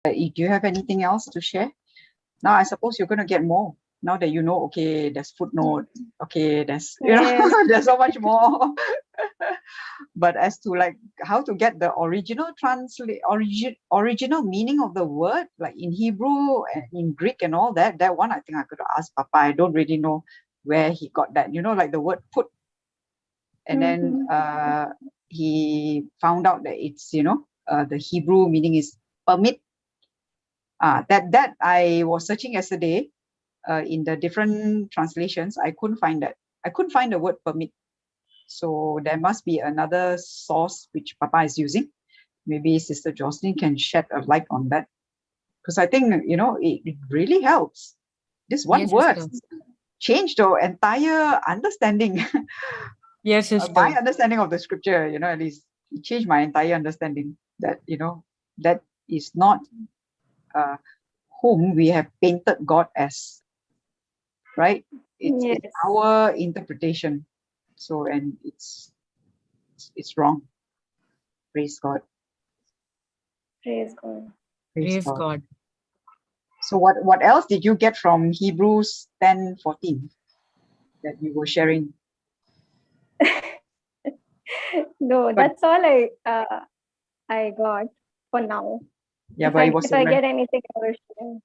Do you have anything else to share? Now, I suppose you're going to get more. Now that you know, okay, there's footnote. Okay, there's, there's so much more. But as to like how to get the original original meaning of the word, like in Hebrew and in Greek and all that, that one I think I could ask Papa. I don't really know where he got that. Like the word put. And then he found out that it's, the Hebrew meaning is permit. That I was searching yesterday in the different translations. I couldn't find that. I couldn't find the word permit. So there must be another source which Papa is using. Maybe Sister Jocelyn can shed a light on that. Because I think, it really helps. This one word changed the entire understanding. Yes, sister. My understanding of the scripture, at least it changed my entire understanding that, that is not whom we have painted God as, right? It's our interpretation. So, and it's wrong. Praise God. Praise God. Praise God. So what else did you get from Hebrews 10:14 that you were sharing? No, that's all I got for now. Yeah, but if I get anything, I will share.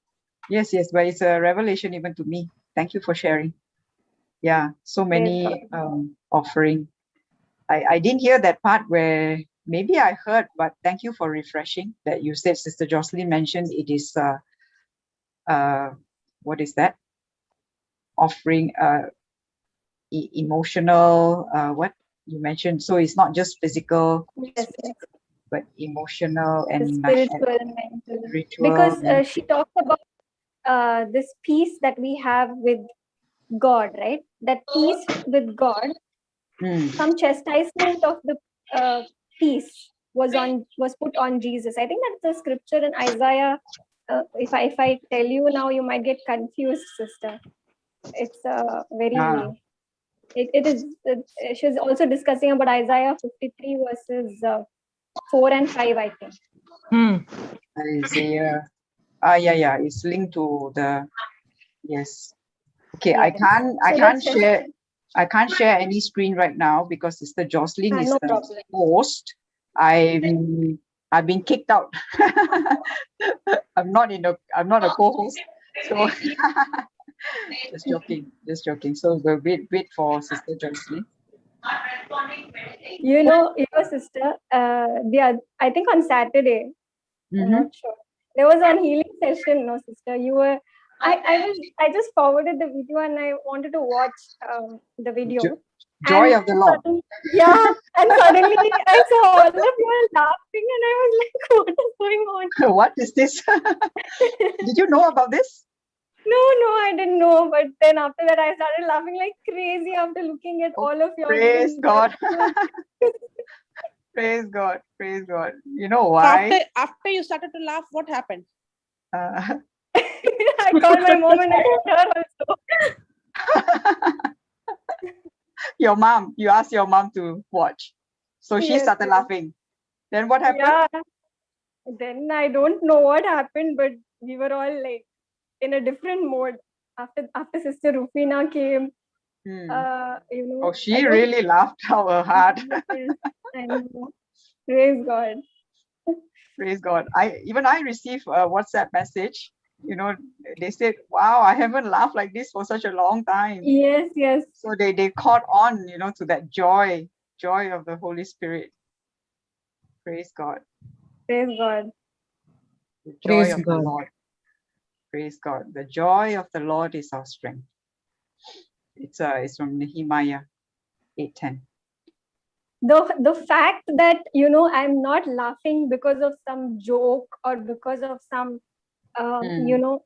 Yes, but it's a revelation even to me. Thank you for sharing. Yeah, so many offering. I didn't hear that part where maybe I heard, but thank you for refreshing that you said. Sister Jocelyn mentioned it is what is that? Offering emotional what you mentioned. So it's not just physical, but emotional and spiritual, mental. Because she talks about this peace that we have with God, right? That peace with God. Some chastisement of the peace was put on Jesus. I think that's a scripture in Isaiah. If I tell you now, you might get confused, sister. It's very. It is. She's also discussing about Isaiah 53 verses 4 and 5. I think. Isaiah. Yeah. It's linked to the. Yes. Okay. Yes. I can't share any screen right now because Sister Jocelyn is the host. I've been kicked out. I'm not a co-host. So just joking. So we'll wait for Sister Jocelyn. Your sister, I think on Saturday, I'm not sure. There was a healing session, no, sister. You were. I just forwarded the video and I wanted to watch the video. Joy of the Lord. Yeah, and suddenly I saw all of you laughing and I was like, what is going on? What is this? Did you know about this? No, I didn't know. But then after that, I started laughing like crazy after looking at all of your. Praise God. Praise God. Praise God. You know why? After you started to laugh, what happened? I called my mom and I told her also. Your mom, you asked your mom to watch. So she started laughing. Then what happened? Yeah. Then I don't know what happened, but we were all like in a different mode after Sister Rufina came. Oh, she really laughed out her heart. I know. Praise God. Praise God. I received a WhatsApp message. They said, wow, I haven't laughed like this for such a long time. Yes. So they caught on, to that joy of the Holy Spirit. Praise God. Praise God. The joy of the Lord. Praise God. The joy of the Lord is our strength. It's from Nehemiah 8:10. The fact that I'm not laughing because of some joke or because of some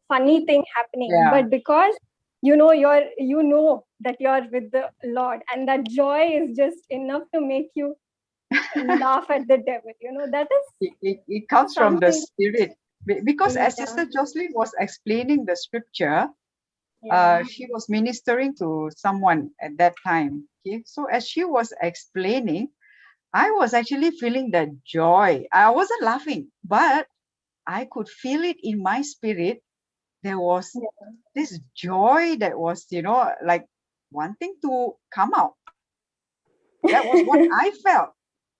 funny thing happening, but because you know that you're with the Lord, and that joy is just enough to make you laugh at the devil. That is it comes from the Spirit, because as Sister Jocelyn was explaining the scripture, she was ministering to someone at that time. Okay, so as she was explaining, I was actually feeling that joy. I wasn't laughing, but I could feel it in my spirit. There was this joy that was, like wanting to come out. That was what I felt.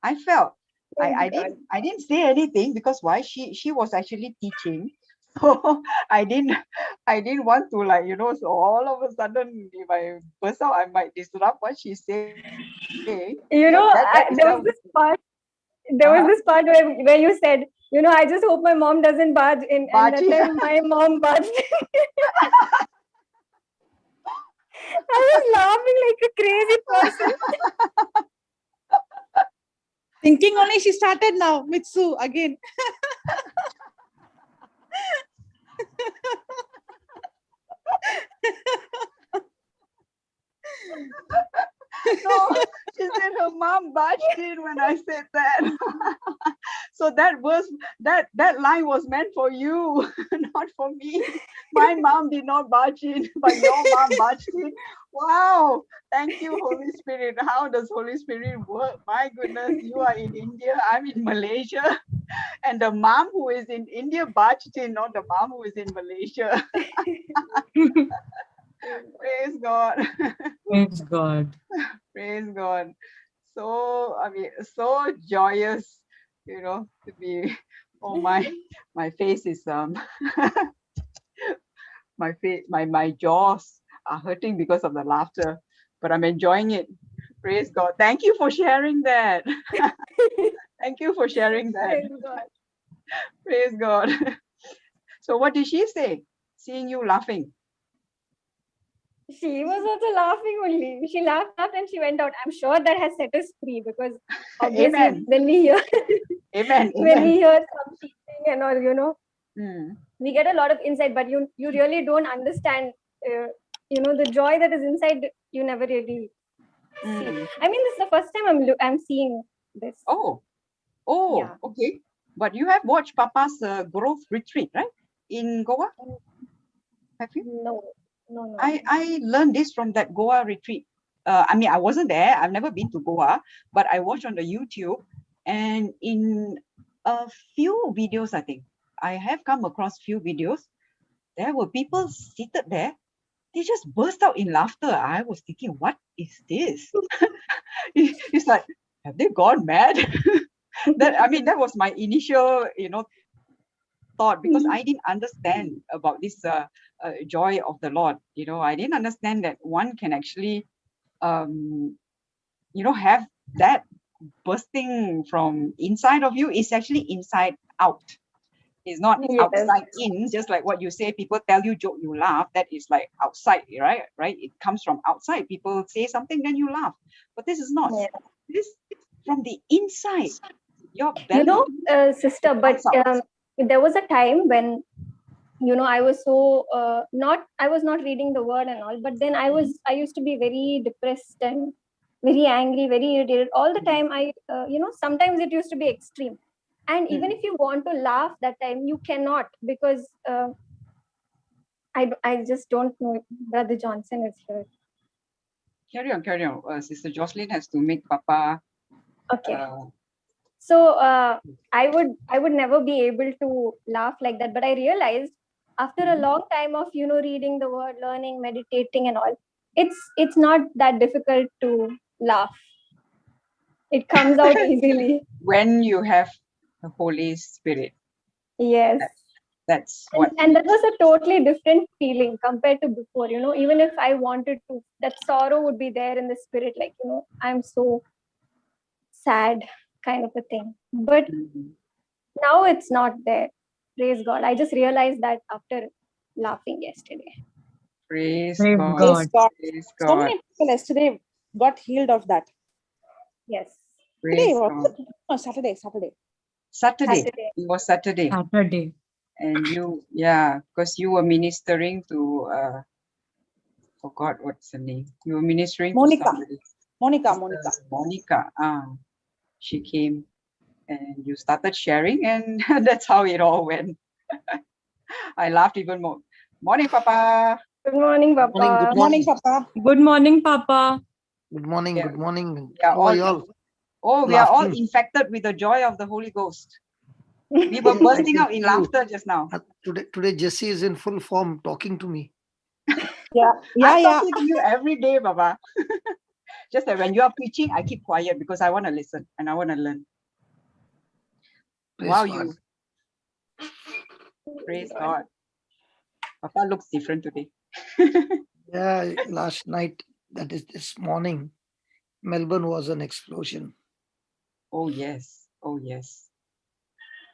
I didn't say anything because why? She was actually teaching. So I didn't want to, like, so all of a sudden if I burst out, I might disrupt what she's saying. There was this part. There was this part where you said, I just hope my mom doesn't barge in. And that time my mom barged in. I was laughing like a crazy person. Thinking only she started now with Sue again. No, she said her mom barged in when I said that. So that line was meant for you, not for me. My mom did not barge in, but your mom barged in. Wow, thank you, Holy Spirit. How does Holy Spirit work? My goodness, you are in India, I'm in Malaysia, and the mom who is in India barged in, not the mom who is in Malaysia. Praise God. Praise God. Praise God. So, so joyous, to be, oh, my face is, my jaws are hurting because of the laughter, but I'm enjoying it. Praise God. Thank you for sharing that. Thank you for sharing that. Praise God. Praise God. So what did she say, seeing you laughing? She was also laughing only. She laughed and she went out. I'm sure that has set us free because obviously Amen. when we hear Amen. when we hear some teaching and all, we get a lot of insight, but you really don't understand, the joy that is inside. You never really see. I mean, this is the first time I'm seeing this. Oh, Yeah. okay. But you have watched Papa's growth retreat, right? In Goa? Have you? No. I learned this from that Goa retreat. I wasn't there. I've never been to Goa, but I watched on the YouTube, and in a few videos, I think I have come across few videos. There were people seated there. They just burst out in laughter. I was thinking, what is this? It's like, have they gone mad? That was my initial, thought, because I didn't understand about this joy of the Lord. I didn't understand that one can actually, have that bursting from inside of you. Is actually inside out. It's not outside in, just like what you say. People tell you joke, you laugh. That is like outside, right? It comes from outside. People say something, then you laugh. But this is not. This is from the inside. Your belly. Sister, but there was a time when I was so I was not reading the word and all, but then I used to be very depressed and very angry, very irritated all the time. Sometimes it used to be extreme, and even if you want to laugh that time, you cannot, because I just don't know. Brother Johnson is here. Carry on. Sister Jocelyn has to make Papa. Okay. So I would never be able to laugh like that. But I realized after a long time of reading the word, learning, meditating, and all, it's not that difficult to laugh. It comes out easily when you have the Holy Spirit. Yes. That's what. And that was a totally different feeling compared to before. Even if I wanted to, that sorrow would be there in the spirit, like I'm so sad, kind of a thing. But now it's not there. Praise God. I just realized that after laughing yesterday. Praise God. God. Praise God. So many people yesterday got healed of that. Yes. Today was Saturday. It was Saturday. And you, because you were ministering to, forgot what's the name. You were ministering to somebody. Monica. She came and you started sharing, and that's how it all went. I laughed even more. Morning, Papa. Good morning, Papa. Good morning, Papa. Good morning, Papa. Good morning. Yeah. Good morning. Yeah, How are you all? We are all infected with the joy of the Holy Ghost. We were I bursting can out in see you. laughter just now. Today Jesse is in full form talking to me. Yeah, I'm yeah. talking to you every day, Baba. Just that when you are preaching, I keep quiet because I want to listen and I want to learn. Praise Wow, God. you. Praise God. Papa looks different today. Yeah, last night, that is this morning, Melbourne was an explosion. Oh, yes. Oh, yes.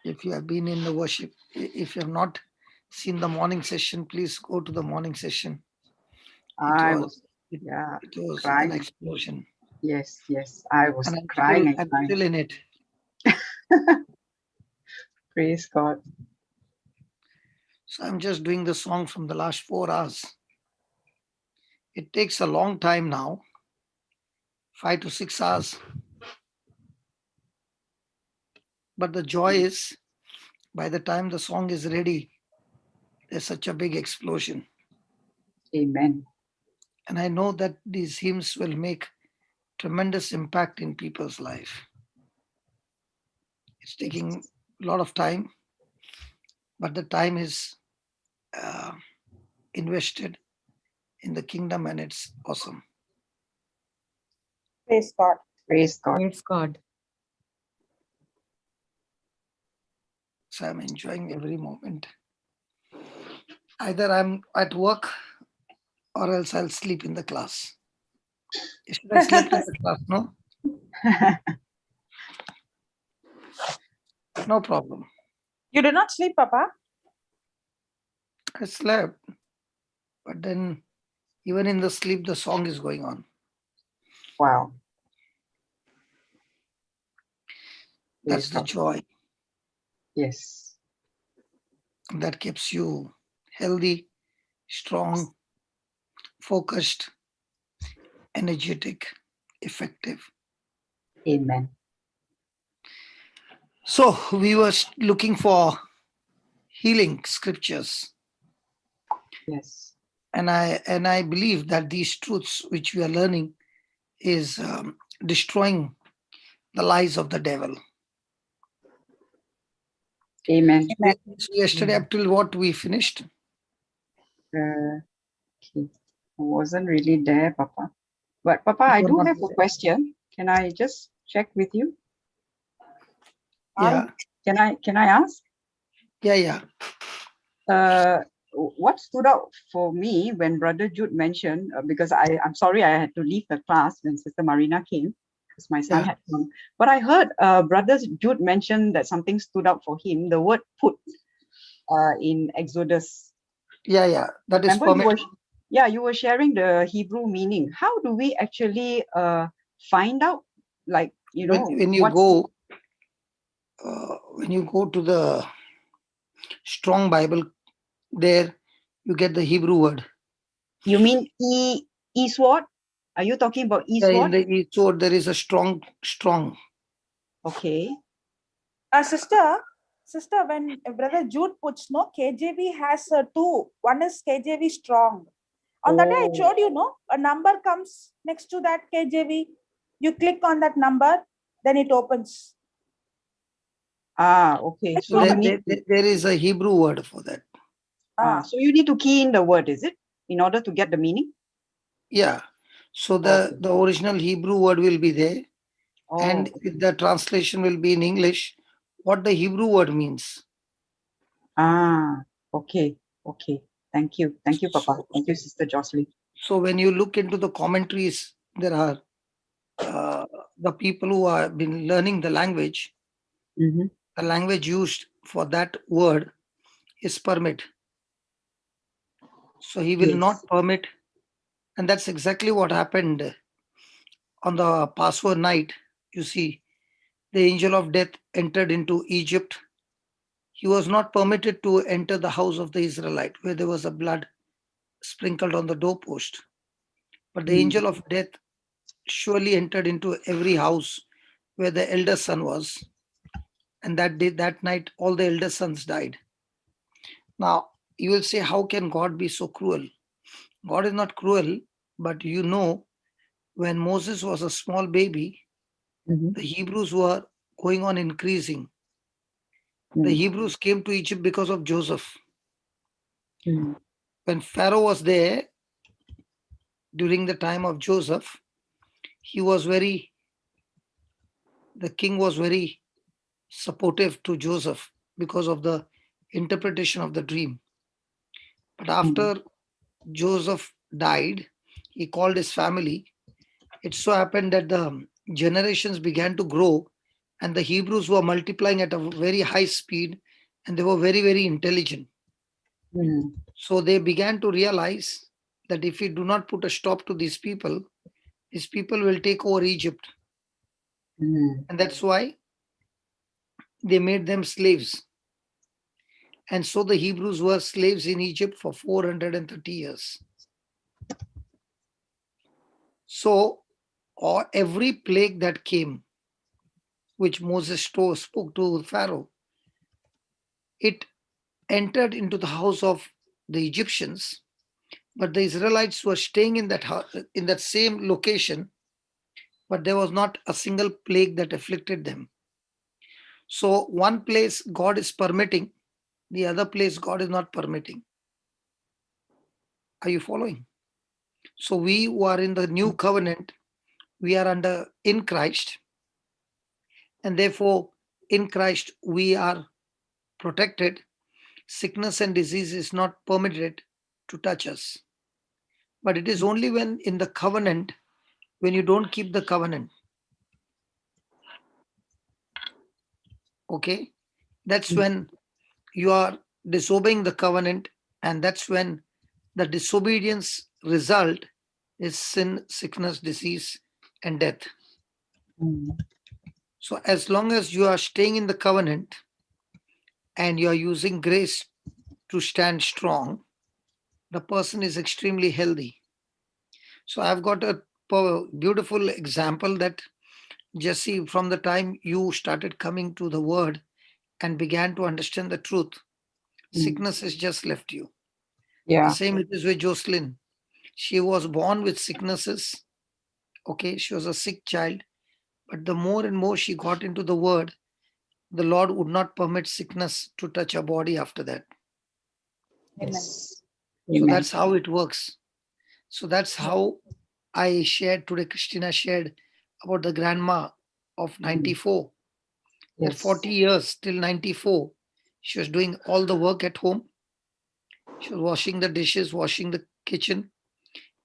If you have been in the worship, if you have not seen the morning session, please go to the morning session. I It was an crying. explosion. Yes, yes. I was And crying and I'm crying. still in it. Praise God. So I'm just doing the song from the last 4 hours. It takes a long time now, 5 to 6 hours. But the joy is, by the time the song is ready, there's such a big explosion. Amen. And I know that these hymns will make tremendous impact in people's life. It's taking a lot of time, but the time is invested in the kingdom, and it's awesome. Praise God. Praise God. Praise God. So I'm enjoying every moment. Either I'm at work or else I'll sleep in the class. Should I sleep in the class? No? No problem. You do not sleep, Papa? I slept, but then even in the sleep, the song is going on. Wow. That's the God. joy Yes. that keeps you healthy, strong, focused, energetic, effective. Amen. So we were looking for healing scriptures. Yes. And I believe that these truths which we are learning is destroying the lies of the devil. Amen. So yesterday up till what we finished? Okay. I wasn't really there, Papa. But Papa, I do have a question. Can I just check with you? Yeah. Can I ask? Yeah. What stood out for me when Brother Jude mentioned, because I'm sorry I had to leave the class when Sister Marina came, because my son had come. But I heard Brother Jude mention that something stood out for him, the word put in Exodus. Yeah. That is permitted. You were sharing the Hebrew meaning. How do we actually find out, like, when you go to the Strong Bible, there you get the Hebrew word. You mean eastward? Are you talking about eastward? In the eastward, there is a strong. Okay. Sister, when Brother Jude puts, no, KJV has two. One is KJV strong. On that day, I showed you, a number comes next to that KJV. You click on that number, then it opens. Okay. So there is a Hebrew word for that. So you need to key in the word, is it, in order to get the meaning? Yeah. So the original Hebrew word will be there, and the translation will be in English, what the Hebrew word means. Okay. Thank you, Papa. Thank you, Sister Jocelyn. So when you look into the commentaries, there are the people who have been learning the language. Mm-hmm. The language used for that word is permit. So he will not permit. And that's exactly what happened on the Passover night. You see, the angel of death entered into Egypt. He was not permitted to enter the house of the Israelite, where there was a blood sprinkled on the doorpost. But the angel of death surely entered into every house where the elder son was. And that night, all the elder sons died. Now, you will say, how can God be so cruel? God is not cruel, but when Moses was a small baby, the Hebrews were going on increasing. The Hebrews came to Egypt because of Joseph. Mm. When Pharaoh was there during the time of Joseph, the king was very supportive to Joseph because of the interpretation of the dream. But after Joseph died, he called his family. It so happened that the generations began to grow and the Hebrews were multiplying at a very high speed and they were very, very intelligent. So they began to realize that if we do not put a stop to these people will take over Egypt. And that's why they made them slaves. And so the Hebrews were slaves in Egypt for 430 years. So every plague that came, which Moses spoke to Pharaoh, it entered into the house of the Egyptians, but the Israelites were staying in that same location, but there was not a single plague that afflicted them. So one place God is permitting, the other place God is not permitting. Are you following? So we who are in the new covenant, we are in Christ, and therefore in Christ we are protected. Sickness and disease is not permitted to touch us. But it is only when in the covenant, when you don't keep the covenant. Okay? That's when you are disobeying the covenant, and that's when the disobedience result is sin, sickness, disease, and death. So as long as you are staying in the covenant and you are using grace to stand strong, the person is extremely healthy. So I've got a beautiful example that Jesse, from the time you started coming to the word and began to understand the truth, sickness has just left you. Yeah. The same it is with Jocelyn. She was born with sicknesses. Okay, she was a sick child. But the more and more she got into the word, the Lord would not permit sickness to touch her body after that. Yes. So Amen. that's how it works. So that's how I shared today, Christina shared about the grandma of 94. That 40 years till 94, she was doing all the work at home. She was washing the dishes, washing the kitchen.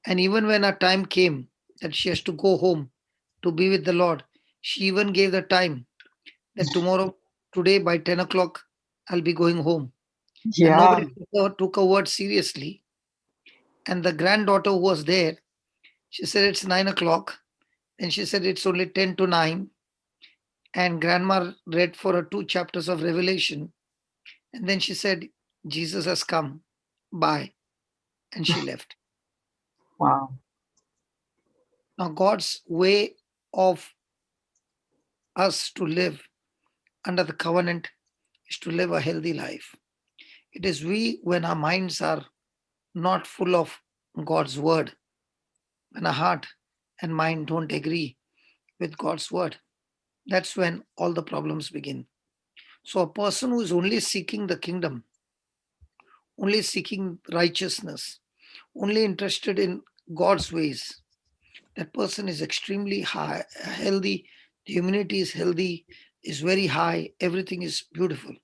And even when her time came that she has to go home to be with the Lord, she even gave the time that today by 10 o'clock, I'll be going home. And nobody took her word seriously. And the granddaughter who was there, she said it's 9 o'clock. And she said it's only 10 to 9. And grandma read for her 2 chapters of Revelation. And then she said, Jesus has come. Bye. And she left. Wow. Now, God's way of us to live under the covenant is to live a healthy life. It is when our minds are not full of God's word, when our heart and mind don't agree with God's word, that's when all the problems begin. So a person who is only seeking the kingdom, only seeking righteousness, only interested in God's ways, that person is extremely healthy, the immunity is healthy, is very high, everything is beautiful.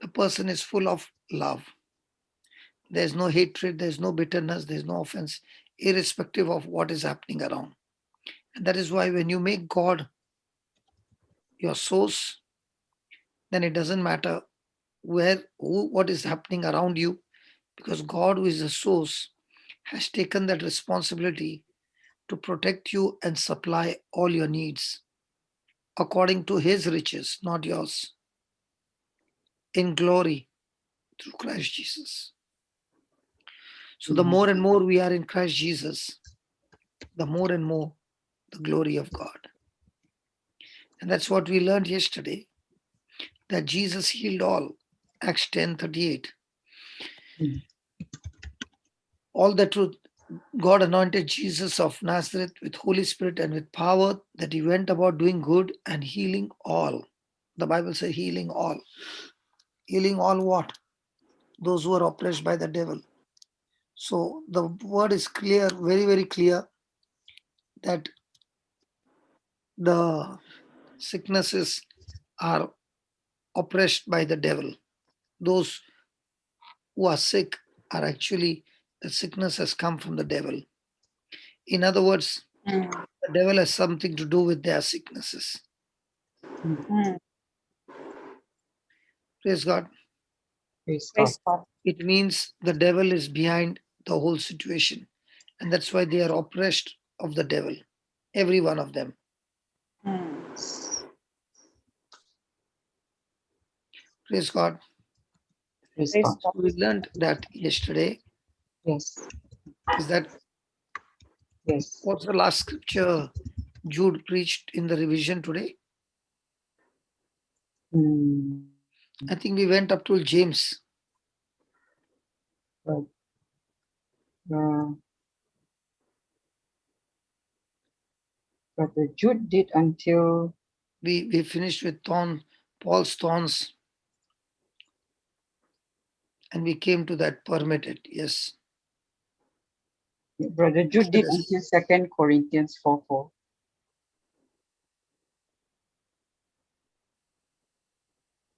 The person is full of love. There's no hatred, there's no bitterness, there's no offense, irrespective of what is happening around. And that is why when you make God your source, then it doesn't matter what is happening around you, because God, who is the source, has taken that responsibility to protect you and supply all your needs according to his riches, not yours, in glory through Christ Jesus. So the more and more we are in Christ Jesus, the more and more the glory of God. And that's what we learned yesterday, that Jesus healed all. Acts 10:38. All the truth. God anointed Jesus of Nazareth with Holy Spirit and with power, that he went about doing good and healing all The Bible says healing all. Healing all what? Those who are oppressed by the devil. So the word is clear, very, very clear, that the sicknesses are oppressed by the devil. Those who are sick are actually, the sickness has come from the devil. In other words, the devil has something to do with their sicknesses. Praise God. Praise God. Praise God. It means the devil is behind the whole situation. And that's why they are oppressed of the devil. Every one of them. Praise God. Praise Praise God. God. We learned that yesterday. Yes. Is that Yes. what's the last scripture Jude preached in the revision today? Mm. I think we went up to James. But the Jude did until We finished with Paul's thorns, and we came to that permitted. Yes. Brother Jude did Exodus. until 2 Corinthians 4:4.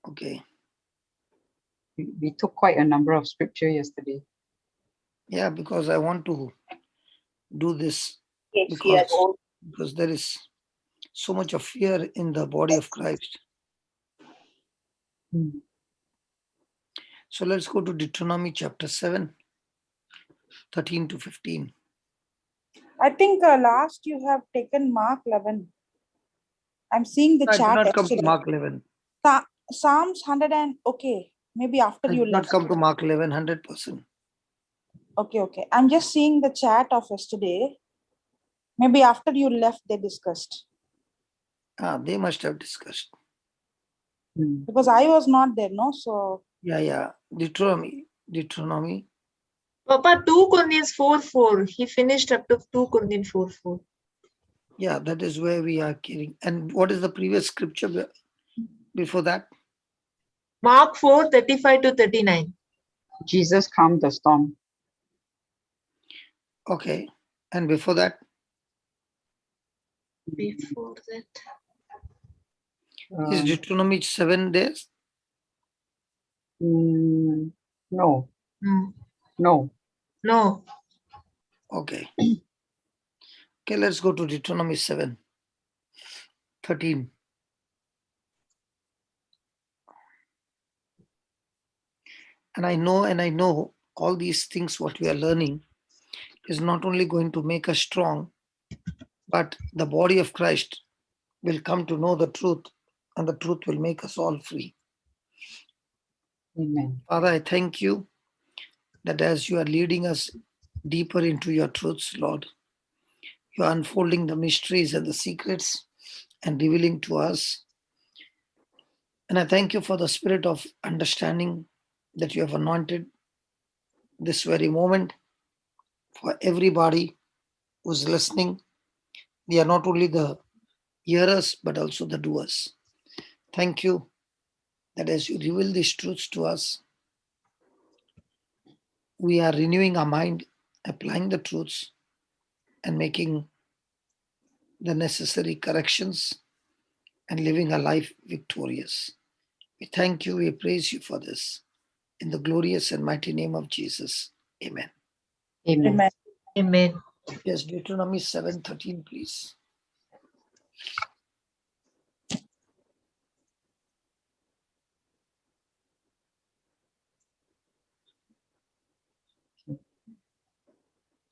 Okay. We took quite a number of scripture yesterday. Yeah, because I want to do this JCILM. because there is so much of fear in the body of Christ. So let's go to Deuteronomy chapter 7, 13 to 15. I think last you have taken Mark 11. I'm seeing the I did chat not come to actually. Mark 11. Psalms 100 and okay, maybe after I you did not left. come to Mark 11, 100%. Okay. I'm just seeing the chat of yesterday. Maybe after you left, they discussed. They must have discussed. Because I was not there, no? So Yeah. Deuteronomy. Papa, 2 Corinthians 4:4. He finished up to 2 Corinthians 4:4. Yeah, that is where we are getting. And what is the previous scripture before that? Mark 4:35 to 39. Jesus calmed the storm. Okay. And before that? Before that. Is Deuteronomy 7 days? No. No. No. Okay. Okay, let's go to Deuteronomy 7, 13. And I know all these things what we are learning is not only going to make us strong, but the body of Christ will come to know the truth, and the truth will make us all free. Amen. Father, I thank you that as you are leading us deeper into your truths, Lord, you are unfolding the mysteries and the secrets and revealing to us. And I thank you for the spirit of understanding that you have anointed this very moment for everybody who's listening. They are not only the hearers, but also the doers. Thank you that as you reveal these truths to us, we are renewing our mind, applying the truths, and making the necessary corrections and living a life victorious. We thank you, we praise you for this. In the glorious and mighty name of Jesus. Amen. Amen. amen. Amen. Yes, Deuteronomy 7:13, please.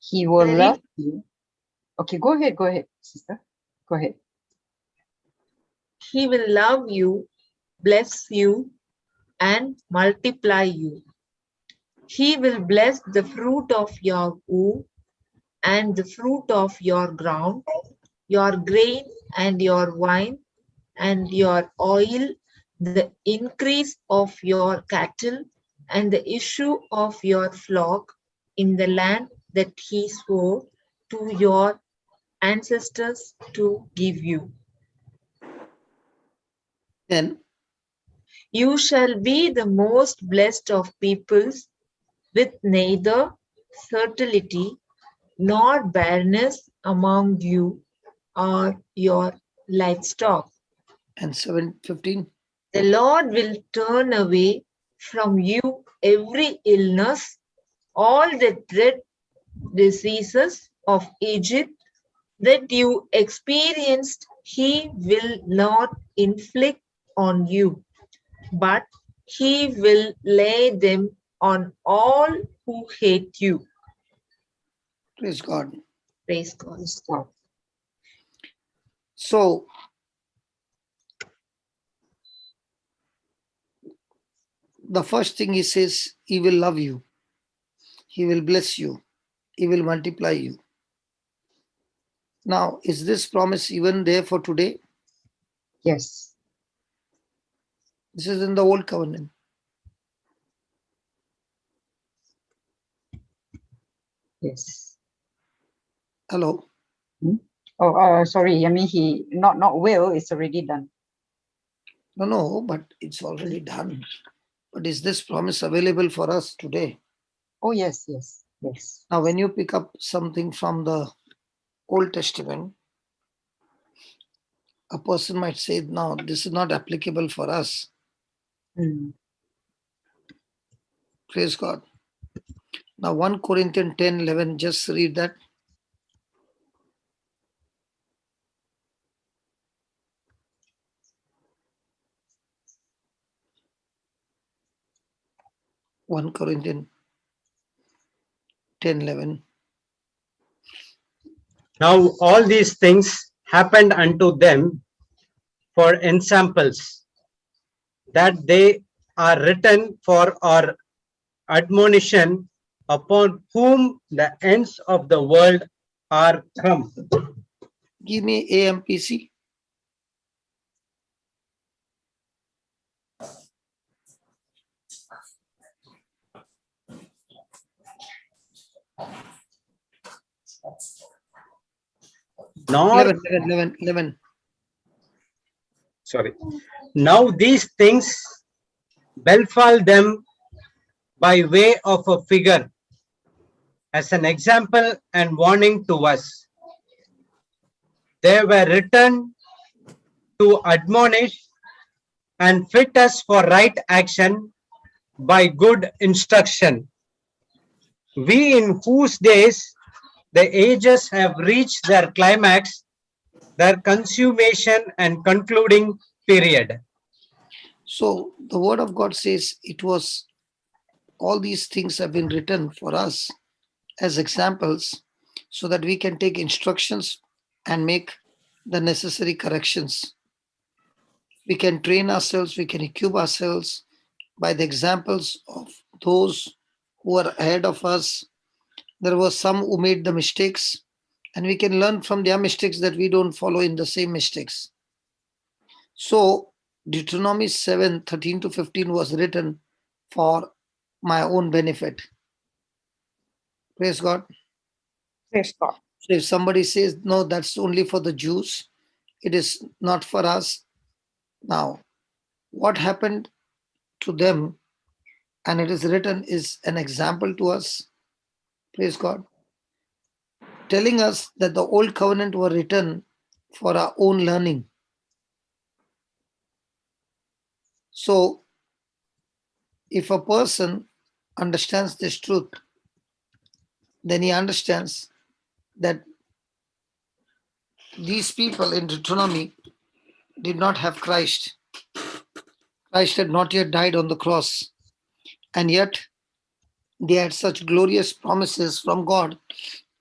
He will Very- love you. Okay, go ahead, sister. Go ahead. He will love you, bless you, and multiply you. He will bless the fruit of your womb and the fruit of your ground, your grain and your wine and your oil, the increase of your cattle and the issue of your flock in the land that he swore to your ancestors to give you. Then You shall be the most blessed of peoples, with neither fertility nor barrenness among you or your livestock. And 7:15. The Lord will turn away from you every illness, all the dread diseases of Egypt that you experienced. He will not inflict on you, but he will lay them on all who hate you. Praise God. Praise God. So, the first thing he says, he will love you, he will bless you, he will multiply you. Now, is this promise even there for today? Yes. This is in the old covenant. Yes. Hello? Oh, sorry. I mean, he not will. It's already done. No, but it's already done. But is this promise available for us today? Oh, yes, yes, yes. Now, when you pick up something from the Old Testament, a person might say, no, this is not applicable for us. Praise God. Now, 1 Corinthians 10:11, just read that. One Corinthians 10:11. Now all these things happened unto them for ensamples, that they are written for our admonition, upon whom the ends of the world are come. Give me AMPC. Nor 11. sorry. Now these things befall them by way of a figure, as an example and warning to us. They were written to admonish and fit us for right action by good instruction. We in whose days the ages have reached their climax, their consummation and concluding period. So the word of God says it was, all these things have been written for us as examples so that we can take instructions and make the necessary corrections. We can train ourselves, we can equip ourselves by the examples of those who are ahead of us. There were some who made the mistakes, and we can learn from their mistakes that we don't follow in the same mistakes. So Deuteronomy 7:13-15 was written for my own benefit. Praise God. Praise God. So if somebody says, no, that's only for the Jews, it is not for us. Now, what happened to them, and it is written, is an example to us. Praise God. Telling us that the old covenant were written for our own learning. So, if a person understands this truth, then he understands that these people in Deuteronomy did not have Christ. Christ had not yet died on the cross, and yet they had such glorious promises from God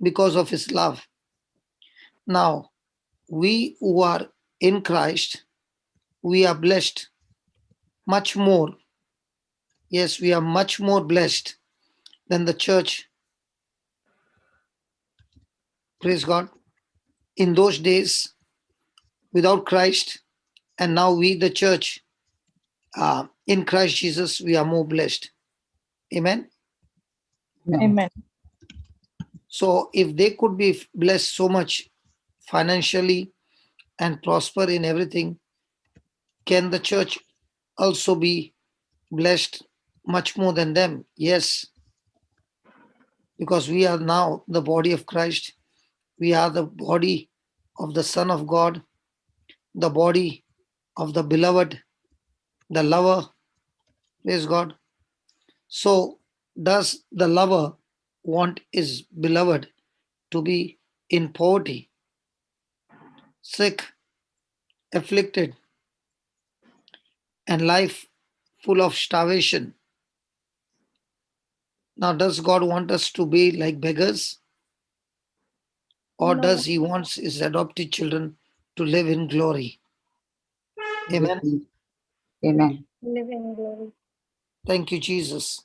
because of his love. Now, we who are in Christ, we are blessed much more. Yes, we are much more blessed than the church. Praise God. In those days, without Christ, and now we, the church, in Christ Jesus, we are more blessed. Amen. Amen. So if they could be blessed so much financially and prosper in everything, can the church also be blessed much more than them. Yes, because we are now the body of Christ. We are the body of the Son of God, the body of the beloved, the lover. Praise God. So, does the lover want his beloved to be in poverty, sick, afflicted, and life full of starvation? Now, does God want us to be like beggars? Or No. does he want his adopted children to live in glory? Amen. Amen. Live in glory. Thank you, Jesus.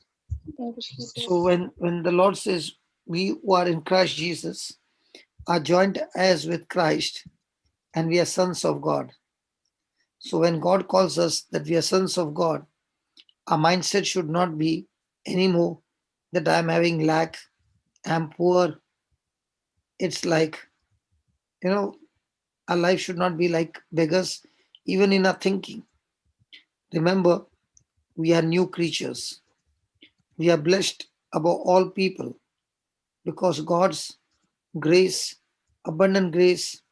Thank you, Jesus. So when the Lord says we who are in Christ Jesus are joined heirs with Christ and we are sons of God. So when God calls us that we are sons of God, our mindset should not be anymore that I'm having lack, I'm poor. It's like, our life should not be like beggars, even in our thinking. Remember, we are new creatures. We are blessed above all people because God's grace, abundant grace,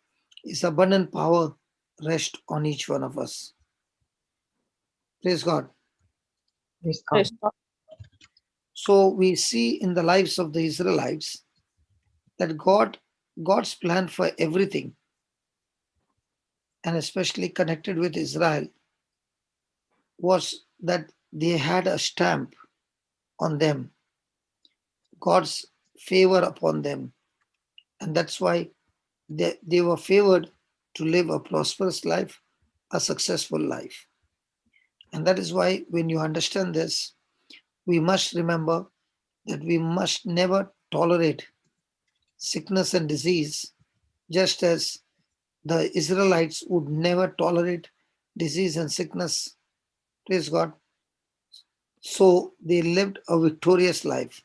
His abundant power rest on each one of us. Praise God. Praise God. So we see in the lives of the Israelites that God's plan for everything, and especially connected with Israel, was that they had a stamp on them, God's favor upon them. And that's why they were favored to live a prosperous life, a successful life. And that is why when you understand this, we must remember that we must never tolerate sickness and disease, just as the Israelites would never tolerate disease and sickness. Praise God. So they lived a victorious life.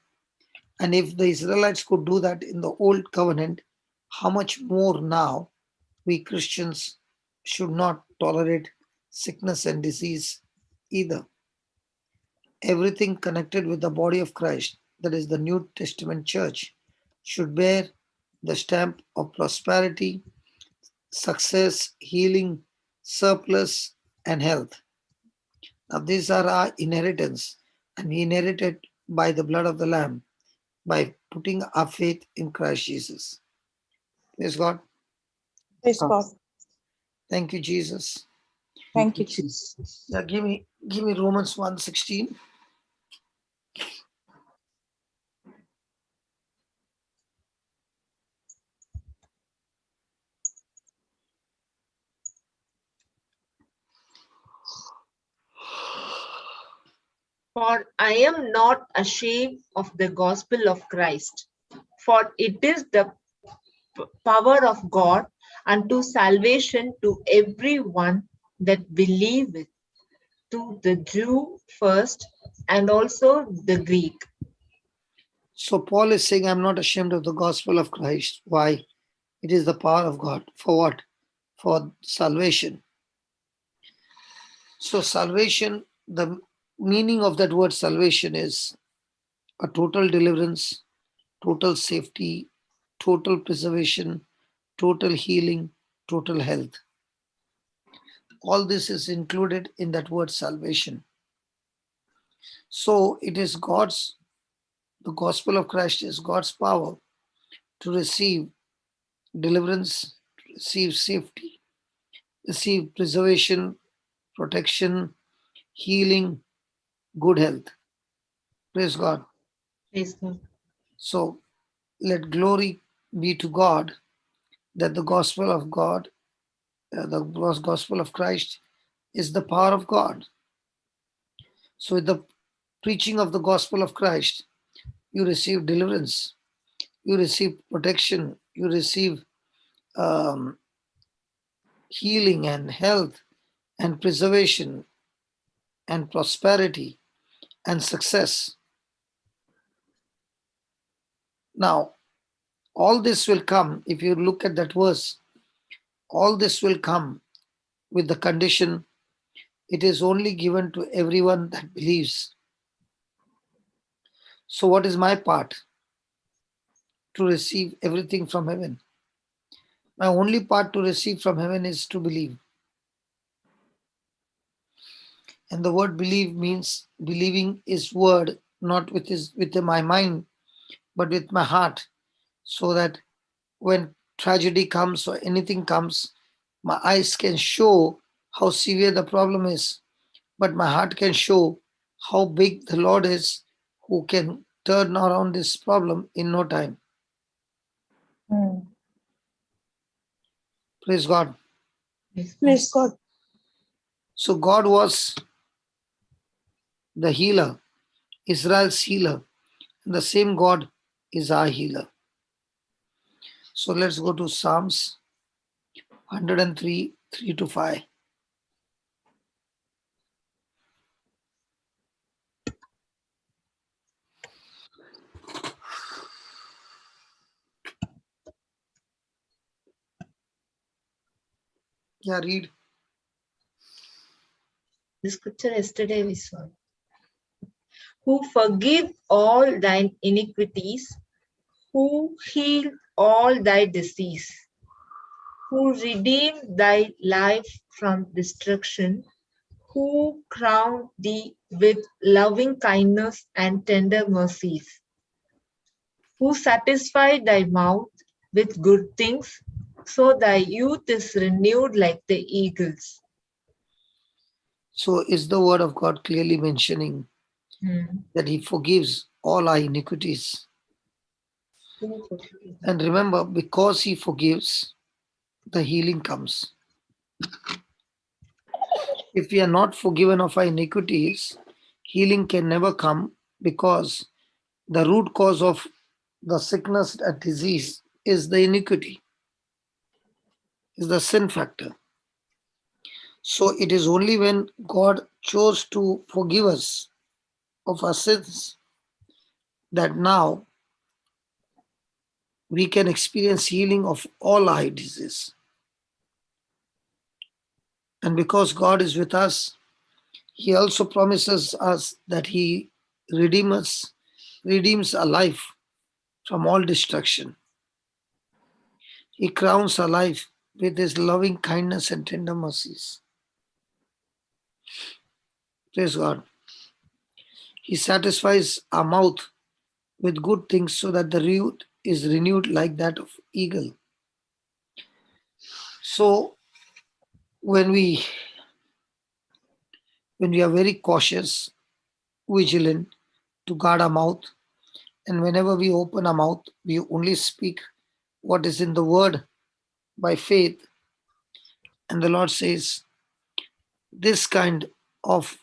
And if the Israelites could do that in the old covenant, how much more now we Christians should not tolerate sickness and disease either. Everything connected with the body of Christ, that is the New Testament church, should bear the stamp of prosperity, success, healing, surplus, and health. Now, these are our inheritance, and we inherit it by the blood of the Lamb, by putting our faith in Christ Jesus. Praise God. Praise God. Thank you, Jesus. Thank you, Jesus. Now, give me Romans 1:16. For I am not ashamed of the gospel of Christ, for it is the power of God unto salvation to everyone that believeth, to the Jew first, and also the Greek. So Paul is saying, I'm not ashamed of the gospel of Christ. Why? It is the power of God. For what? For salvation. So salvation, the meaning of that word salvation is a total deliverance, total safety, total preservation, total healing, total health. All this is included in that word salvation. So it is the gospel of Christ is God's power to receive deliverance, to receive safety, receive preservation, protection, healing, good health. Praise God. Praise God. So let glory be to God that the gospel of God, the gospel of Christ is the power of God. So with the preaching of the gospel of Christ, you receive deliverance, you receive protection, you receive healing and health and preservation and prosperity and success. Now, all this will come, if you look at that verse, all this will come with the condition It is only given to everyone that believes. So what is my part? To receive everything from heaven. My only part to receive from heaven is to believe. And the word believe means believing is word, not with my mind, but with my heart. So that when tragedy comes or anything comes, my eyes can show how severe the problem is, but my heart can show how big the Lord is, who can turn around this problem in no time. Praise God. Praise God. So God was the healer, Israel's healer, and the same God is our healer. So let's go to Psalms 103, 3 to 5. Yeah, read. The scripture yesterday we saw. Who forgive all thine iniquities, who heal all thy disease, who redeem thy life from destruction, who crown thee with loving kindness and tender mercies, who satisfy thy mouth with good things, so thy youth is renewed like the eagles. So is the word of God clearly mentioning that he forgives all our iniquities. And remember, because he forgives, the healing comes. If we are not forgiven of our iniquities, healing can never come, because the root cause of the sickness and disease is the iniquity, is the sin factor. So it is only when God chose to forgive us of our sins that now we can experience healing of all our diseases. And because God is with us, he also promises us that he redeems our life from all destruction. He crowns our life with his loving kindness and tender mercies. Praise God. He satisfies our mouth with good things so that the youth is renewed like that of eagle. So when we are very cautious, vigilant to guard our mouth, and whenever we open our mouth, we only speak what is in the word by faith. And the Lord says, this kind of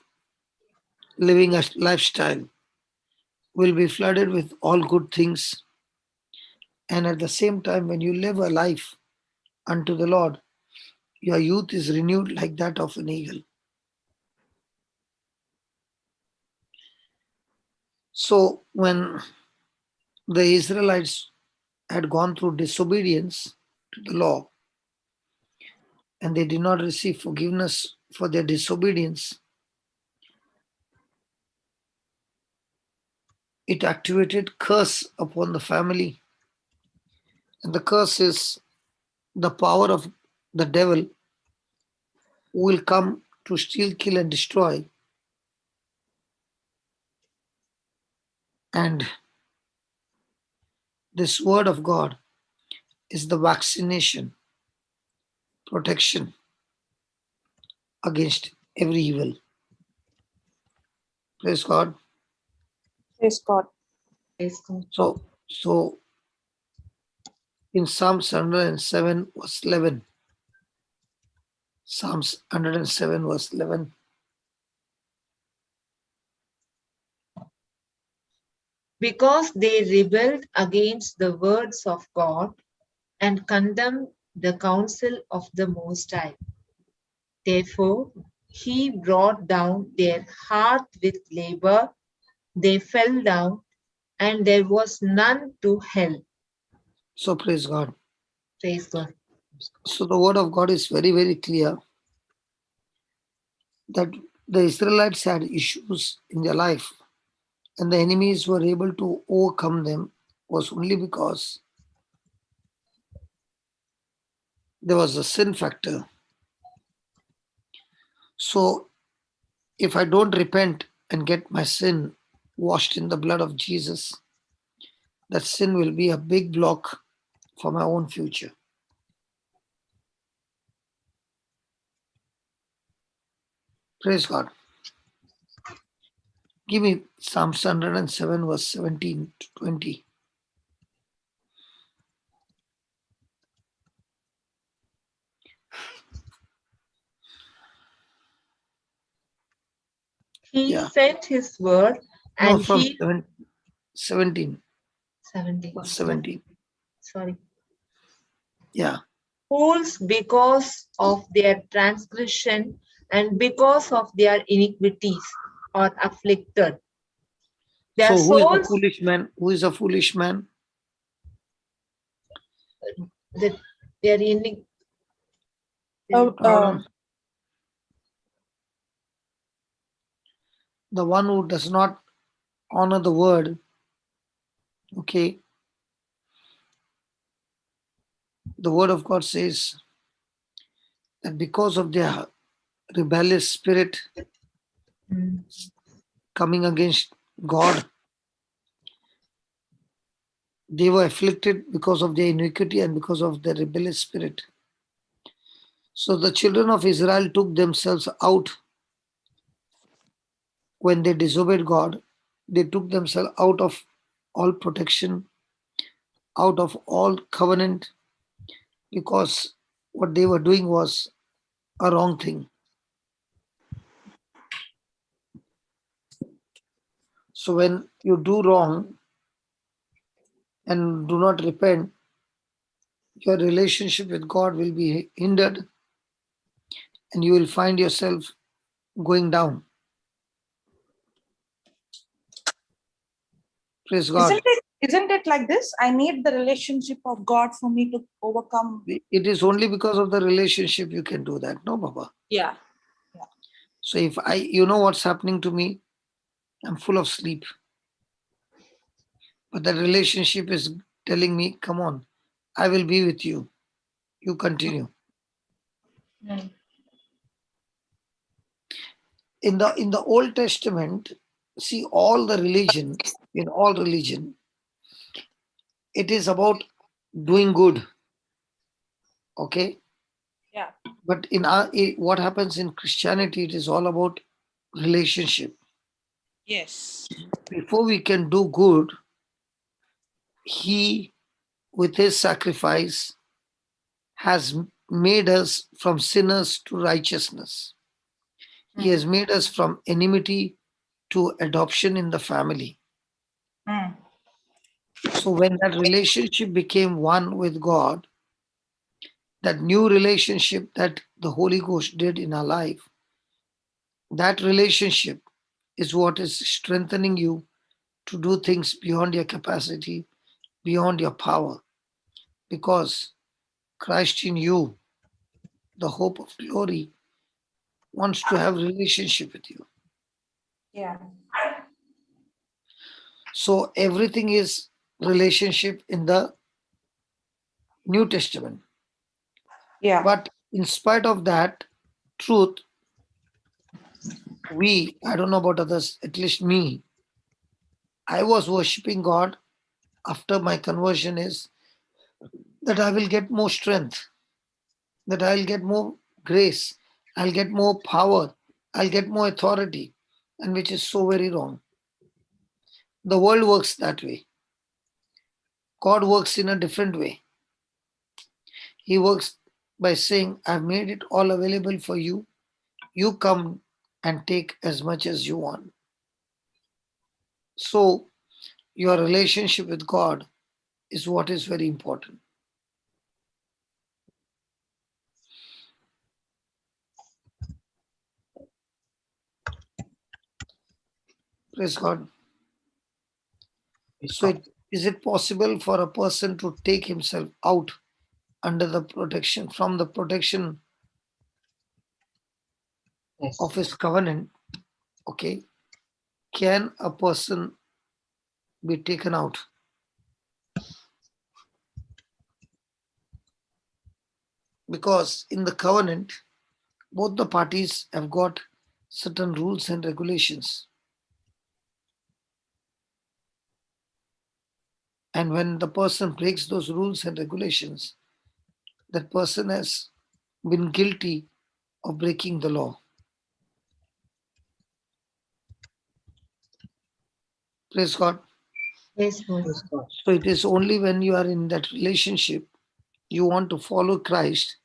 living a lifestyle will be flooded with all good things. And at the same time, when you live a life unto the Lord, your youth is renewed like that of an eagle. So when the Israelites had gone through disobedience to the law, and they did not receive forgiveness for their disobedience, it activated curse upon the family. And the curse is the power of the devil, who will come to steal, kill, and destroy. And this word of God is the vaccination, protection against every evil. Praise God. Praise God. So in Psalms 107 verse 11, Psalms 107 verse 11, because they rebelled against the words of God and condemned the counsel of the Most High. Therefore, he brought down their heart with labor. They fell down, and there was none to help. So praise God. Praise God. So the word of God is very, very clear. that the Israelites had issues in their life and the enemies were able to overcome them was only because there was a sin factor. So if I don't repent and get my sin washed in the blood of Jesus, that sin will be a big block for my own future. Praise God. Give me Psalms 107, verse 17 to 20. He Yeah. sent his word No, and from he 17, 17. verse 17. Sorry. Yeah. Fools because of their transgression and because of their iniquities are afflicted. Their So who is a souls, foolish man? Who is a foolish man? their iniquity. The one who does not honor the word, okay, the word of God says that because of their rebellious spirit coming against God, they were afflicted because of their iniquity and because of their rebellious spirit. So the children of Israel took themselves out when they disobeyed God. They took themselves out of all protection, out of all covenant, because what they were doing was a wrong thing. So when you do wrong and do not repent, your relationship with God will be hindered and you will find yourself going down. Praise God. Isn't it like this? I need the relationship of God for me to overcome. It is only because of the relationship you can do that. No, Baba. Yeah. So if you know what's happening to me, I'm full of sleep. But the relationship is telling me, come on, I will be with you. You continue. In the Old Testament, see all the religion, in all religion, it is about doing good. Okay? Yeah. But what happens in Christianity, it is all about relationship. Yes. Before we can do good, He, with His sacrifice, has made us from sinners to righteousness. He has made us from enmity to adoption in the family. So when that relationship became one with God, that new relationship that the Holy Ghost did in our life, that relationship is what is strengthening you to do things beyond your capacity, beyond your power, because Christ in you, the hope of glory, wants to have relationship with you. Yeah. So everything is relationship in the New Testament. Yeah. But in spite of that truth, I don't know about others, at least me, I was worshiping God after my conversion is that I will get more strength, that I'll get more grace, I'll get more power, I'll get more authority, and which is so very wrong. The world works that way. God works in a different way. He works by saying, I've made it all available for you. You come and take as much as you want. So, your relationship with God is what is very important. Praise God. So, is it possible for a person to take himself out under the protection, from the protection Yes. of his covenant, okay, can a person be taken out? Because in the covenant, both the parties have got certain rules and regulations. And when the person breaks those rules and regulations, that person has been guilty of breaking the law. Praise God. Yes, Lord. Praise God. So it is only when you are in that relationship, you want to follow Christ,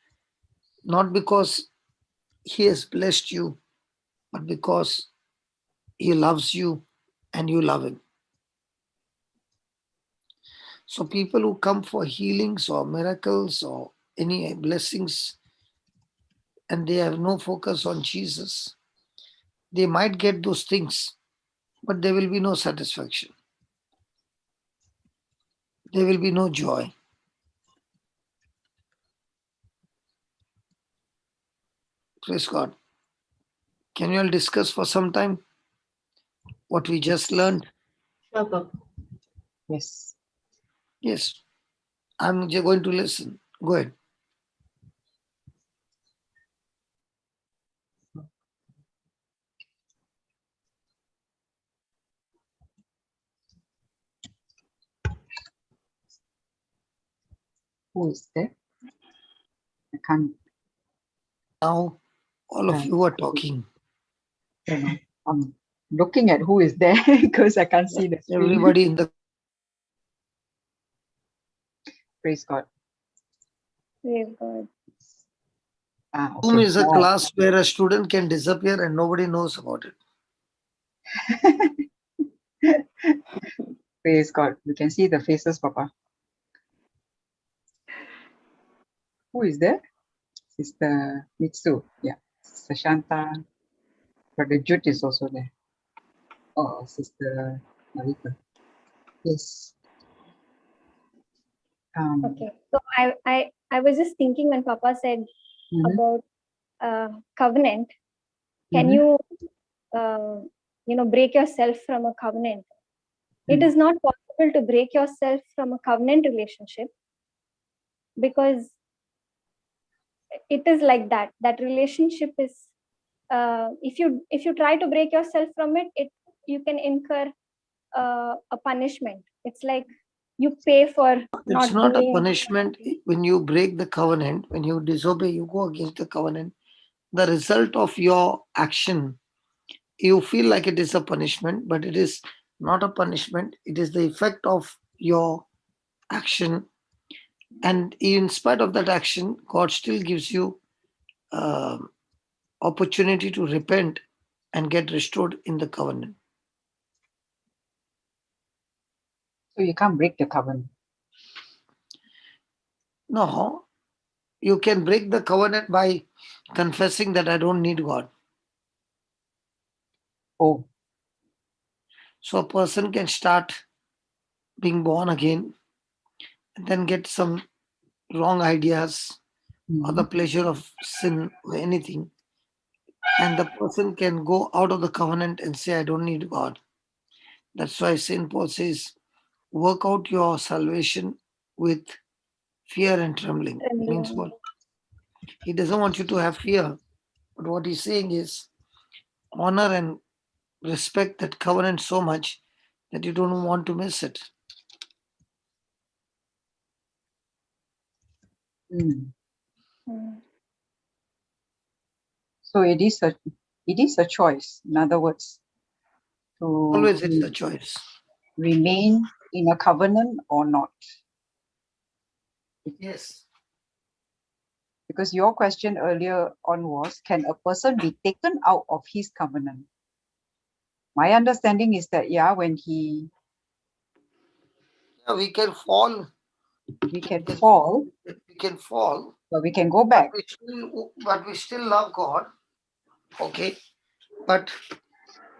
not because he has blessed you, but because he loves you and you love him. So people who come for healings or miracles or any blessings and they have no focus on Jesus, they might get those things, but there will be no satisfaction. There will be no joy. Praise God. Can you all discuss for some time what we just learned? Sure, Papa. Yes. Yes. I'm going to listen. Go ahead. Who is there? I can't. Now all of you are talking. I don't know. I'm looking at who is there because I can't see the screen. Everybody in the Praise God. Praise God. room Okay. is a Now class where a student can disappear and nobody knows about it. praise God. We can see the faces, Papa. Who is there? Sister Mitsu. Yeah. Sister Shanta. Brother Jude is also there. Oh, Sister Marika. Yes. Okay. So I was just thinking when Papa said Mhm, about covenant, can mhm, you break yourself from a covenant? It mhm. is not possible to break yourself from a covenant relationship because it is like that relationship is if you try to break yourself from it you can incur a punishment. It's like you pay for It's not not a doing. punishment when you break the covenant, when you disobey, you go against the covenant. The result of your action, you feel like it is a punishment, but it is not a punishment. It is the effect of your action. And in spite of that action, God still gives you opportunity to repent and get restored in the covenant. So you can't break the covenant. No, you can break the covenant by confessing that I don't need God. Oh, So a person can start being born again and then get some wrong ideas or the mhm. pleasure of sin or anything. And the person can go out of the covenant and say, I don't need God. That's why St. Paul says, work out your salvation with fear and trembling. Means what? He doesn't want you to have fear. But what he's saying is honor and respect that covenant so much that you don't want to miss it. Mm. Mm. So it is a choice. In other words, to Always it's a choice. remain in a covenant or not. Yes. Because your question earlier on was, can a person be taken out of his covenant? My understanding is that, yeah, when Yeah, we can fall. we can fall, We can fall, but we can go but back. we still love God. Okay. But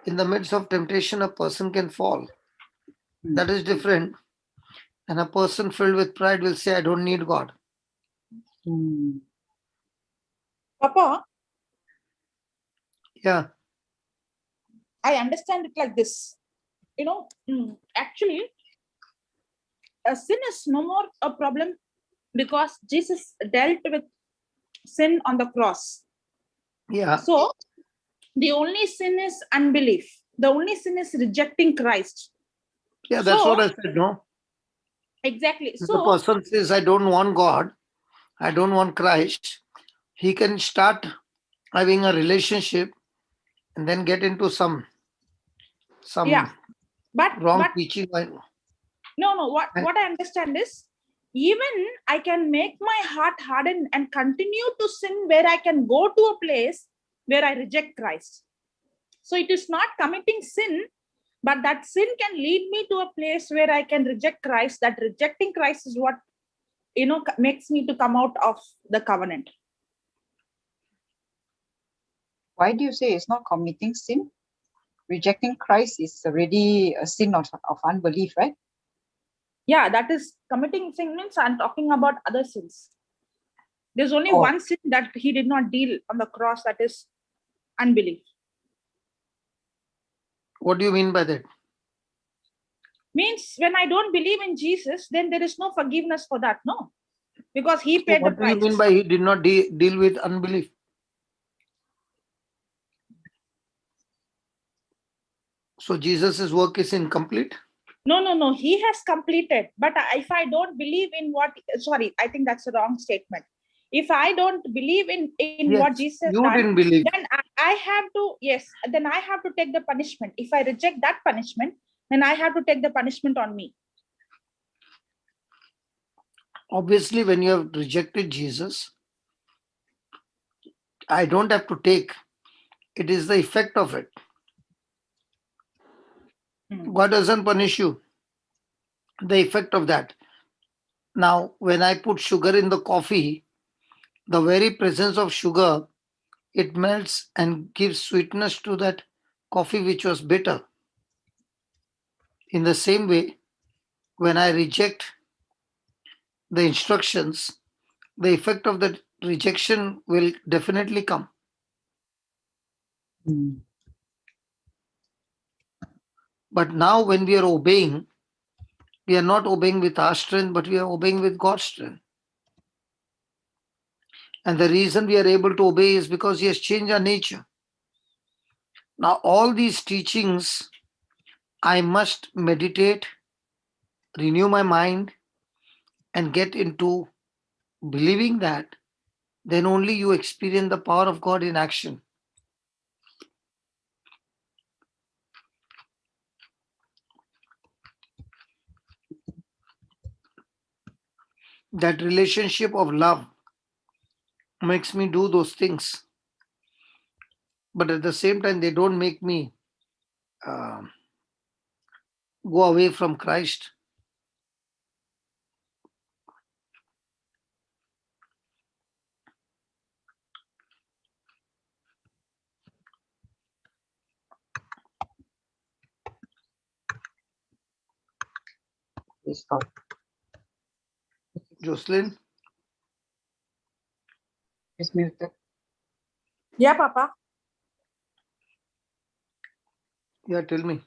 in the midst of temptation, a person can fall. Mm. That is different. And a person filled with pride will say, I don't need God. Mm. Papa, Yeah. I understand it like this. Actually, sin is no more a problem because Jesus dealt with sin on the cross. Yeah. So the only sin is unbelief. The only sin is rejecting Christ. Yeah, that's what I said, no? Exactly. If the So person says, I don't want God, I don't want Christ, he can start having a relationship and then get into some yeah, wrong but teaching. no. What I understand is, even I can make my heart harden and continue to sin where I can go to a place where I reject Christ. So it is not committing sin, but that sin can lead me to a place where I can reject Christ. That rejecting Christ is what makes me to come out of the covenant. Why do you say it's not committing sin? Rejecting Christ is already a sin of unbelief, right? Yeah, that is committing sin means I'm talking about other sins. There's only one sin that he did not deal on the cross, that is unbelief. What do you mean by that? Means when I don't believe in Jesus, then there is no forgiveness for that, no? Because he paid the price. What do you mean by he did not deal with unbelief? So Jesus' work is incomplete? No. He has completed. But if I don't believe in I think that's a wrong statement. If I don't believe in what Jesus you done, didn't believe. then I have to, then I have to take the punishment. If I reject that punishment, then I have to take the punishment on me. Obviously, when you have rejected Jesus, I don't have to take. It is the effect of it. God doesn't punish you. The effect of that. Now, when I put sugar in the coffee, the very presence of sugar, it melts and gives sweetness to that coffee which was bitter. In the same way, when I reject the instructions, the effect of that rejection will definitely come. But now, when we are obeying, we are not obeying with our strength, but we are obeying with God's strength. And the reason we are able to obey is because He has changed our nature. Now, all these teachings, I must meditate, renew my mind, and get into believing that. Then only you experience the power of God in action. That relationship of love makes me do those things. But at the same time, they don't make me go away from Christ. Praise God. Jocelyn? It's muted. Yeah, Papa. Yeah, tell me.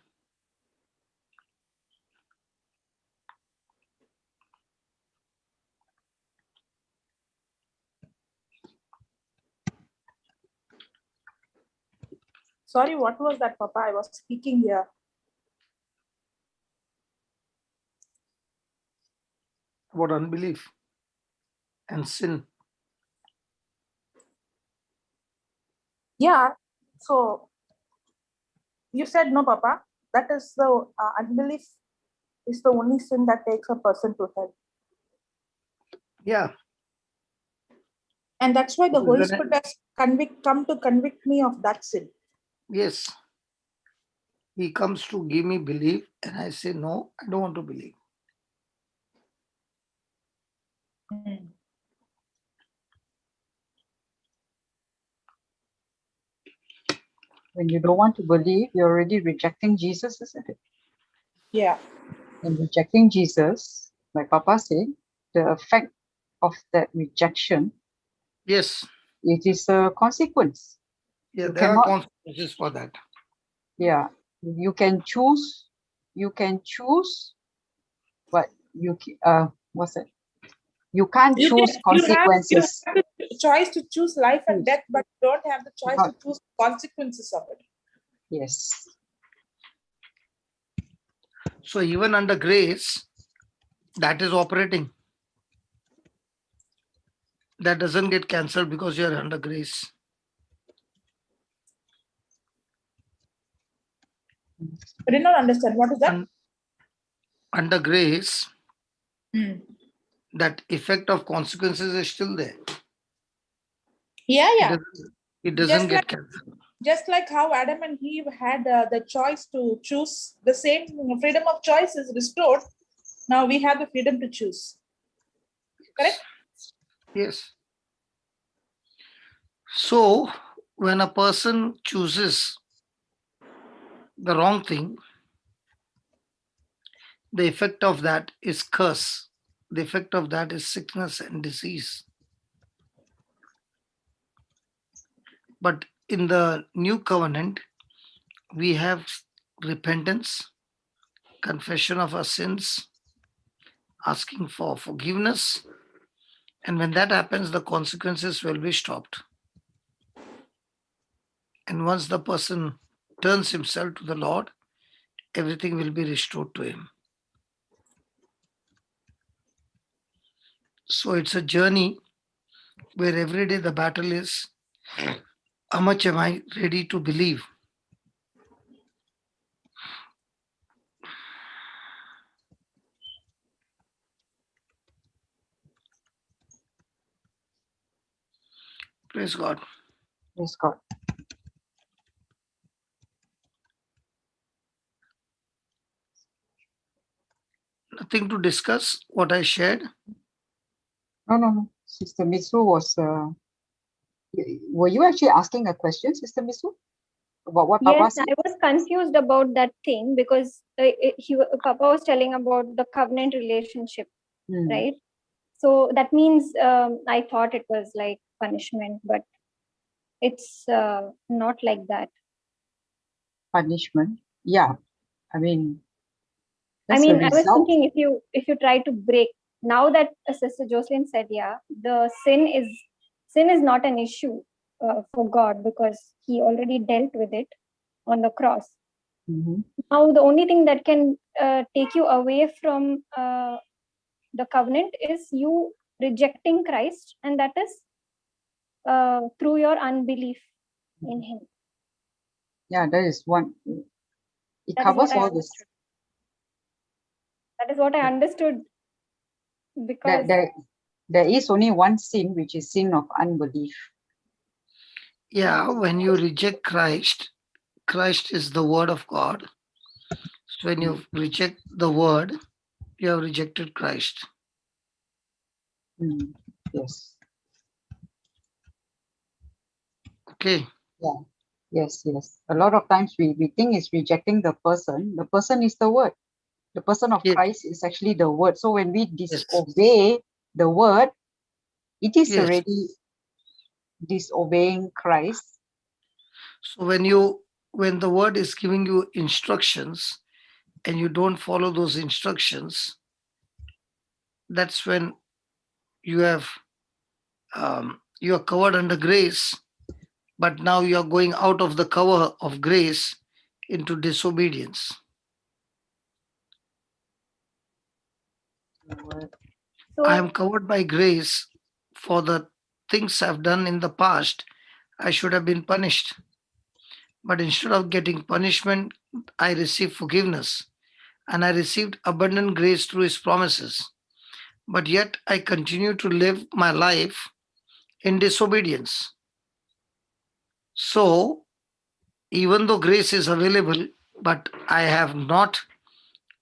Sorry, what was that, Papa? I was speaking here. About unbelief and sin. Yeah. So you said no, Papa. That is the unbelief is the only sin that takes a person to hell. Yeah. And that's why the Holy Spirit has come to convict me of that sin. Yes. He comes to give me belief, and I say, no, I don't want to believe. When you don't want to believe, you're already rejecting Jesus, isn't it? Yeah. And rejecting Jesus, like Papa said, the effect of that rejection, yes, it is a consequence. Yeah, You there are cannot, consequences for that. yeah, you can choose, but what's it? You can't choose you have consequences. the choice to choose life and death, but you don't have the choice to choose consequences of it. Yes. So even under grace, that is operating. That doesn't get cancelled because you're under grace. I did not understand. What is that? Under grace, Hmm. that effect of consequences is still there. Yeah. It doesn't get like, cancelled. Just like how Adam and Eve had the choice to choose, the same freedom of choice is restored. Now we have the freedom to choose. Correct? Yes. So when a person chooses the wrong thing, the effect of that is curse. The effect of that is sickness and disease. But in the new covenant, we have repentance, confession of our sins, asking for forgiveness. And when that happens, the consequences will be stopped. And once the person turns himself to the Lord, everything will be restored to him. So it's a journey where every day the battle is, how much am I ready to believe? Praise God. Praise God. Nothing to discuss what I shared. No. Sister Mitsu was, were you actually asking a question, Sister Mitsu? About what Papa Yes, said? I was confused about that thing because Papa was telling about the covenant relationship, right? So that means I thought it was like punishment, but it's not like that. Punishment. Yeah. I mean, I that's the mean, I was result. thinking if you try to break, now that Sister Jocelyn said, yeah, the sin is not an issue for God because He already dealt with it on the cross. Now the only thing that can take you away from the covenant is you rejecting Christ, and that is through your unbelief in Him. Yeah, that is one. It That is covers what I all this. understood. That is what I understood. Because there is only one sin, which is sin of unbelief. Yeah, when you reject Christ, Christ is the word of God. So when you reject the word, you have rejected Christ. Yes. Okay. Yeah. Yes. A lot of times we think it's rejecting the person. The person is the word. The person of Yes. Christ is actually the word. So when we disobey the word, it is already disobeying Christ. So when the word is giving you instructions and you don't follow those instructions, that's when you are covered under grace, but now you are going out of the cover of grace into disobedience. So, I am covered by grace for the things I've done in the past. I should have been punished. But instead of getting punishment, I received forgiveness and I received abundant grace through His promises. But yet I continue to live my life in disobedience. So, even though grace is available, but I have not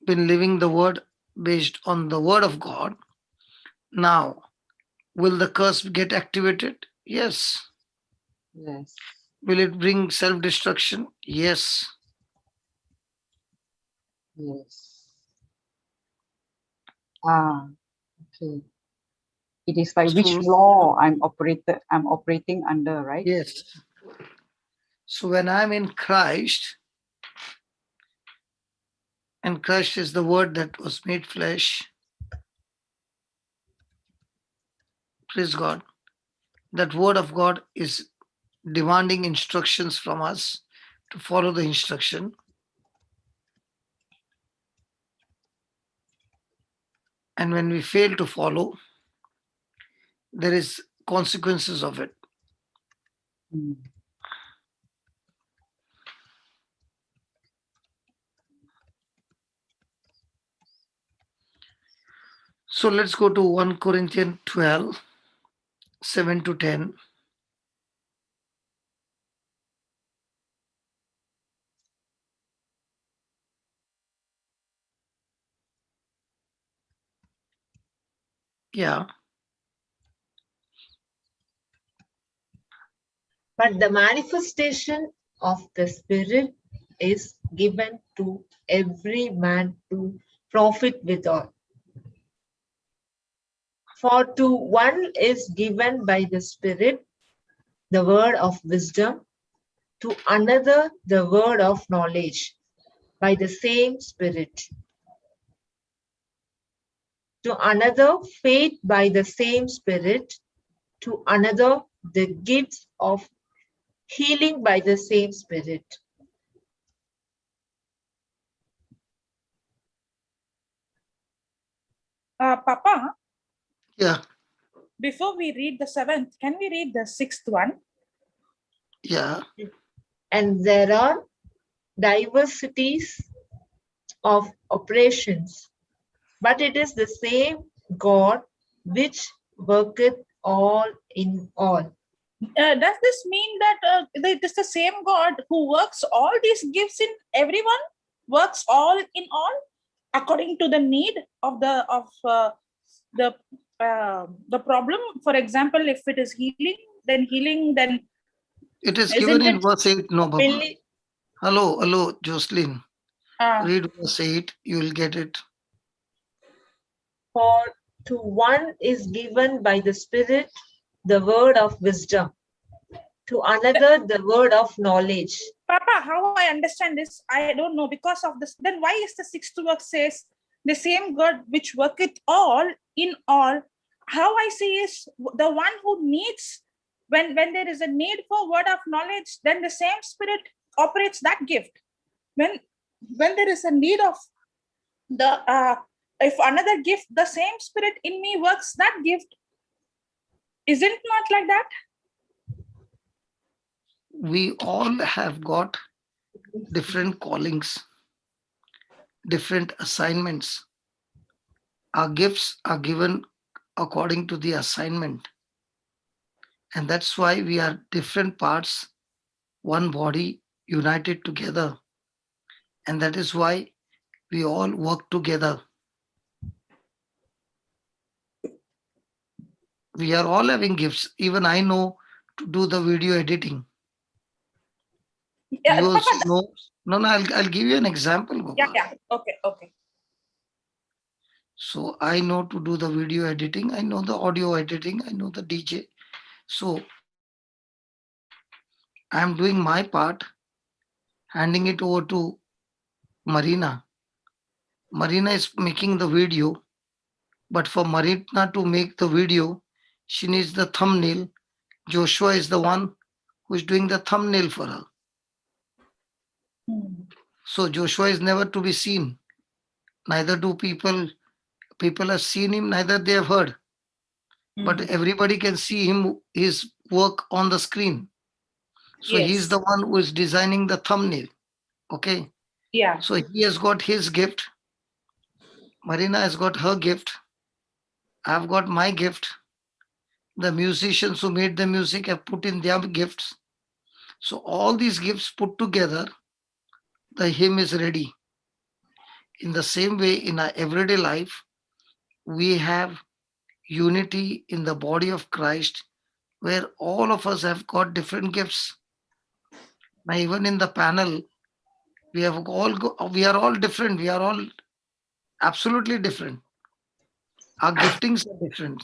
been living the word based on the word of God. Now, will the curse get activated? Yes. Yes. Will it bring self-destruction? Yes. Yes. Okay. It is like which law I'm operating under, right? Yes. So when I'm in Christ, and Christ is the word that was made flesh, praise God, that word of God is demanding instructions from us to follow the instruction. And when we fail to follow, there is consequences of it. So let's go to 1 Corinthians 12, 7 to 10. Yeah. But the manifestation of the Spirit is given to every man to profit withal. For to one is given by the Spirit the word of wisdom, to another the word of knowledge by the same Spirit, to another faith by the same Spirit, to another the gifts of healing by the same Spirit. Papa, Yeah. before we read the 7th, can we read the 6th one? Yeah. And there are diversities of operations, but it is the same God which worketh all in all. Does this mean that it is the same God who works all these gifts in everyone, works all in all, according to the need of the problem? For example, if it is healing, then It is isn't given in it verse 8. No, Baba. Only Hello, Jocelyn. uh, Read verse 8. You will get it. for to one is given by the Spirit the word of wisdom, to another the word of knowledge. Papa, how I understand this, I don't know. Because of this, then why is the 6th verse says the same God which worketh all in all? How I see is the one who needs, when there is a need for word of knowledge, then the same Spirit operates that gift. When there is a need of the if another gift, the same Spirit in me works that gift. Isn't not like that? We all have got different callings, different assignments. Our gifts are given according to the assignment. And that's why we are different parts, one body united together. And that is why we all work together. We are all having gifts. Even I know to do the video editing. Yeah, You also Papa, know. No, I'll give you an example, Baba. yeah. Okay. So I know to do the video editing. I know the audio editing. I know the DJ. So I'm doing my part, handing it over to Marina. Marina is making the video, but for Marina to make the video, she needs the thumbnail. Joshua is the one who is doing the thumbnail for her. So Joshua is never to be seen. Neither do people have seen him, neither they have heard. But everybody can see him, his work on the screen. So he's the one who is designing the thumbnail. Okay. Yeah. So he has got his gift. Marina has got her gift. I've got my gift. The musicians who made the music have put in their gifts. So all these gifts put together, the hymn is ready. In the same way, in our everyday life, we have unity in the body of Christ, where all of us have got different gifts. Now, even in the panel, we are all different. We are all absolutely different. Our giftings are different.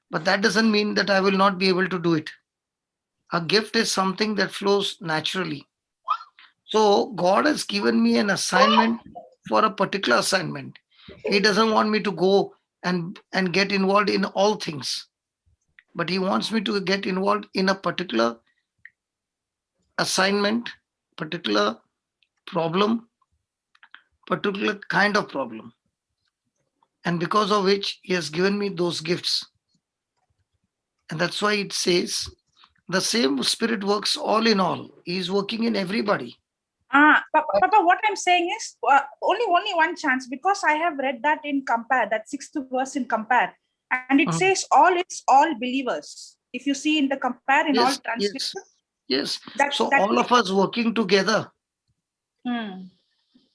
But that doesn't mean that I will not be able to do it. A gift is something that flows naturally. So God has given me an assignment for a particular assignment. He doesn't want me to go and get involved in all things, but he wants me to get involved in a particular assignment, particular problem, particular kind of problem. And because of which he has given me those gifts. And that's why it says the same spirit works all in all. He is working in everybody. Papa, what I'm saying is only one chance, because I have read that in Compare, that 6th verse in Compare, and it says it's all believers. If you see in the Compare in all translations, yes. So all of us working together,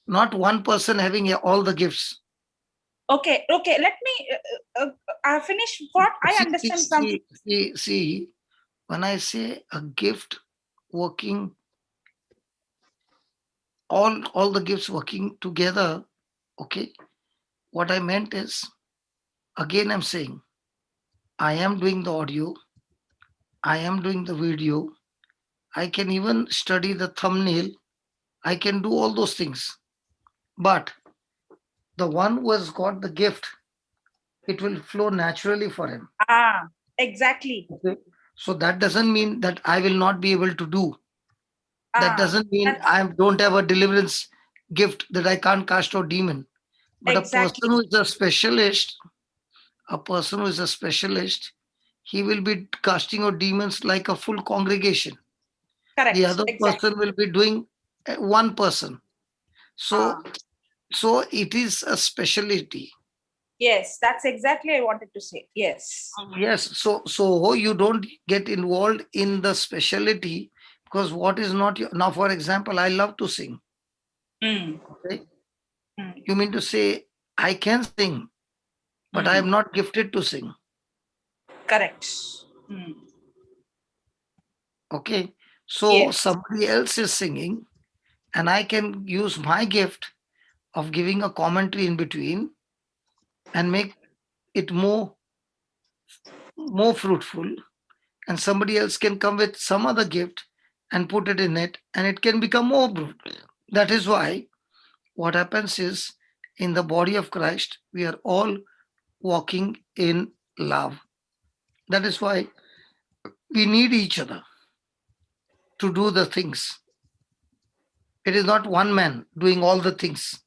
not one person having all the gifts. Okay. Let me finish what I understand from. See, when I say a gift working, all the gifts working together, okay, what I meant is, again I'm saying, I am doing the audio, I am doing the video, I can even study the thumbnail, I can do all those things. But the one who has got the gift, it will flow naturally for him. Exactly. Okay. So that doesn't mean that I will not be able to do. That doesn't mean I don't have a deliverance gift, that I can't cast out demon. But exactly. a person who is a specialist, he will be casting out demons like a full congregation. Correct. The other person will be doing one person. So it is a specialty. Yes, that's exactly I wanted to say. Yes. Yes. So you don't get involved in the specialty, because what is not your, now, for example, I love to sing. Okay. You mean to say I can sing, but I am not gifted to sing. Correct. Okay. So somebody else is singing, and I can use my gift of giving a commentary in between and make it more fruitful, and somebody else can come with some other gift and put it in it, and it can become more brutal. That is why what happens is, in the body of Christ, we are all walking in love. That is why we need each other to do the things. It is not one man doing all the things.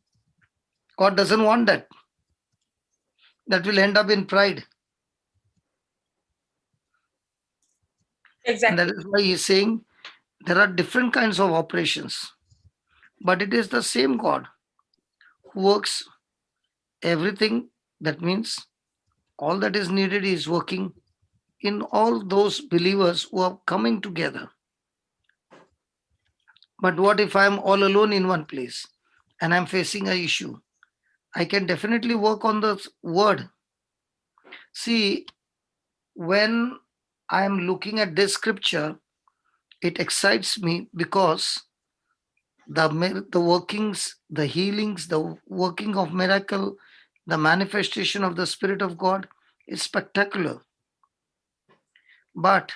God doesn't want that. That will end up in pride. Exactly. And that is why he's saying there are different kinds of operations, but it is the same God who works everything. That means all that is needed is working in all those believers who are coming together. But what if I'm all alone in one place and I'm facing an issue? I can definitely work on the word. See, when I'm looking at this scripture, it excites me because the workings, the healings, the working of miracle, the manifestation of the Spirit of God is spectacular. But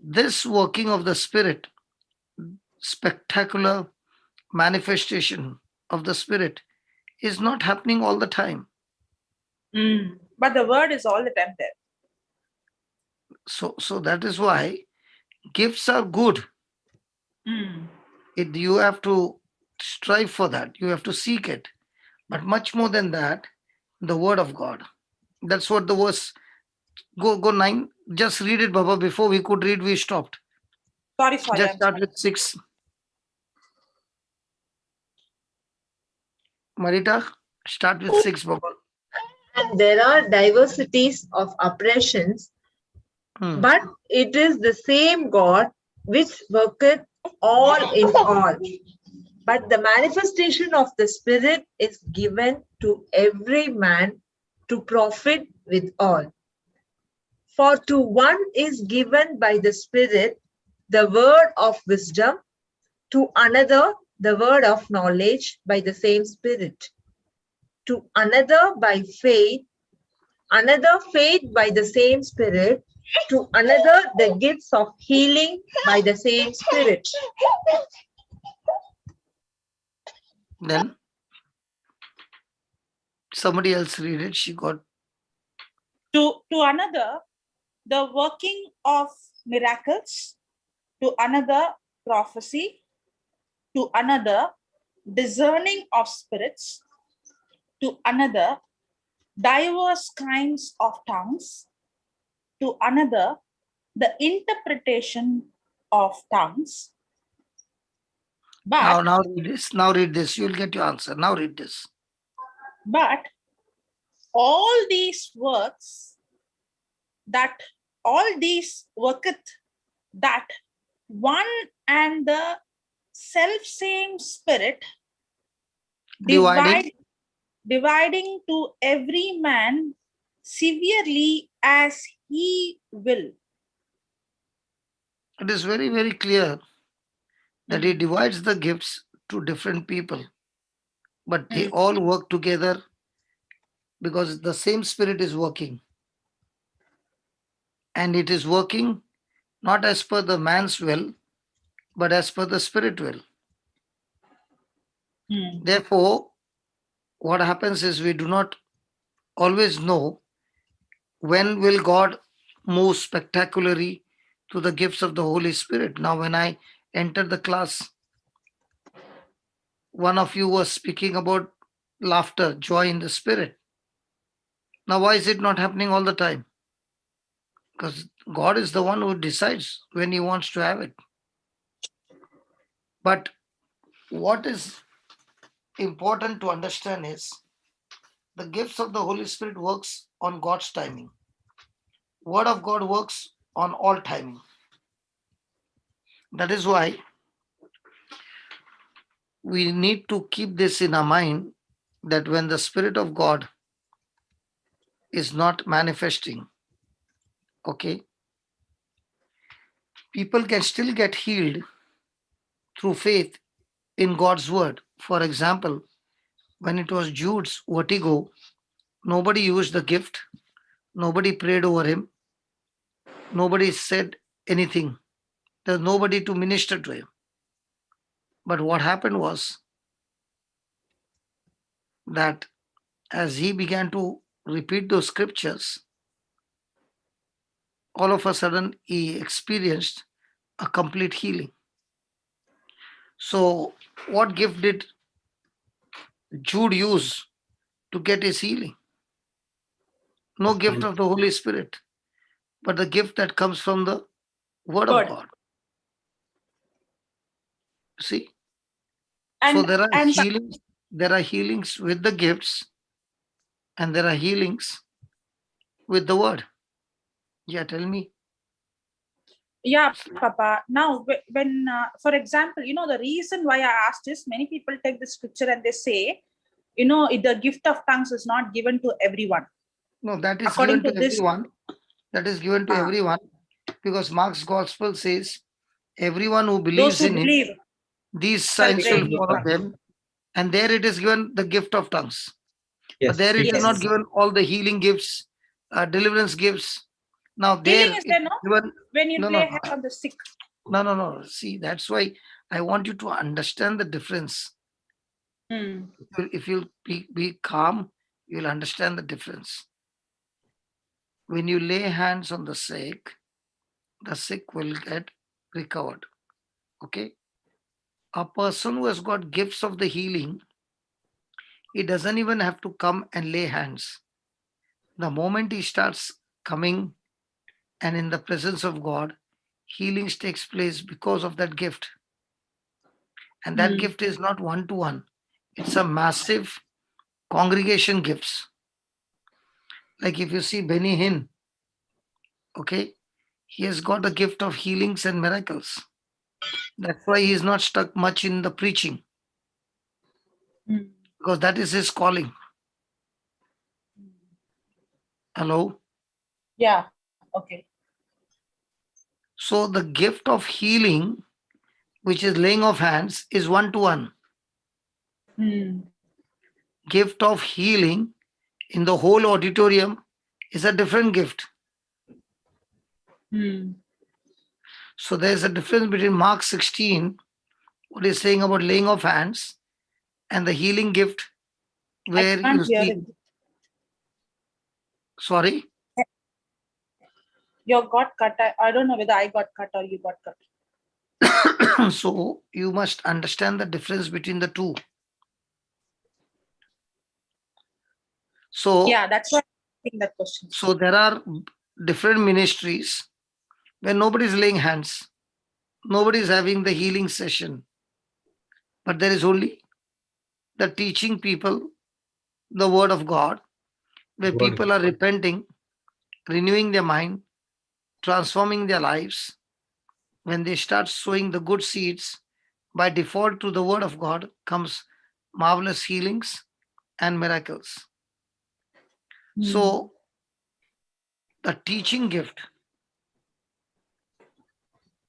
this working of the Spirit, spectacular manifestation of the Spirit, is not happening all the time. But the word is all the time there. So that is why gifts are good. You have to strive for that. You have to seek it. But much more than that, the word of God. That's what the verse. Go 9. Just read it, Baba. Before we could read, we stopped. Sorry. Just start with 6. Marita, start with 6, Baba. And there are diversities of operations, but it is the same God which worketh all in all. But the manifestation of the Spirit is given to every man to profit with all. For to one is given by the Spirit the word of wisdom, to another the word of knowledge by the same Spirit, to another by faith, another faith by the same Spirit, To another, the gifts of healing by the same Spirit. Then somebody else read it. She got. To another, the working of miracles. To another, prophecy. To another, discerning of spirits. To another, diverse kinds of tongues. To another, the interpretation of tongues. But Now read this. Now read this. You'll get your answer. Now read this. But all these works all these worketh that one and the self same Spirit, Dividing. dividing to every man severely as he will. It is very, very clear that he divides the gifts to different people, but they all work together because the same Spirit is working. And it is working not as per the man's will, but as per the Spirit will. Therefore, what happens is we do not always know when will God move spectacularly to the gifts of the Holy Spirit. Now, when I entered the class, one of you was speaking about laughter, joy in the Spirit. Now, why is it not happening all the time? Because God is the one who decides when He wants to have it. But what is important to understand is the gifts of the Holy Spirit works on God's timing. Word of God works on all timing. That is why we need to keep this in our mind that when the Spirit of God is not manifesting, okay, people can still get healed through faith in God's word. For example, when it was Jude's vertigo, nobody used the gift, nobody prayed over him, nobody said anything. There's nobody to minister to him. But what happened was that as he began to repeat those scriptures, all of a sudden he experienced a complete healing. So, what gift did Jude use to get his healing? No gift of the Holy Spirit, but the gift that comes from the Word of God. See? So there are healings. There are healings with the gifts, and there are healings with the Word. Yeah, tell me. Yeah, Papa. Now, when, for example, the reason why I asked is many people take the scripture and they say, the gift of tongues is not given to everyone. No, that is According given to this, everyone. That is given to everyone because Mark's gospel says, everyone who believes in him, these signs will follow them. And there it is given the gift of tongues. Yes. But there it is not given all the healing gifts, deliverance gifts. Now there healing is there, no? given, When you lay hands on the sick. No. See, that's why I want you to understand the difference. If you'll be calm, you'll understand the difference. When you lay hands on the sick will get recovered. Okay? A person who has got gifts of the healing, he doesn't even have to come and lay hands. The moment he starts coming and in the presence of God, healings takes place because of that gift. And that gift is not one-to-one. It's a massive congregation gifts. Like if you see Benny Hinn, okay, he has got a gift of healings and miracles. That's why he is not stuck much in the preaching. Because that is his calling. Hello? Yeah, okay. So the gift of healing, which is laying of hands, is one-to-one. Gift of healing in the whole auditorium is a different gift. So there's a difference between Mark 16, what he's saying about laying of hands, and the healing gift, where I can't you hear see. it. Sorry? You got cut. I don't know whether I got cut or you got cut. So you must understand the difference between the two. So Yeah, that's why I'm asking that question. So there are different ministries where nobody is laying hands, nobody is having the healing session, but there is only the teaching people the word of God, where people are repenting, renewing their mind, transforming their lives. When they start sowing the good seeds, by default to the word of God comes marvelous healings and miracles. So the teaching gift,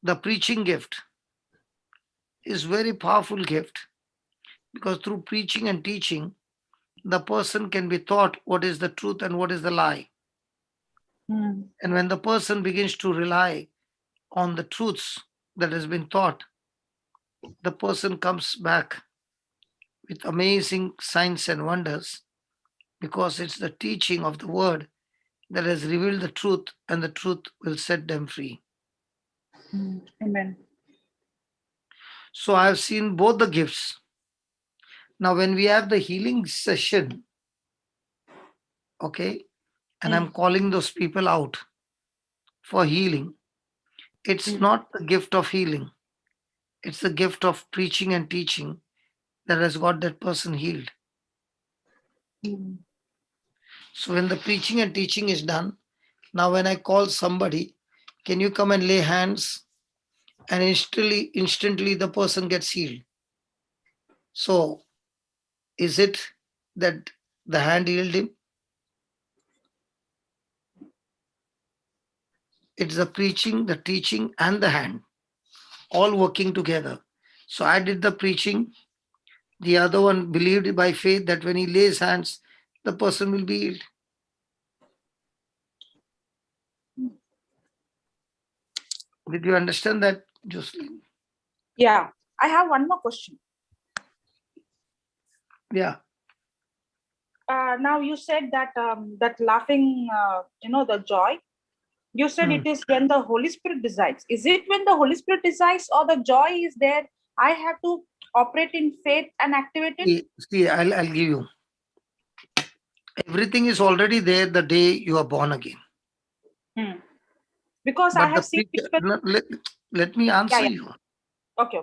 the preaching gift is very powerful gift, because through preaching and teaching, the person can be taught what is the truth and what is the lie. And when the person begins to rely on the truths that has been taught, the person comes back with amazing signs and wonders, because it's the teaching of the word that has revealed the truth, and the truth will set them free. Amen. So I have seen both the gifts. Now, when we have the healing session, okay, and I'm calling those people out for healing, it's not the gift of healing, it's the gift of preaching and teaching that has got that person healed. So when the preaching and teaching is done, now when I call somebody, can you come and lay hands? And instantly the person gets healed. So is it that the hand healed him? It's the preaching, the teaching, and the hand all working together. So I did the preaching. The other one believed by faith that when he lays hands, the person will be healed. Did you understand that, Jocelyn? Yeah, I have one more question. Yeah. Now you said that that laughing, the joy. You said it is when the Holy Spirit decides. Is it when the Holy Spirit decides, or the joy is there? I have to operate in faith and activate it. See, I'll give you. Everything is already there the day you are born again. Because But I have seen people. Let me answer you. Okay.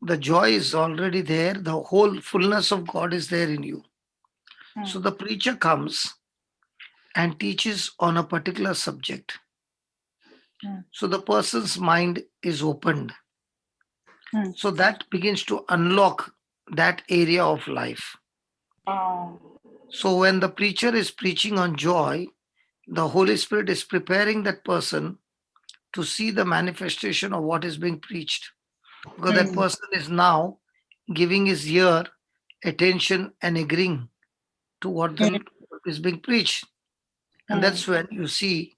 The joy is already there. The whole fullness of God is there in you. So the preacher comes and teaches on a particular subject. So the person's mind is opened. So that begins to unlock that area of life. So when the preacher is preaching on joy, the Holy Spirit is preparing that person to see the manifestation of what is being preached. Because that person is now giving his ear attention and agreeing to what is being preached. And that's when you see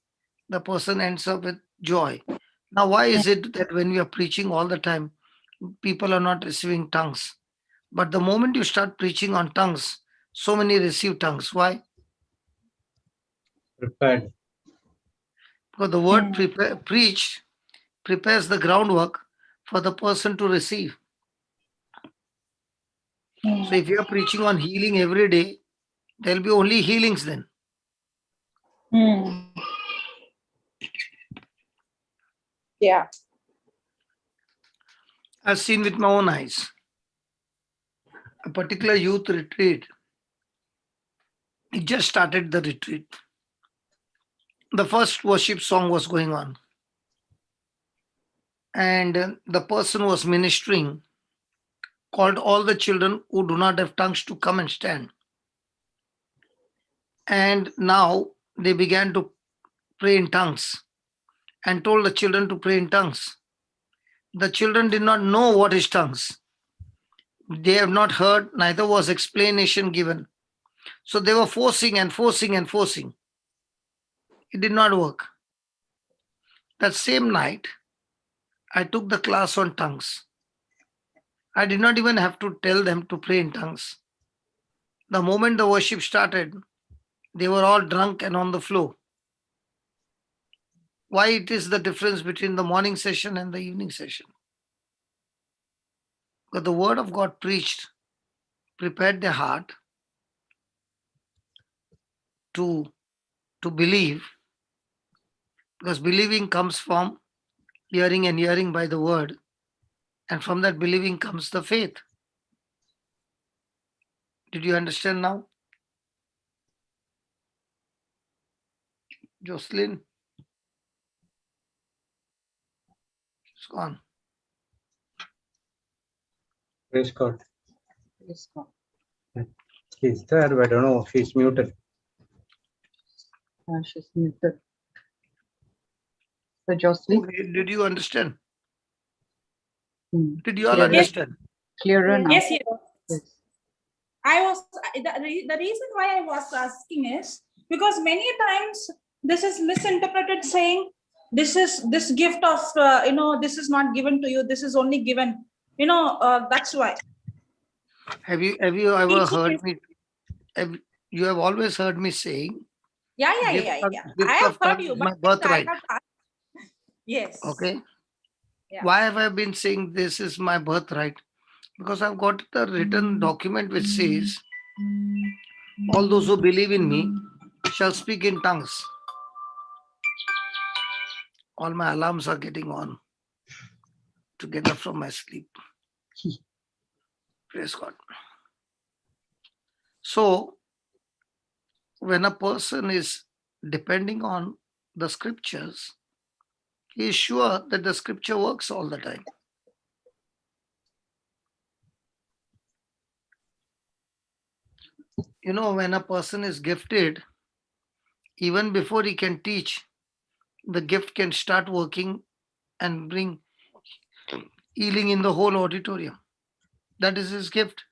the person ends up with joy. Now, why is it that when we are preaching all the time, people are not receiving tongues? But the moment you start preaching on tongues, so many receive tongues. Why? Prepared. Because the word preached prepares the groundwork for the person to receive. So if you are preaching on healing every day, there will be only healings then. Yeah. I've seen with my own eyes. A particular youth retreat. It just started the retreat. The first worship song was going on. And the person was ministering, called all the children who do not have tongues to come and stand. And now they began to pray in tongues and told the children to pray in tongues. The children did not know what is tongues. They have not heard, neither was explanation given. So they were forcing and forcing and forcing. It did not work. That same night, I took the class on tongues. I did not even have to tell them to pray in tongues. The moment the worship started, they were all drunk and on the floor. Why it is the difference between the morning session and the evening session? But the word of God preached prepared their heart to believe, because believing comes from hearing and hearing by the word, and from that believing comes the faith. Did you understand now? Jocelyn? It's gone. Praise God. Praise God. She's there, but I don't know. She's muted. She's muted. So Jocelyn, Did you understand? hmm, Did you all clearer, understand? clearer now? Yes, yes. Yes. The reason why I was asking is because many times this is misinterpreted, saying this gift of this is not given to you, this is only given, that's why. Have you ever Teaching heard is- me? You have always heard me saying, yeah. gift I have of heard tongues you, is but my birthright. yes. Okay. Yeah. Why have I been saying this is my birthright? Because I've got the written document which says, all those who believe in me shall speak in tongues. All my alarms are getting on to get up from my sleep. Praise God. So, when a person is depending on the scriptures, he is sure that the scripture works all the time. When a person is gifted, even before he can teach, the gift can start working and bring healing in the whole auditorium. That is his gift.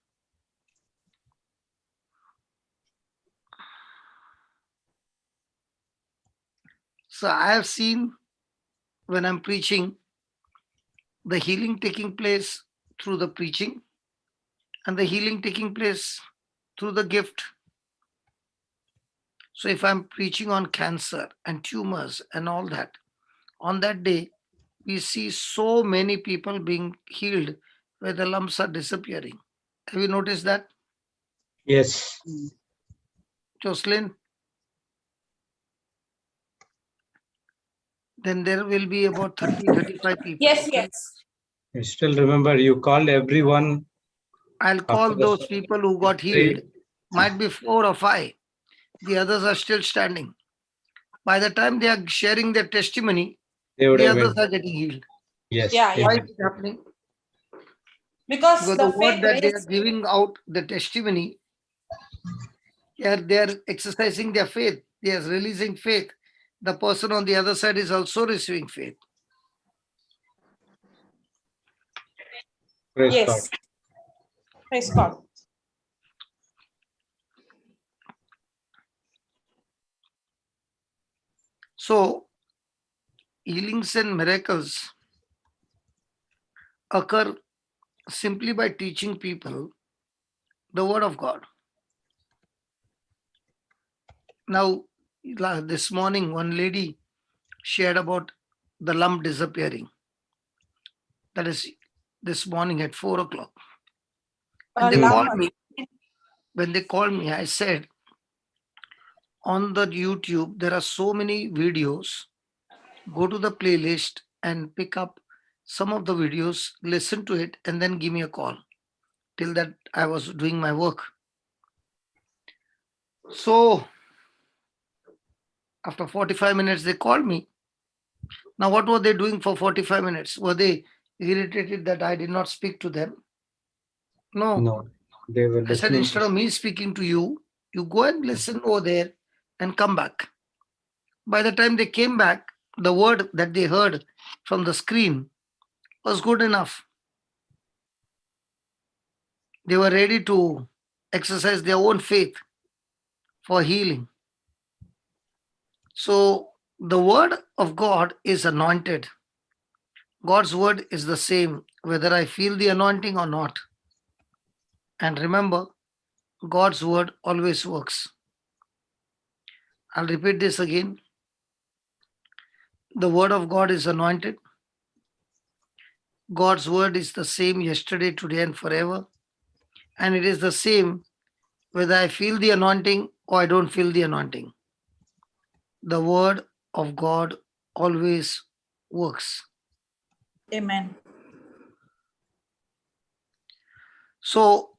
So I have seen when I'm preaching, the healing taking place through the preaching and the healing taking place through the gift. So if I'm preaching on cancer and tumors and all that, on that day, we see so many people being healed where the lumps are disappearing. Have you noticed that? Yes. Jocelyn? Then there will be about 30-35 people. Yes, okay? yes. I still remember you called everyone. I'll call After the those people who got healed. Might be 4 or 5. The others are still standing. By the time they are sharing their testimony, They would the have others been. are getting healed. Yes. Yeah, Why yeah. is it happening? Because Because the the word faith that they are raised. giving out, the testimony, they are exercising their faith. They are releasing faith. The person on the other side is also receiving faith. Praise God. Yes. Praise God. So, healings and miracles occur simply by teaching people the word of God. Now, this morning, one lady shared about the lump disappearing. That is this morning at 4 o'clock. When they called me, I said, on the YouTube, there are so many videos. Go to the playlist and pick up some of the videos, listen to it, and then give me a call. Till that, I was doing my work. So, after 45 minutes, they called me. Now, what were they doing for 45 minutes? Were they irritated that I did not speak to them? No. They were I said, listening. instead of me speaking to you, you go and listen over there and come back. By the time they came back, the word that they heard from the screen was good enough. They were ready to exercise their own faith for healing. So The word of God is anointed. God's word is the same, whether I feel the anointing or not. And remember, God's word always works. I'll repeat this again. The word of God is anointed. God's word is the same yesterday, today, and forever. And it is the same whether I feel the anointing or I don't feel the anointing. The word of God always works. Amen. So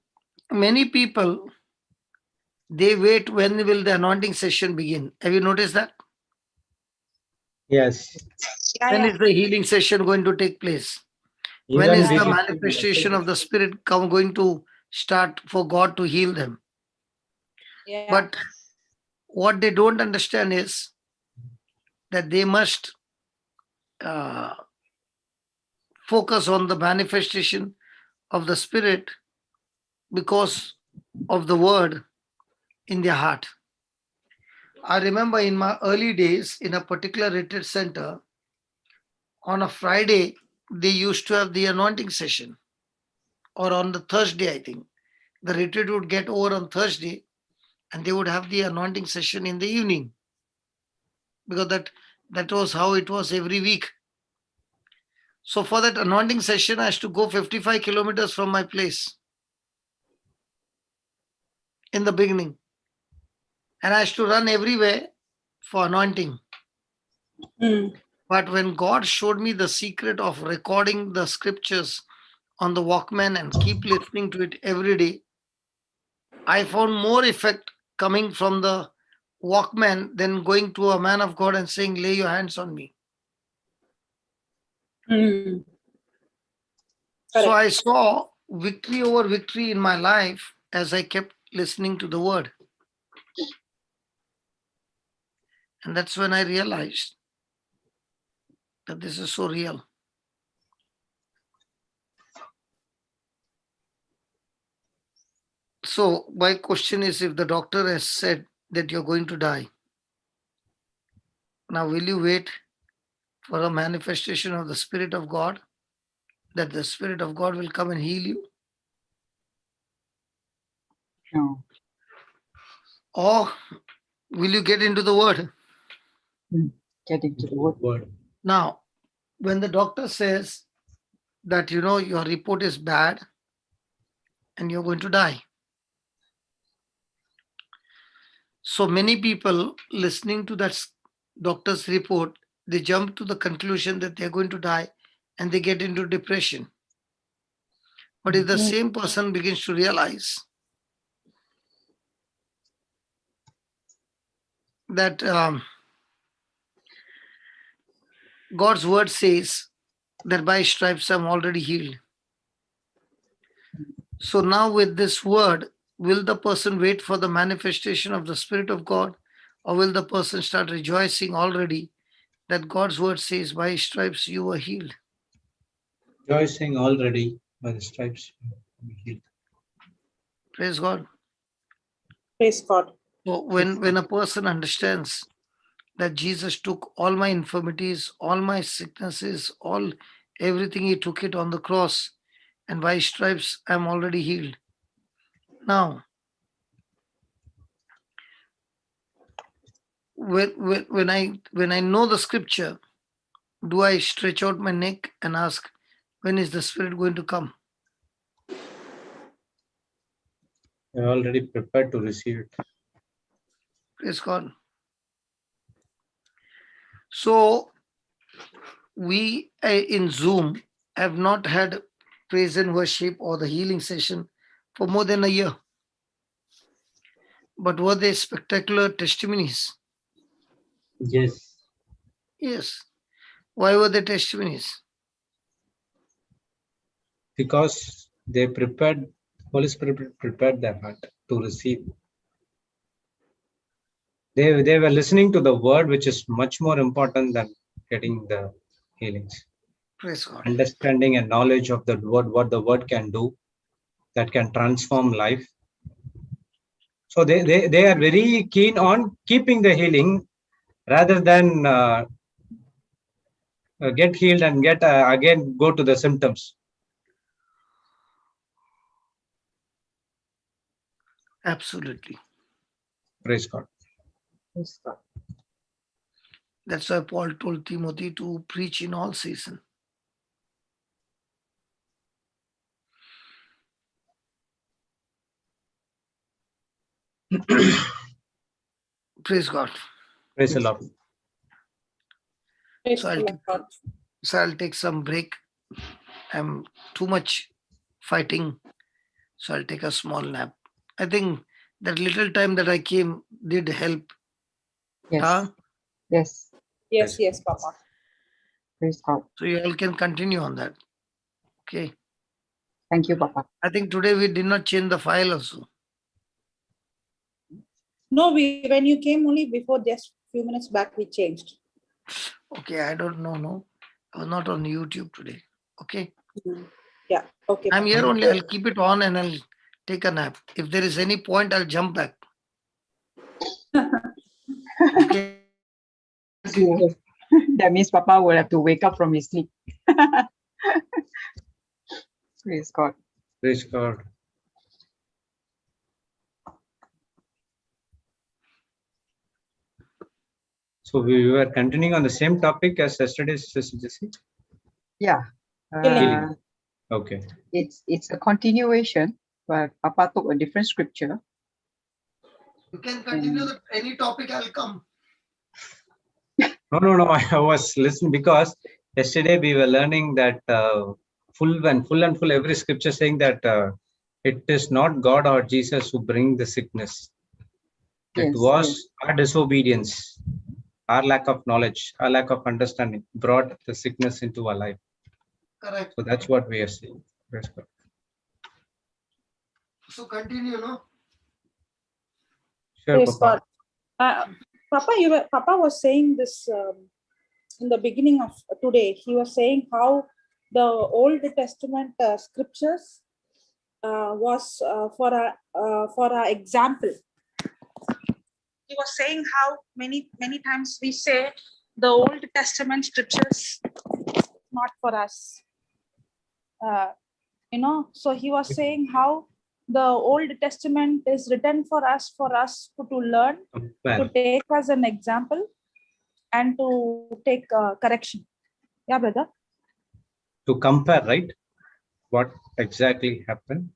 many people, they wait when will the anointing session begin. Have you noticed that? Yes. When is the healing session going to take place? When is the manifestation of the Spirit going to start for God to heal them? But what they don't understand is that they must focus on the manifestation of the Spirit because of the word in their heart. I remember in my early days in a particular retreat center, on a Friday, they used to have the anointing session, or on the Thursday, I think. The retreat would get over on Thursday and they would have the anointing session in the evening, because that was how it was every week. So for that anointing session, I used to go 55 kilometers from my place in the beginning. And I used to run everywhere for anointing. But when God showed me the secret of recording the scriptures on the Walkman and keep listening to it every day, I found more effect coming from the Walkman than going to a man of God and saying, lay your hands on me. So I saw victory over victory in my life as I kept listening to the word. And that's when I realized that this is so real. So my question is, if the doctor has said that you're going to die, now will you wait for a manifestation of the Spirit of God, that the Spirit of God will come and heal you? No. Or will you get into the word? Get into the word. Now, when the doctor says that, your report is bad and you're going to die. So many people listening to that doctor's report, they jump to the conclusion that they're going to die and they get into depression. But if the same person begins to realize that God's word says that by stripes I'm already healed. So now with this word, will the person wait for the manifestation of the Spirit of God, or will the person start rejoicing already that God's word says by stripes you were healed? Rejoicing already by the stripes you were healed. Praise God. Praise God. So when a person understands that Jesus took all my infirmities, all my sicknesses, everything, he took it on the cross, and by stripes I'm already healed. Now, when I know the scripture, do I stretch out my neck and ask, when is the Spirit going to come? You're already prepared to receive it. Praise God. So we in Zoom have not had praise and worship or the healing session for more than a year. But were they spectacular testimonies? Yes. Yes. Why were they testimonies? Because they prepared, Holy Spirit prepared their heart to receive. They were listening to the word, which is much more important than getting the healings. Praise God. Understanding and knowledge of the word, what the word can do, that can transform life. So they are very keen on keeping the healing rather than get healed and get again go to the symptoms. Absolutely. Praise God. Praise God. That's why Paul told Timothy to preach in all season. Praise God. Praise the Lord. So I'll take some break. I'm too much fighting, so I'll take a small nap. I think that little time that I came did help. Yes. Huh? Yes. Yes, Papa. Praise God. So you all can continue on that. Okay. Thank you, Papa. I think today we did not change the file also. No, when you came only before just few minutes back, we changed. Okay, I don't know. No, I was not on YouTube today. Okay. Yeah. Okay. I'm Papa. here only. I'll keep it on and I'll take a nap. If there is any point, I'll jump back. Okay. That means Papa will have to wake up from his sleep. Praise God. Praise God. So we were continuing on the same topic as yesterday's suggestion. Yeah. Healing. Okay. It's a continuation, but Papa took a different scripture. You can continue any topic. I'll come. No. I was listening because yesterday we were learning that full every scripture saying that it is not God or Jesus who bring the sickness. It was our disobedience, our lack of knowledge, our lack of understanding brought the sickness into our life. Correct. So that's what we are saying. So continue, no? Sure, Papa. Papa was saying this in the beginning of today. He was saying how the Old Testament scriptures was for our example. He was saying how many times we say the Old Testament scriptures not for us. So he was saying how the Old Testament is written for us to learn, to take as an example, and to take correction. Yeah, brother. To compare, right? What exactly happened?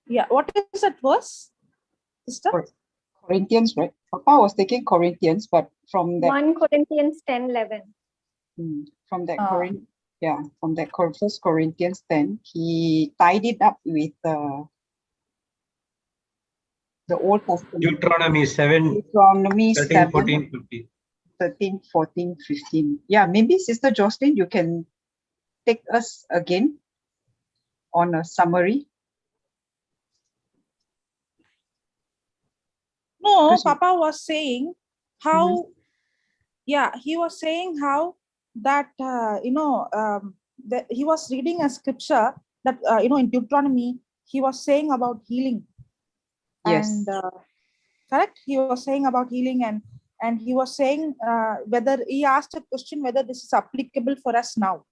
Yeah, what is that verse, sister? Corinthians, right? Papa was taking Corinthians, but from that 1 Corinthians 10:11. From that from that First Corinthians 10, he tied it up with the Old Testament. Deuteronomy 7, Deuteronomy 13, 7, 14, 15. 13, 14, 15. Yeah, maybe Sister Jocelyn, you can take us again on a summary. No, Papa was saying how, he was saying how that, that he was reading a scripture that, in Deuteronomy, he was saying about healing. Yes. And correct? He was saying about healing and he was saying whether he asked a question whether this is applicable for us now.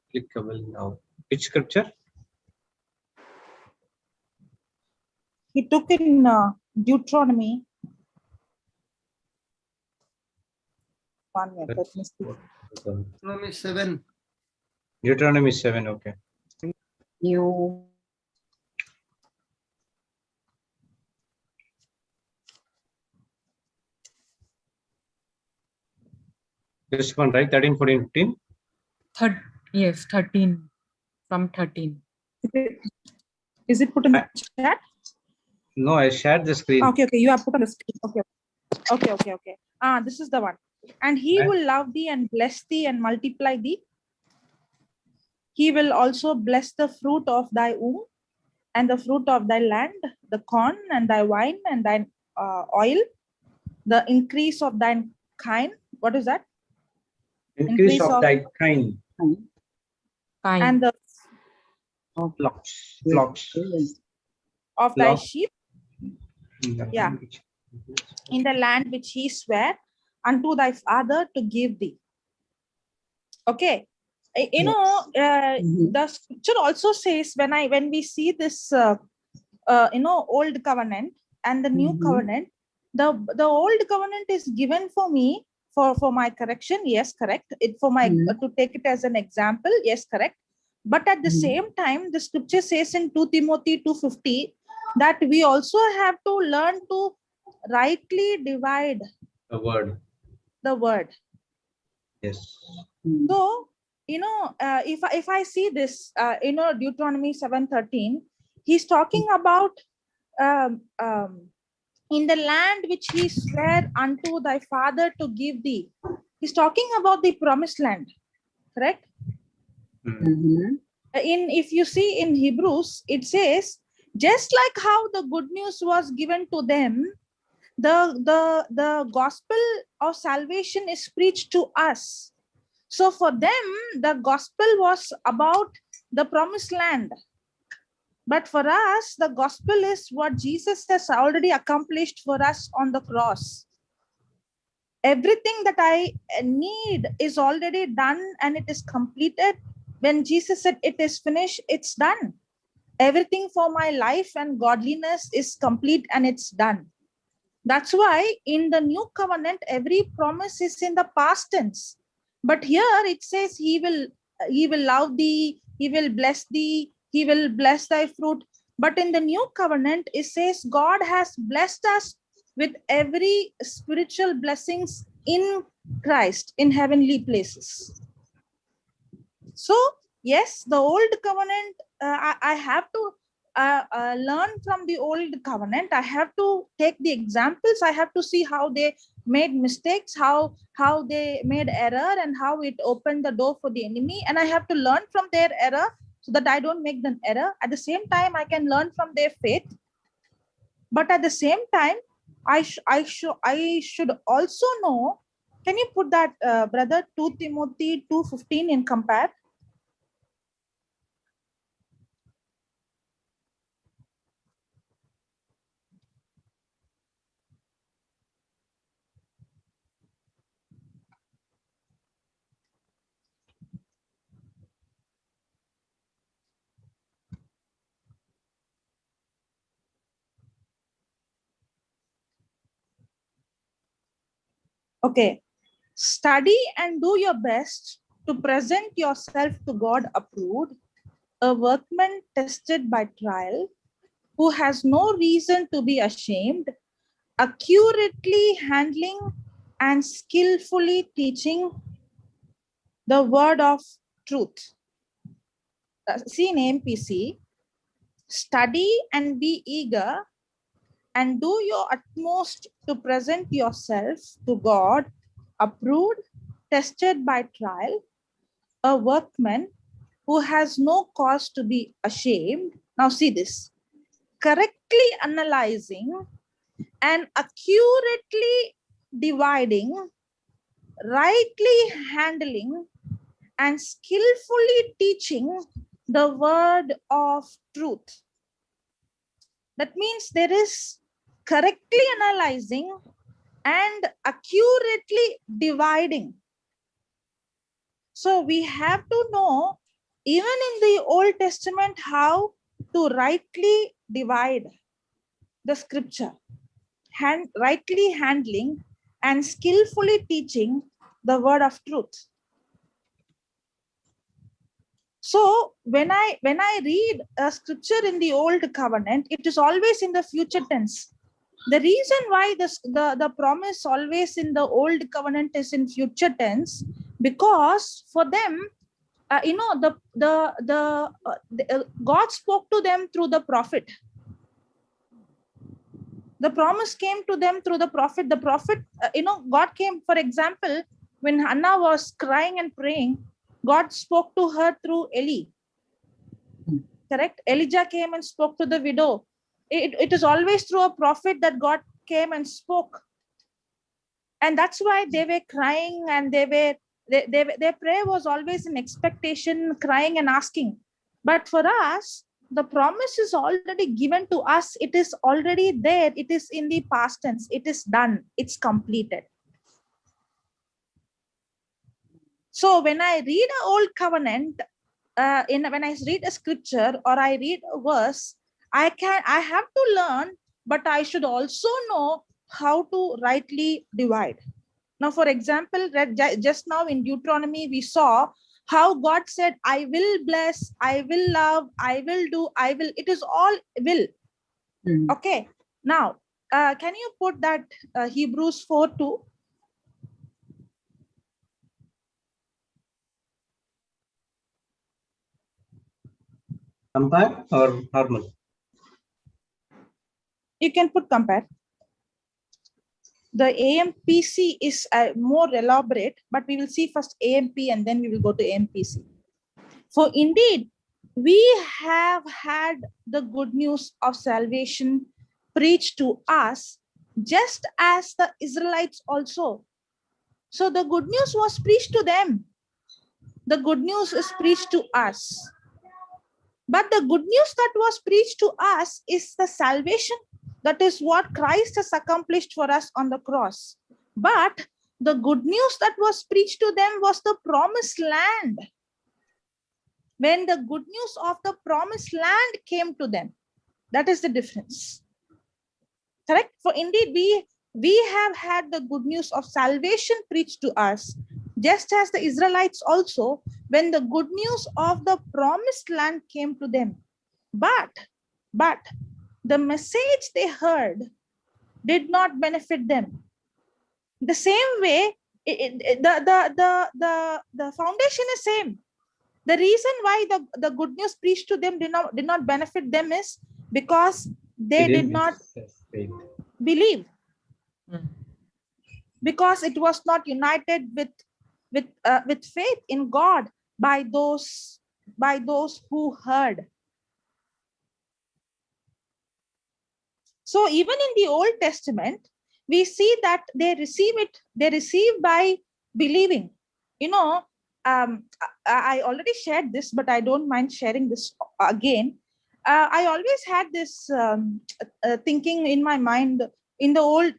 Applicable now. Which scripture? He took in Deuteronomy. 1 minute, let me see. Deuteronomy 7. Deuteronomy 7, okay. You. This one, right? 13, 14, 15? Yes, 13. From 13. Is it put in the chat? No, I shared the screen. Okay, you have put on the screen. Okay. This is the one. And he will love thee and bless thee and multiply thee. He will also bless the fruit of thy womb and the fruit of thy land, the corn and thy wine and thine oil, the increase of thine kind. What is that? Increase of thy kind. And the flocks. of thy Law. sheep, yeah, in the land which he sware unto thy father to give thee. Okay, you know, the scripture also says when we see this, old covenant and the new covenant, the old covenant is given for me for my correction. Yes, correct. It for my to take it as an example. Yes, correct. But at the same time, the scripture says in 2 Timothy 2:50 that we also have to learn to rightly divide The word. the word. Yes. So, if I see this, Deuteronomy 7:13, he's talking about in the land which he sware unto thy father to give thee. He's talking about the promised land, correct? If you see in Hebrews, it says, just like how the good news was given to them, the gospel of salvation is preached to us. So for them, the gospel was about the promised land. But for us, the gospel is what Jesus has already accomplished for us on the cross. Everything that I need is already done and it is completed. When Jesus said it is finished, it's done. Everything for my life and godliness is complete and it's done. That's why in the new covenant, every promise is in the past tense. But here it says he will love thee, he will bless thee, he will bless thy fruit. But in the new covenant, it says God has blessed us with every spiritual blessings in Christ in heavenly places. So yes, the old covenant, I have to learn from the old covenant. I have to take the examples. I have to see how they made mistakes, how they made error, and how it opened the door for the enemy. And I have to learn from their error so that I don't make an error. At the same time, I can learn from their faith. But at the same time, I should also know. Can you put that, brother, 2 Timothy 2:15 in compare? Okay. Study and do your best to present yourself to God approved, a workman tested by trial, who has no reason to be ashamed, accurately handling and skillfully teaching the word of truth. See in MPC, study and be eager and do your utmost to present yourself to God approved, tested by trial, a workman who has no cause to be ashamed. Now see this, correctly analyzing and accurately dividing, rightly handling and skillfully teaching the word of truth. That means there is correctly analyzing and accurately dividing. So we have to know, even in the Old Testament, how to rightly divide the scripture, rightly handling and skillfully teaching the word of truth. So when I read a scripture in the Old Covenant, it is always in the future tense. The reason why the promise always in the Old Covenant is in future tense, because for them, God spoke to them through the prophet. The promise came to them through the prophet. The prophet, God came, for example, when Hannah was crying and praying, God spoke to her through Eli. Correct? Elijah came and spoke to the widow. It is always through a prophet that God came and spoke. And that's why they were crying, and their prayer was always in expectation, crying and asking. But for us, the promise is already given to us. It is already there. It is in the past tense. It is done. It's completed. So when I read an old covenant, when I read a scripture or I read a verse, I have to learn, but I should also know how to rightly divide. Now, for example, just now in Deuteronomy, we saw how God said, I will bless, I will love, I will do, I will. It is all will. Okay. Now, can you put that Hebrews 4:2? Compare or normal? You can put compare. The AMPC is more elaborate, but we will see first AMP and then we will go to AMPC. For indeed, we have had the good news of salvation preached to us, just as the Israelites also. So the good news was preached to them. The good news is preached to us. But the good news that was preached to us is the salvation. That is what Christ has accomplished for us on the cross. But the good news that was preached to them was the promised land. When the good news of the promised land came to them, that is the difference. Correct? For indeed, we have had the good news of salvation preached to us, just as the Israelites also, when the good news of the promised land came to them. But the message they heard did not benefit them. The same way, the foundation is same. The reason why the good news preached to them did not benefit them is because they did not believe. Because it was not united with faith in God by those who heard. So even in the Old Testament, we see that they receive by believing. You know, I already shared this, but I don't mind sharing this again. I always had this thinking in my mind. In the Old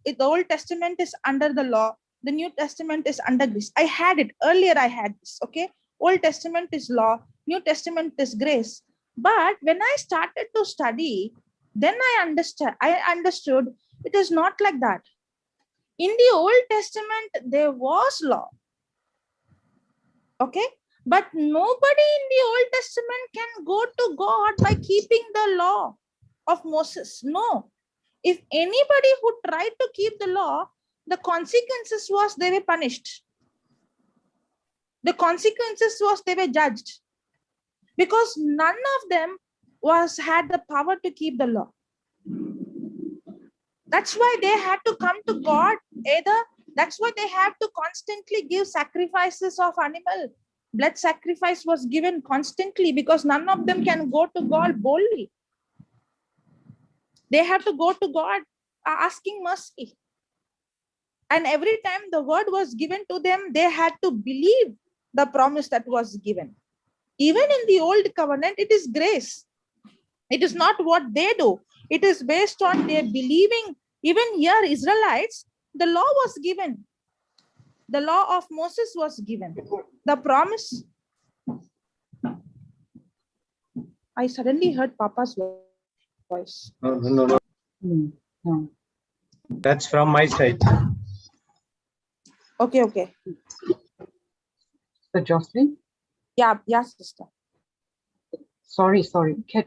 Testament is under the law, the New Testament is under grace. I had it earlier. I had this. Okay, Old Testament is law, New Testament is grace. But when I started to study, then I understood it is not like that. In the Old Testament, there was law. Okay, but nobody in the Old Testament can go to God by keeping the law of Moses. No. If anybody who tried to keep the law, the consequences was they were punished. The consequences was they were judged. Because none of them had the power to keep the law. That's why they had to come to God. That's why they had to constantly give sacrifices of animal. Blood sacrifice was given constantly because none of them can go to God boldly. They have to go to God asking mercy. And every time the word was given to them, they had to believe the promise that was given. Even in the Old Covenant, it is grace. It is not what they do. It is based on their believing. Even here, Israelites, the law was given. The law of Moses was given. The promise. I suddenly heard Papa's voice. No. No. That's from my side. Okay. So Jocelyn? Yeah, sister. Sorry.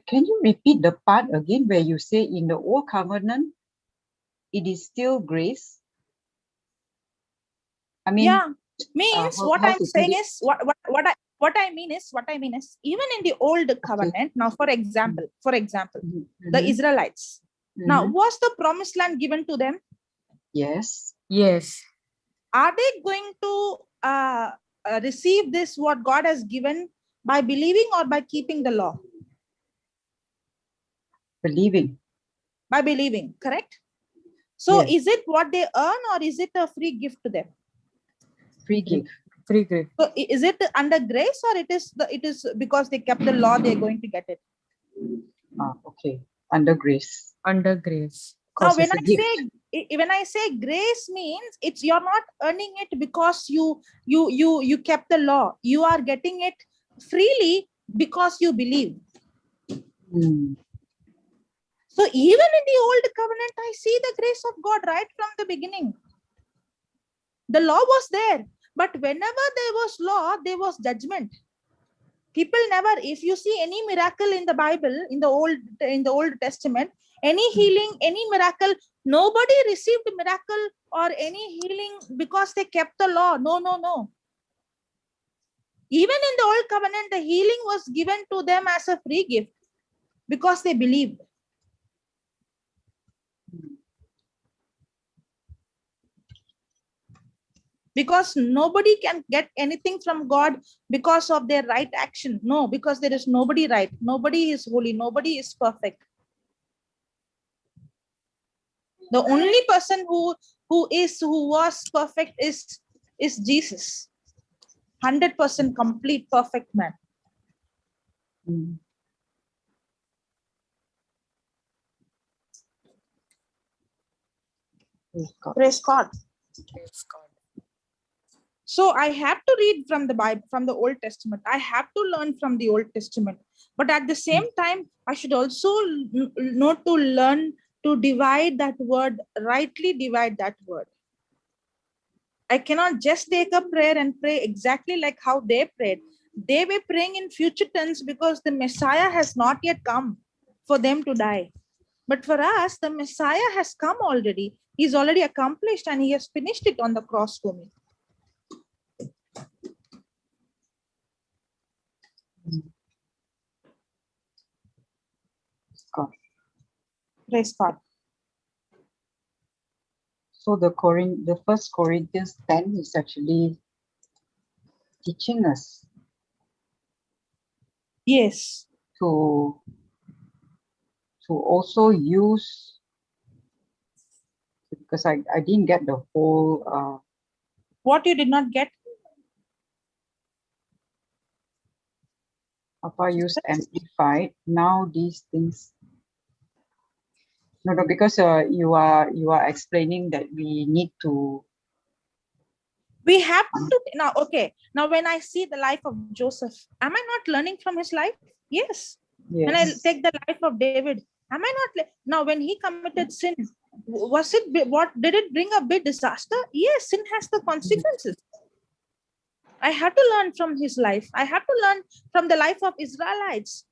Can you repeat the part again where you say in the Old Covenant, it is still grace? I mean, yeah, means what I'm saying is what I mean is even in the Old Covenant. Now, for example, the Israelites. Now, was the promised land given to them? Yes. Are they going to receive this what God has given by believing or by keeping the law? Believing. By believing, correct? So Yes. is it what they earn or is it a free gift to them? Free gift. So is it under grace or it is because they kept the law, they're going to get it? Okay. Under grace. Under grace. Now, Because it's a gift. when I say grace means it's you're not earning it because you kept the law. You are getting it freely because you believe. So even in the old covenant, I see the grace of God right from the beginning. The law was there, but whenever there was law, there was judgment. People never, if you see any miracle in the Bible, in the Old Testament, any healing, any miracle, nobody received a miracle or any healing because they kept the law. No, no, no. Even in the old covenant, the healing was given to them as a free gift because they believed. Because nobody can get anything from God because of their right action. No, because there is nobody right. Nobody is holy. Nobody is perfect. The only person who was perfect is Jesus. 100% complete perfect man. Praise God. Praise God. So I have to read from the Bible, from the Old Testament. I have to learn from the Old Testament. But at the same time, I should also know to learn to divide that word, rightly divide that word. I cannot just take a prayer and pray exactly like how they prayed. They were praying in future tense because the Messiah has not yet come for them to die. But for us, the Messiah has come already. He's already accomplished and he has finished it on the cross for me. God. Praise God. So the First Corinthians 10 is actually teaching us. Yes. To also use, because I didn't get the whole. What you did not get? Papa used amplified. Now these things. No, because you are explaining that we need to. We have to now. Okay, now when I see the life of Joseph, am I not learning from his life? Yes. Yes. When I take the life of David, am I not? Now, when he committed sin, was it what did it bring a big disaster? Yes, sin has the consequences. I have to learn from his life. I have to learn from the life of Israelites.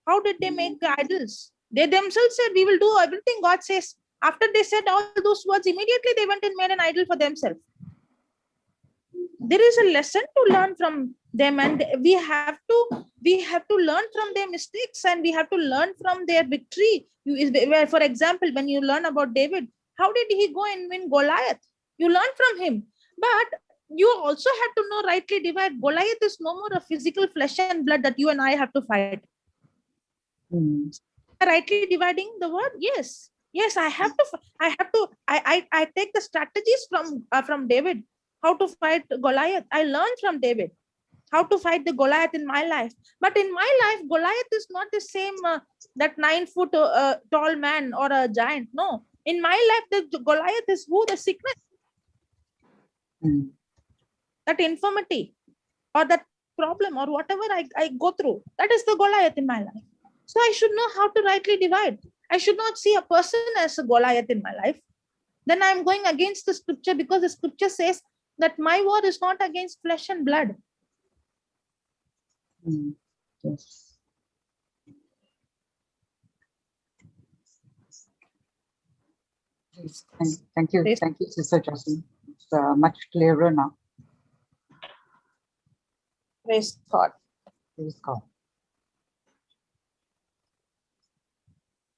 How did they make idols? They themselves said, "We will do everything God says." After they said all those words, immediately they went and made an idol for themselves. There is a lesson to learn from them, and we have to learn from their mistakes, and we have to learn from their victory. For example, when you learn about David, how did he go and win Goliath? You learn from him, but you also have to know rightly divide. Goliath is no more a physical flesh and blood that you and I have to fight. Rightly dividing the word, yes. I take the strategies from David, how to fight Goliath. I learned from David how to fight the Goliath in my life. But in my life, Goliath is not the same that 9 foot tall man or a giant. No, in my life, the Goliath is who? The sickness, that infirmity, or that problem, or whatever I go through. That is the Goliath in my life. So I should know how to rightly divide. I should not see a person as a Goliath in my life. Then I'm going against the scripture, because the scripture says that my war is not against flesh and blood. Yes. Thank you, Sister Jocelyn. It's much clearer now. Praise God. Praise God.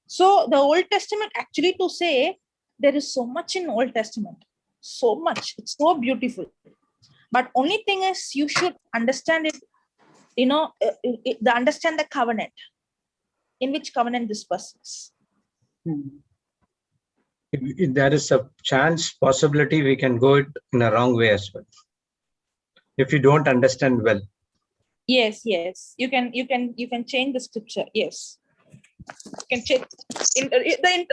So the Old Testament, actually, to say, there is so much in Old Testament, so much. It's so beautiful. But only thing is, you should understand it. Understand the covenant. In which covenant this person is. If there is a chance, possibility, we can go it in a wrong way as well. If you don't understand well. Yes. You can change the scripture. Yes. You can check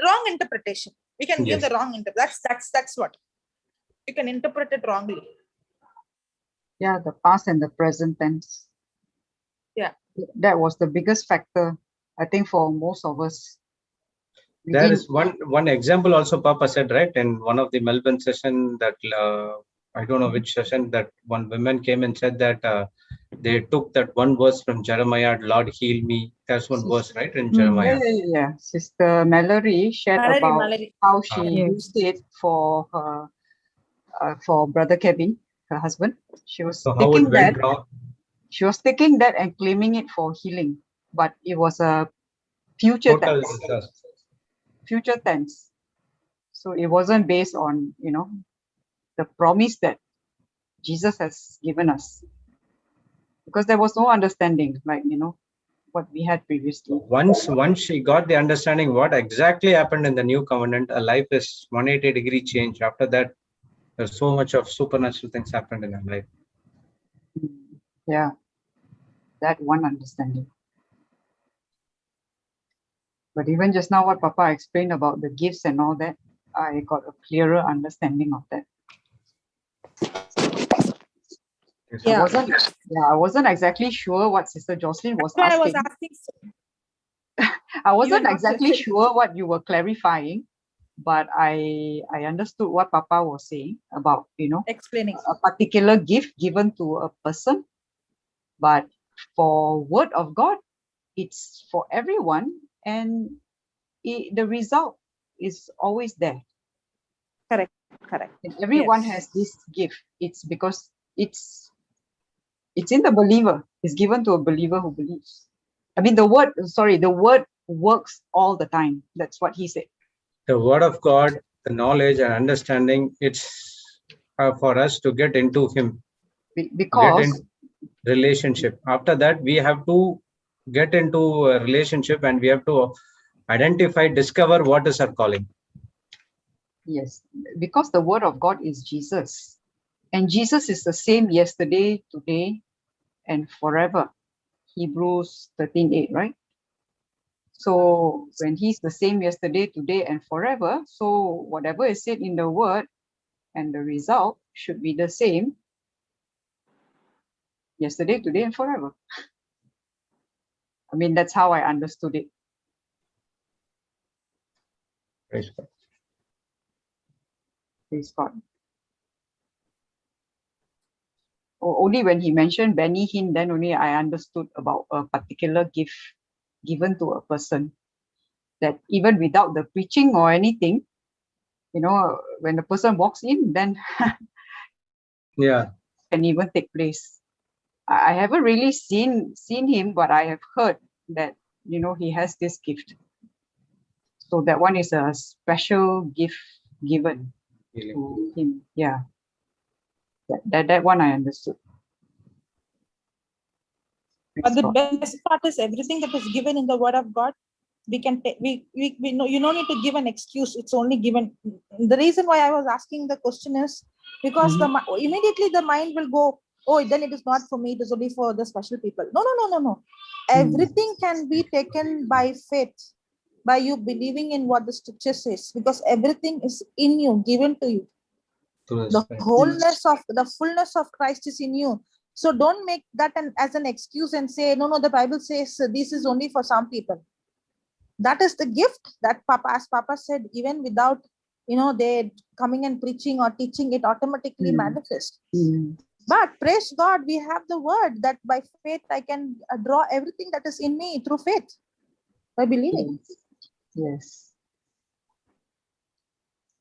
wrong interpretation. We can give Yes. the wrong that's what you can interpret it wrongly. Yeah, the past and the present tense. Yeah. That was the biggest factor, I think, for most of us. There is one example also Papa said, right, in one of the Melbourne session that I don't know which session, that one woman came and said that they took that one verse from Jeremiah, Lord heal me. That's one verse, right, in Jeremiah. Yeah. Sister Mallory shared about Mallory. how she Yes. used it for her, for Brother Kevin, her husband. She was So how it taking that. went wrong. She was taking that and claiming it for healing, but it was a future Total tense. disaster. Future tense. So it wasn't based on, the promise that Jesus has given us, because there was no understanding, like, what we had previously. Once she got the understanding what exactly happened in the new covenant, her life is 180-degree change. After that, there's so much of supernatural things happened in her life. Yeah, that one understanding. But even just now, what Papa explained about the gifts and all that, I got a clearer understanding of that. Yeah. I wasn't exactly sure what Sister Jocelyn was That's why asking. I was asking. I wasn't not exactly fulfilled. sure what you were clarifying, but I understood what Papa was saying about, Explaining. a particular gift given to a person. But for Word of God, it's for everyone, and the result is always there. Correct. And everyone Yes. has this gift. It's because it's in the believer. It's given to a believer who believes. I mean, the word works all the time. That's what he said. The word of God, the knowledge and understanding, it's for us to get into Him. Because get in relationship. After that, we have to get into a relationship and we have to discover what is our calling. Yes, because the word of God is Jesus. And Jesus is the same yesterday, today, and forever. Hebrews 13:8, right? So when he's the same yesterday, today, and forever, so whatever is said in the word and the result should be the same yesterday, today, and forever. I mean, that's how I understood it. Praise God. Praise God. Only when he mentioned Benny Hinn, then only I understood about a particular gift given to a person, that even without the preaching or anything, when the person walks in, then Yeah, can even take place. I haven't really seen him, but I have heard that, he has this gift. So that one is a special gift given to him. Yeah. That one I understood. But the best part is everything that is given in the Word of God, we can take. We know you don't need to give an excuse. It's only given. The reason why I was asking the question is because immediately the mind will go, oh, then it is not for me. It is only for the special people. No. Everything can be taken by faith, by you believing in what the Scripture says, because everything is in you, given to you. The wholeness of the fullness of Christ is in you. So don't make that as an excuse and say, no, the Bible says this is only for some people. That is the gift that as Papa said, even without, they coming and preaching or teaching, it automatically manifests. But praise God, we have the word that by faith I can draw everything that is in me through faith, by believing. Yes.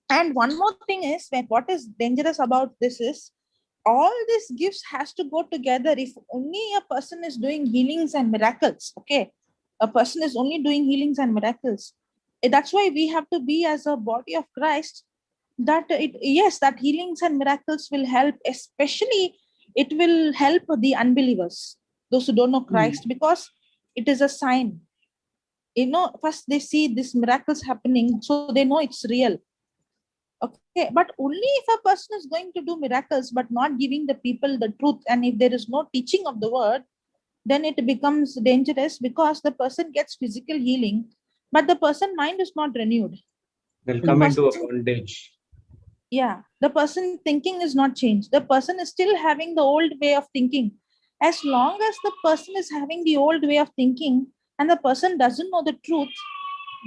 And one more thing is, what is dangerous about this is, all these gifts has to go together. If only a person is doing healings and miracles, okay, a person is only doing healings and miracles. That's why we have to be as a body of Christ, that that healings and miracles will help, especially it will help the unbelievers, those who don't know Christ, because it is a sign. First they see these miracles happening, so they know it's real. Okay, but only if a person is going to do miracles but not giving the people the truth, and if there is no teaching of the word, then it becomes dangerous, because the person gets physical healing, but the person mind is not renewed. They'll The come into a person- bondage. Yeah, the person thinking is not changed. The person is still having the old way of thinking. As long as the person is having the old way of thinking and the person doesn't know the truth,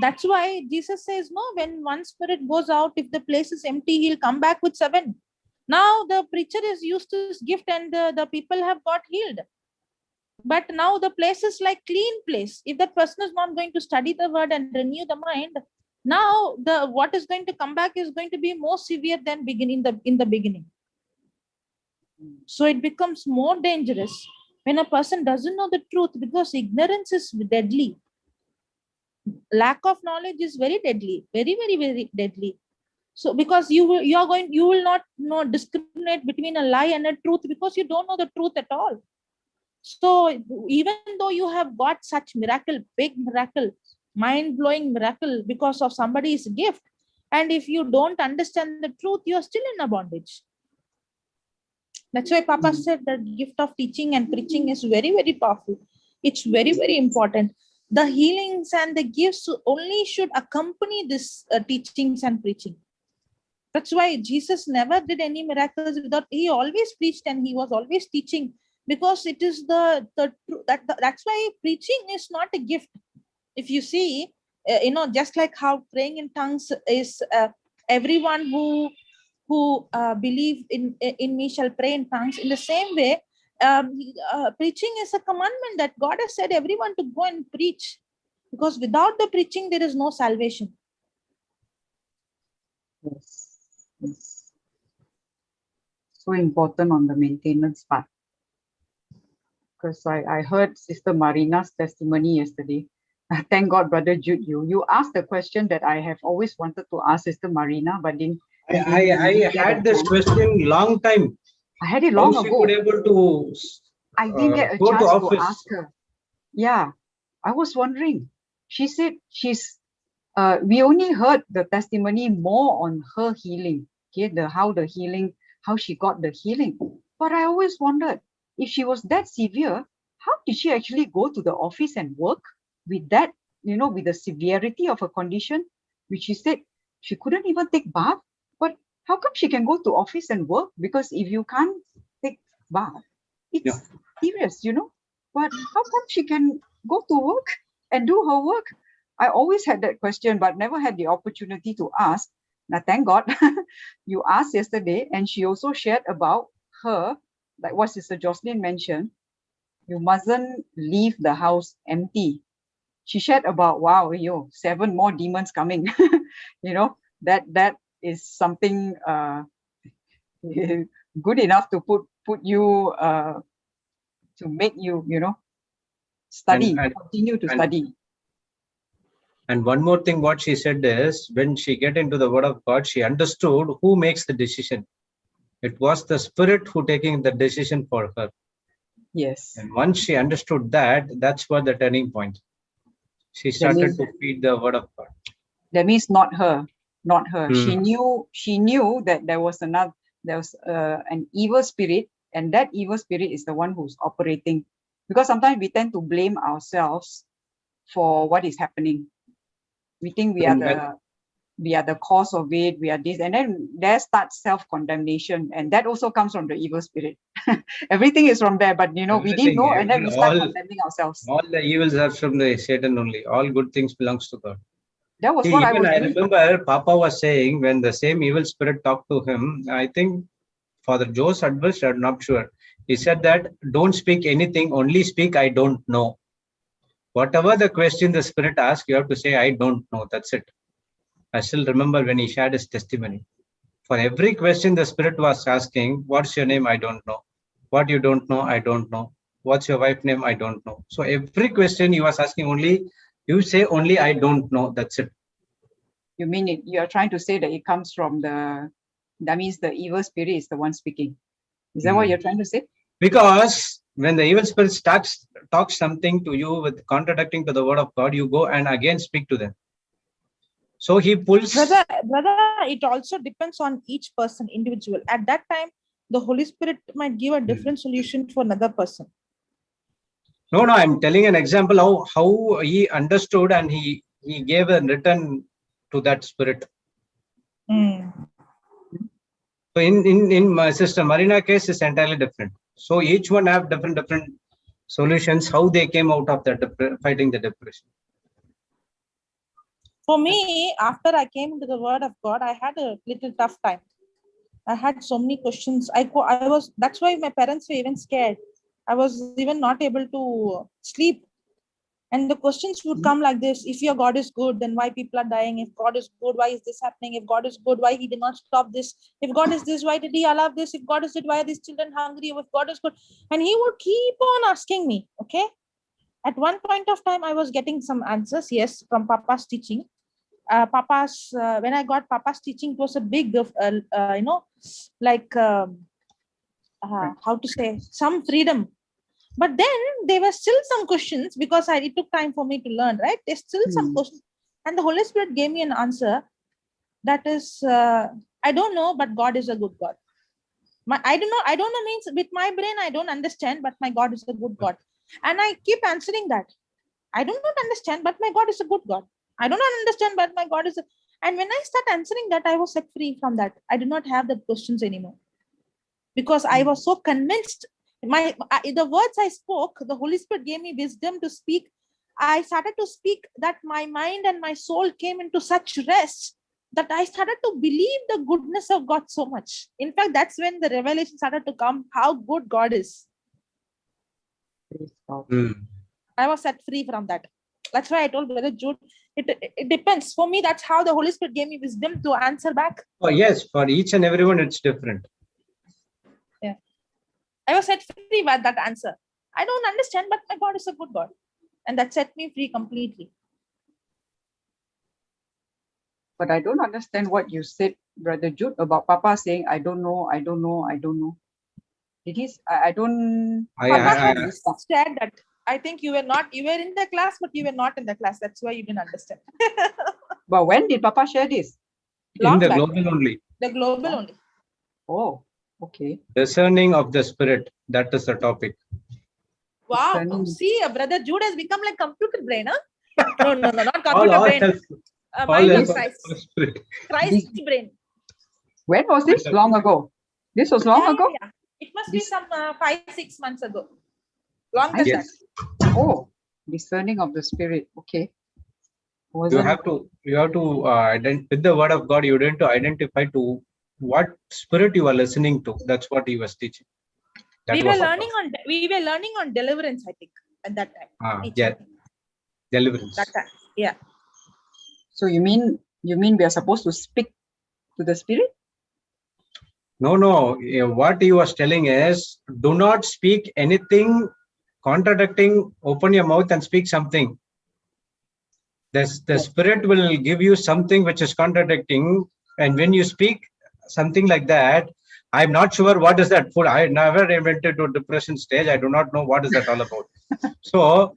that's why Jesus says, no, when one spirit goes out, if the place is empty, he'll come back with 7. Now the preacher is used to this gift and the people have got healed. But now the place is like clean place. If that person is not going to study the word and renew the mind, now the what is going to come back is going to be more severe than in the beginning. So it becomes more dangerous when a person doesn't know the truth, because ignorance is deadly. Lack of knowledge is very deadly, very, very, very deadly. So because you will not know discriminate between a lie and a truth, because you don't know the truth at all. So even though you have got such miracle, big miracle, mind-blowing miracle because of somebody's gift, and if you don't understand the truth, you're still in a bondage. That's why Papa said the gift of teaching and preaching is very, very powerful. It's very, very important. The healings and the gifts only should accompany this teachings and preaching. That's why Jesus never did any miracles without, he always preached and he was always teaching, because it is that's why preaching is not a gift. If you see, just like how praying in tongues is everyone who believe in me shall pray in tongues. In the same way, preaching is a commandment that God has said everyone to go and preach, because without the preaching there is no salvation. Yes. Yes. So important on the maintenance part. Because I heard Sister Marina's testimony yesterday. Thank God, Brother Jude, you asked the question that I have always wanted to ask Sister Marina, but I had this question long time. I had it long How she ago. could able to I didn't get a go to chance to office. ask her. Yeah, I was wondering. She said we only heard the testimony more on her healing, okay, how she got the healing. But I always wondered, if she was that severe, how did she actually go to the office and work with that, with the severity of her condition, which she said she couldn't even take bath? But how come she can go to office and work? Because if you can't take bath, it's serious, But how come she can go to work and do her work? I always had that question, but never had the opportunity to ask. Now, thank God you asked yesterday, and she also shared about her, like what Sister Jocelyn mentioned, you mustn't leave the house empty. She shared about, wow, 7 more demons coming. That is something good enough to put you, to make you, study, continue to study. And one more thing, what she said is, when she get into the word of God, she understood who makes the decision. It was the Spirit who taking the decision for her. Yes. And once she understood that, that's what the turning point. She started to feed the word of God. That means not her. She knew that there was an evil spirit, and that evil spirit is the one who's operating. Because sometimes we tend to blame ourselves for what is happening. We think we are the cause of it, we are this, and then there starts self-condemnation, and that also comes from the evil spirit. Everything is from there, but we didn't know, and then we start condemning ourselves. All the evils are from the Satan only. All good things belongs to God. That was what I remember Papa was saying, when the same evil spirit talked to him, I think Father Joe's advice, I'm not sure. He said that don't speak anything, only speak I don't know. Whatever the question the spirit asks, you have to say I don't know. That's it. I still remember when he shared his testimony. For every question the spirit was asking, what's your name? I don't know. What you don't know? I don't know. What's your wife's name? I don't know. So every question he was asking, you say only I don't know. That's it. You mean you are trying to say that it comes from that means the evil spirit is the one speaking. Is that what you're trying to say? Because when the evil spirit talks something to you with contradicting to the word of God, you go and again speak to them. So he pulls. Brother, it also depends on each person, individual. At that time, the Holy Spirit might give a different solution for another person. No, I'm telling an example how he understood and he he gave a return to that spirit. So in my sister Marina case is entirely different. So each one have different solutions, how they came out of the fighting the depression. For me, after I came into the Word of God, I had a little tough time. I had so many questions. That's why my parents were even scared. I was even not able to sleep. And the questions would come like this: if your God is good, then why people are dying? If God is good, why is this happening? If God is good, why he did not stop this? If God is this, why did he allow this? If God is good, why are these children hungry? If God is good, and he would keep on asking me. Okay. At one point of time, I was getting some answers, yes, from Papa's teaching. When I got Papa's teaching, it was a big, like how to say, some freedom. But then there were still some questions because it took time for me to learn, right? There's still some questions. And the Holy Spirit gave me an answer that is, I don't know, but God is a good God. I don't know means with my brain, I don't understand, but my God is a good God. And I keep answering that. I do not understand, but my God is a good God. I do not understand, but my God is And when I start answering that, I was set free from that. I do not have the questions anymore. Because I was so convinced. The words I spoke, the Holy Spirit gave me wisdom to speak. I started to speak that my mind and my soul came into such rest that I started to believe the goodness of God so much. In fact, that's when the revelation started to come, how good God is. I was set free from that. That's why I told Brother Jude, it depends. For me, that's how the Holy Spirit gave me wisdom to answer back. Oh, yes, for each and everyone, it's different. Yeah. I was set free by that answer. I don't understand, but my God is a good God. And that set me free completely. But I don't understand what you said, Brother Jude, about Papa saying, I don't know, I don't know, I don't know. It is, I don't... Papa said that. I think you were in the class, but you were not in the class. That's why you didn't understand. But when did Papa share this? In the global only. The global only. Oh, okay. Discerning of the spirit. That is the topic. Wow. See, Brother Jude has become like computer brain, huh? No, not computer brain. Mind of Christ. Christ brain. When was this? Long ago. This was long ago? Yeah. It must be some 5-6 months ago. Longer than that. Oh, discerning of the spirit. Okay. You have to with the word of God, you need to identify to what spirit you are listening to. That's what he was teaching. We were learning on deliverance, I think, at that time. Yeah. Deliverance. That time. Yeah. So you mean we are supposed to speak to the spirit? No. What he was telling is, do not speak anything contradicting. Open your mouth and speak something. The spirit will give you something which is contradicting, and when you speak something like that, I'm not sure what is that food. I never invented to depression stage. I do not know what is that all about. So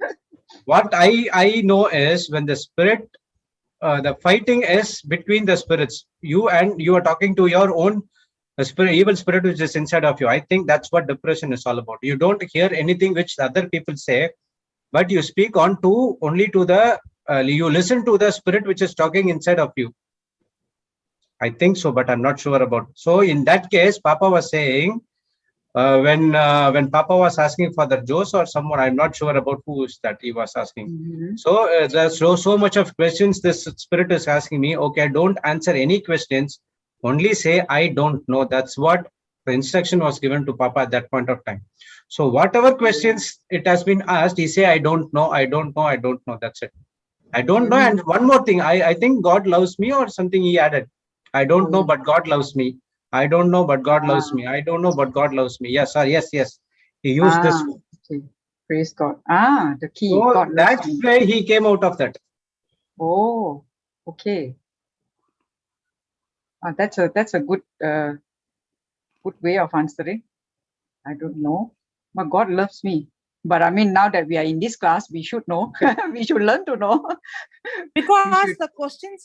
what I know is, when the spirit, the fighting is between the spirits. You are talking to your own spirit, evil spirit which is inside of you. I think that's what depression is all about. You don't hear anything which other people say, but you speak only to the you listen to the spirit which is talking inside of you. I think so, but I'm not sure about. So in that case, Papa was saying, when Papa was asking for the Jose or someone, I'm not sure about who is that he was asking. So there's so much of questions this spirit is asking me. Okay, don't answer any questions. Only say, I don't know. That's what the instruction was given to Papa at that point of time. So whatever questions it has been asked, he say, I don't know, I don't know, I don't know. That's it. I don't know. And one more thing, I think God loves me or something he added. I don't know, but God loves me. I don't know, but God loves me. I don't know, but God loves me. Yes, sir. Yes. He used this. Okay. Praise God. The key. So God that's why he came out of that. Oh, okay. That's a good way of answering. I don't know, but God loves me. But I mean, now that we are in this class, we should know. We should learn to know. Because the question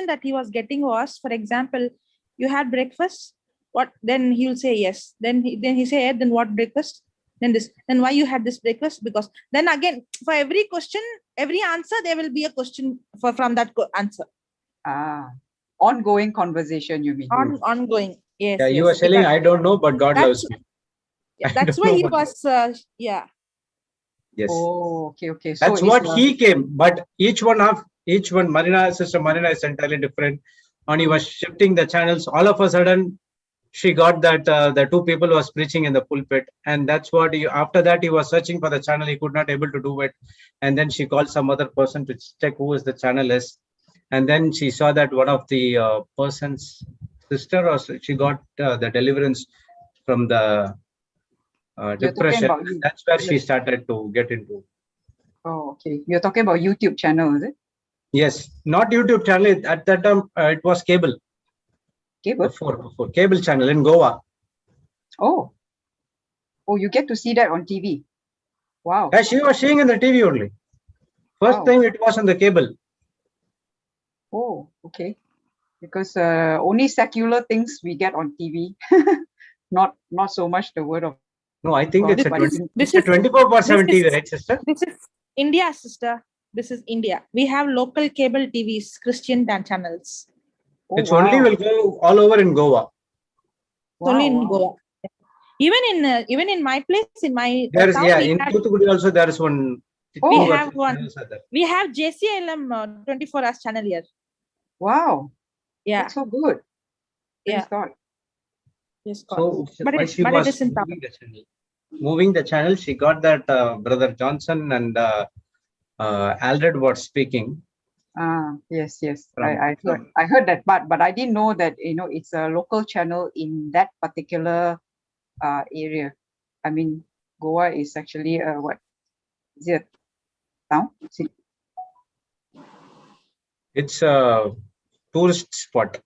that he was getting was, for example, you had breakfast. What? Then he'll say yes. Then he say, then what breakfast? Then this, then why you had this breakfast? Because then again, for every question, every answer, there will be a question from that answer. Ongoing conversation, you mean? Ongoing. Yes. Yeah, yes. you were telling, I don't know, but God loves me. That's why he was, yeah. Yes. Oh, okay. That's so what he came. But each one, Sister Marina is entirely different. And he was shifting the channels. All of a sudden, she got that the two people was preaching in the pulpit. And that's what after that, he was searching for the channel. He could not able to do it. And then she called some other person to check who is the channel is. And then she saw that one of the person's sister, or she got the deliverance from the depression. That's where she started to get into. Oh, okay. You're talking about YouTube channel, is it? Yes, not YouTube channel. At that time, it was cable. Cable? Before cable channel in Goa. Oh, you get to see that on TV. Wow. Yeah, she was seeing in the TV only. First time it was on the cable. Oh, okay. Because only secular things we get on TV. not so much the word of. No, I think it's a 24/7 TV, right, sister? This is India, sister. This is India. We have local cable TVs, Christian channels. Oh, it's only will go all over in Goa. Only in Goa. Even in my place, in my there's town, in Thuthukudi also there is one. We have one. We have JCILM 24 hours channel here. Wow. Yeah. That's so good. Yeah. Yes, so but she was moving the channel. She got that Brother Johnson and Aldred was speaking. Yes. I heard that part, but I didn't know that it's a local channel in that particular area. I mean, Goa is actually what is it? Town? It's a tourist spot.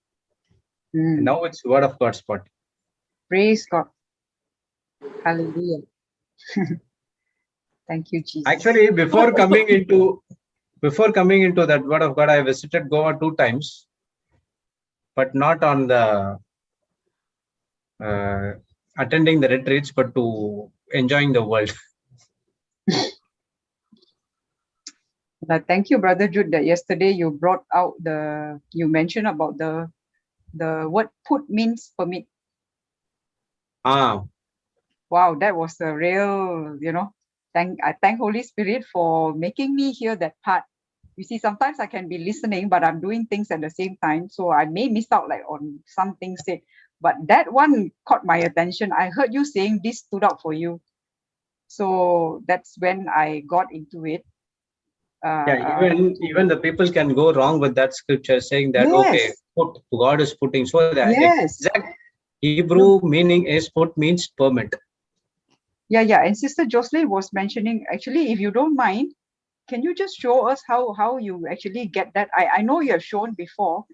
Now it's Word of God spot. Praise God. Hallelujah. Thank you, Jesus. Actually, before coming into that Word of God, I visited Goa 2 times, but not on the attending the retreats, but to enjoying the world. Thank you, Brother Jude, that yesterday you brought out you mentioned about the word put means permit. Wow, that was a real, I thank Holy Spirit for making me hear that part. You see, sometimes I can be listening, but I'm doing things at the same time. So I may miss out on some things said. But that one caught my attention. I heard you saying this stood out for you. So that's when I got into it. Even the people can go wrong with that scripture saying that, okay, God is putting. So the exact Hebrew meaning is put means permit. Yeah. And Sister Jocelyn was mentioning, actually, if you don't mind, can you just show us how you actually get that? I know you have shown before,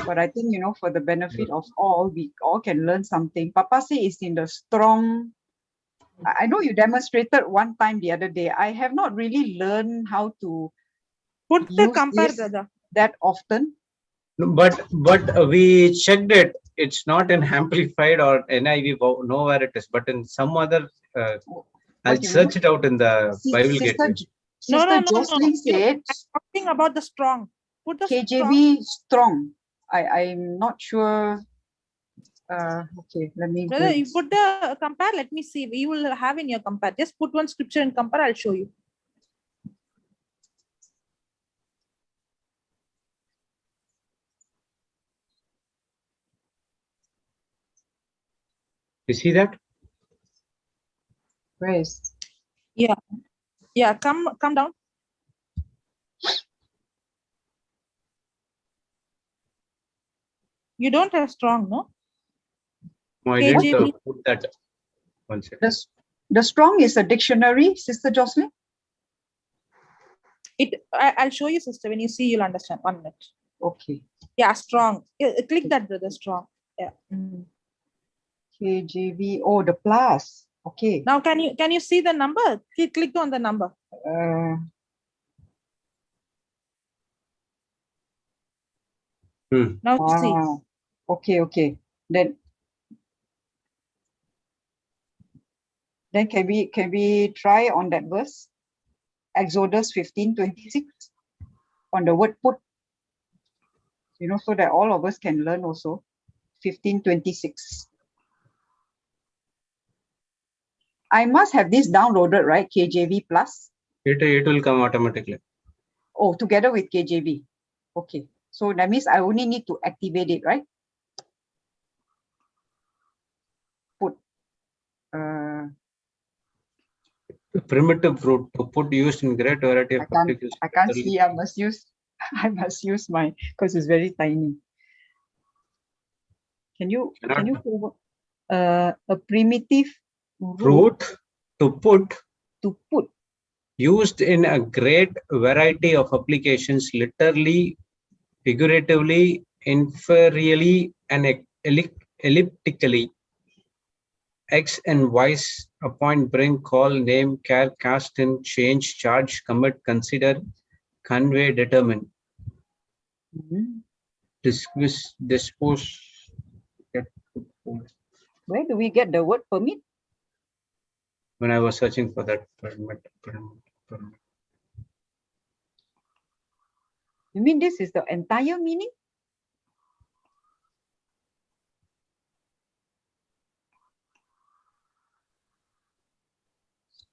but I think, for the benefit of all, we all can learn something. Papa say it's in the strong. I know you demonstrated one time the other day. I have not really learned how to put the compare that often. But we checked it. It's not in amplified or NIV, know where it is, but in some other. I'll search it out in the Bible Gateway. Sister Jocelyn said. I'm talking about the strong. Put the KJV strong. I'm not sure. Okay, let me. Brother, you put the compare. Let me see. You will have in your compare. Just put one scripture and compare. I'll show you. You see that? Praise. Yeah. Come down. You don't have strong, no? No, I didn't put that. One second. The strong is a dictionary, Sister Jocelyn. I'll show you, sister. When you see, you'll understand. 1 minute. Okay. Yeah, strong. Click that, brother. Strong. Yeah. KJV. Oh, the plus. Okay. Now, can you see the number? Click on the number. Now see. Okay. Then. Then can we try on that verse? Exodus 15:26 on the word put. So that all of us can learn also. 15:26. I must have this downloaded, right? KJV plus. It will come automatically. Oh, together with KJV. Okay. So that means I only need to activate it, right? Put. Primitive root to put used in great variety of applications. I can't see. I must use my, because it's very tiny. Can you forward a primitive root to put used in a great variety of applications, literally, figuratively, inferiorly, and elliptically. X and Y's appoint, bring, call, name, care, cast in, change, charge, commit, consider, convey, determine. Dispose. Where do we get the word permit? When I was searching for that permit. You mean this is the entire meaning?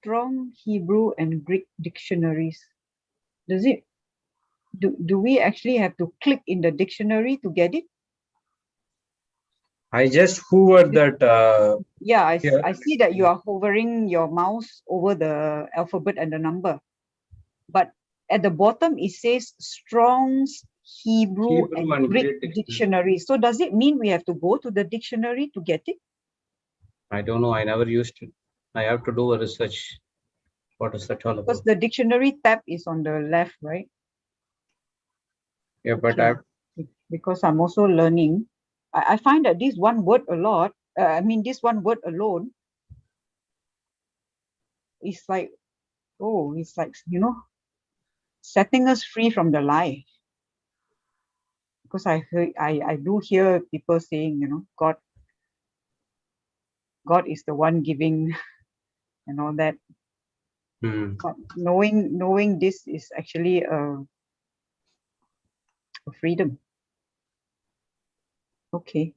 Strong Hebrew and Greek dictionaries. Does it? Do we actually have to click in the dictionary to get it? I just hovered that. Yeah, I see that you are hovering your mouse over the alphabet and the number. But at the bottom, it says Strong's Hebrew and Greek dictionary. So does it mean we have to go to the dictionary to get it? I don't know. I never used it. I have to do a research. What is that all about? Because the dictionary tab is on the left, right? Yeah, but because I'm also learning. I find that this one word a lot. This one word alone is like, it's like, setting us free from the lie. Because I do hear people saying, God is the one giving and all that. But knowing this is actually a freedom. Okay.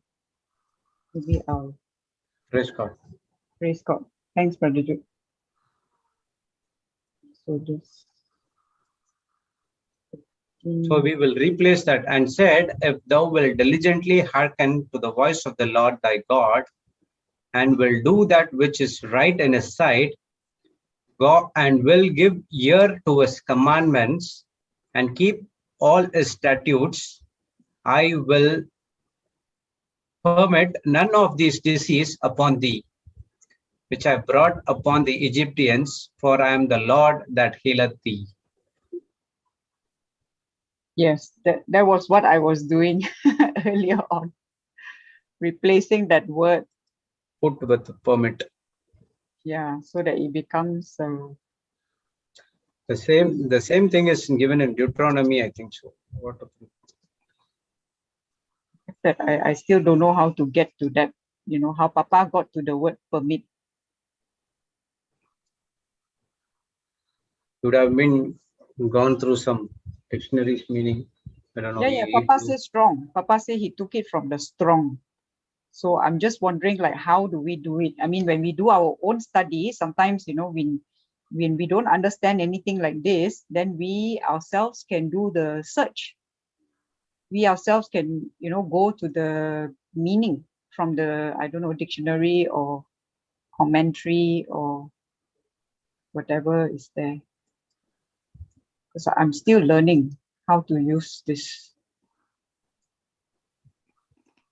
Maybe I'll. Praise God. Praise God. Thanks, Brother Jude. So we will replace that and said, if thou wilt diligently hearken to the voice of the Lord thy God, and will do that which is right in his sight, God, and will give ear to his commandments, and keep all his statutes, I will permit none of these diseases upon thee, which I brought upon the Egyptians, for I am the Lord that healeth thee. Yes, that was what I was doing earlier on. Replacing that word. Put with permit. Yeah, so that it becomes the same thing is given in Deuteronomy, I think so. That I still don't know how to get to that, how Papa got to the word permit. Would have been gone through some dictionaries meaning. I don't know. Yeah, Papa says strong. Papa said he took it from the strong. So I'm just wondering, like, how do we do it? I mean, when we do our own study, sometimes, when we don't understand anything like this, then we ourselves can do the search. We ourselves can, go to the meaning from the, I don't know, dictionary or commentary or whatever is there. Because I'm still learning how to use this.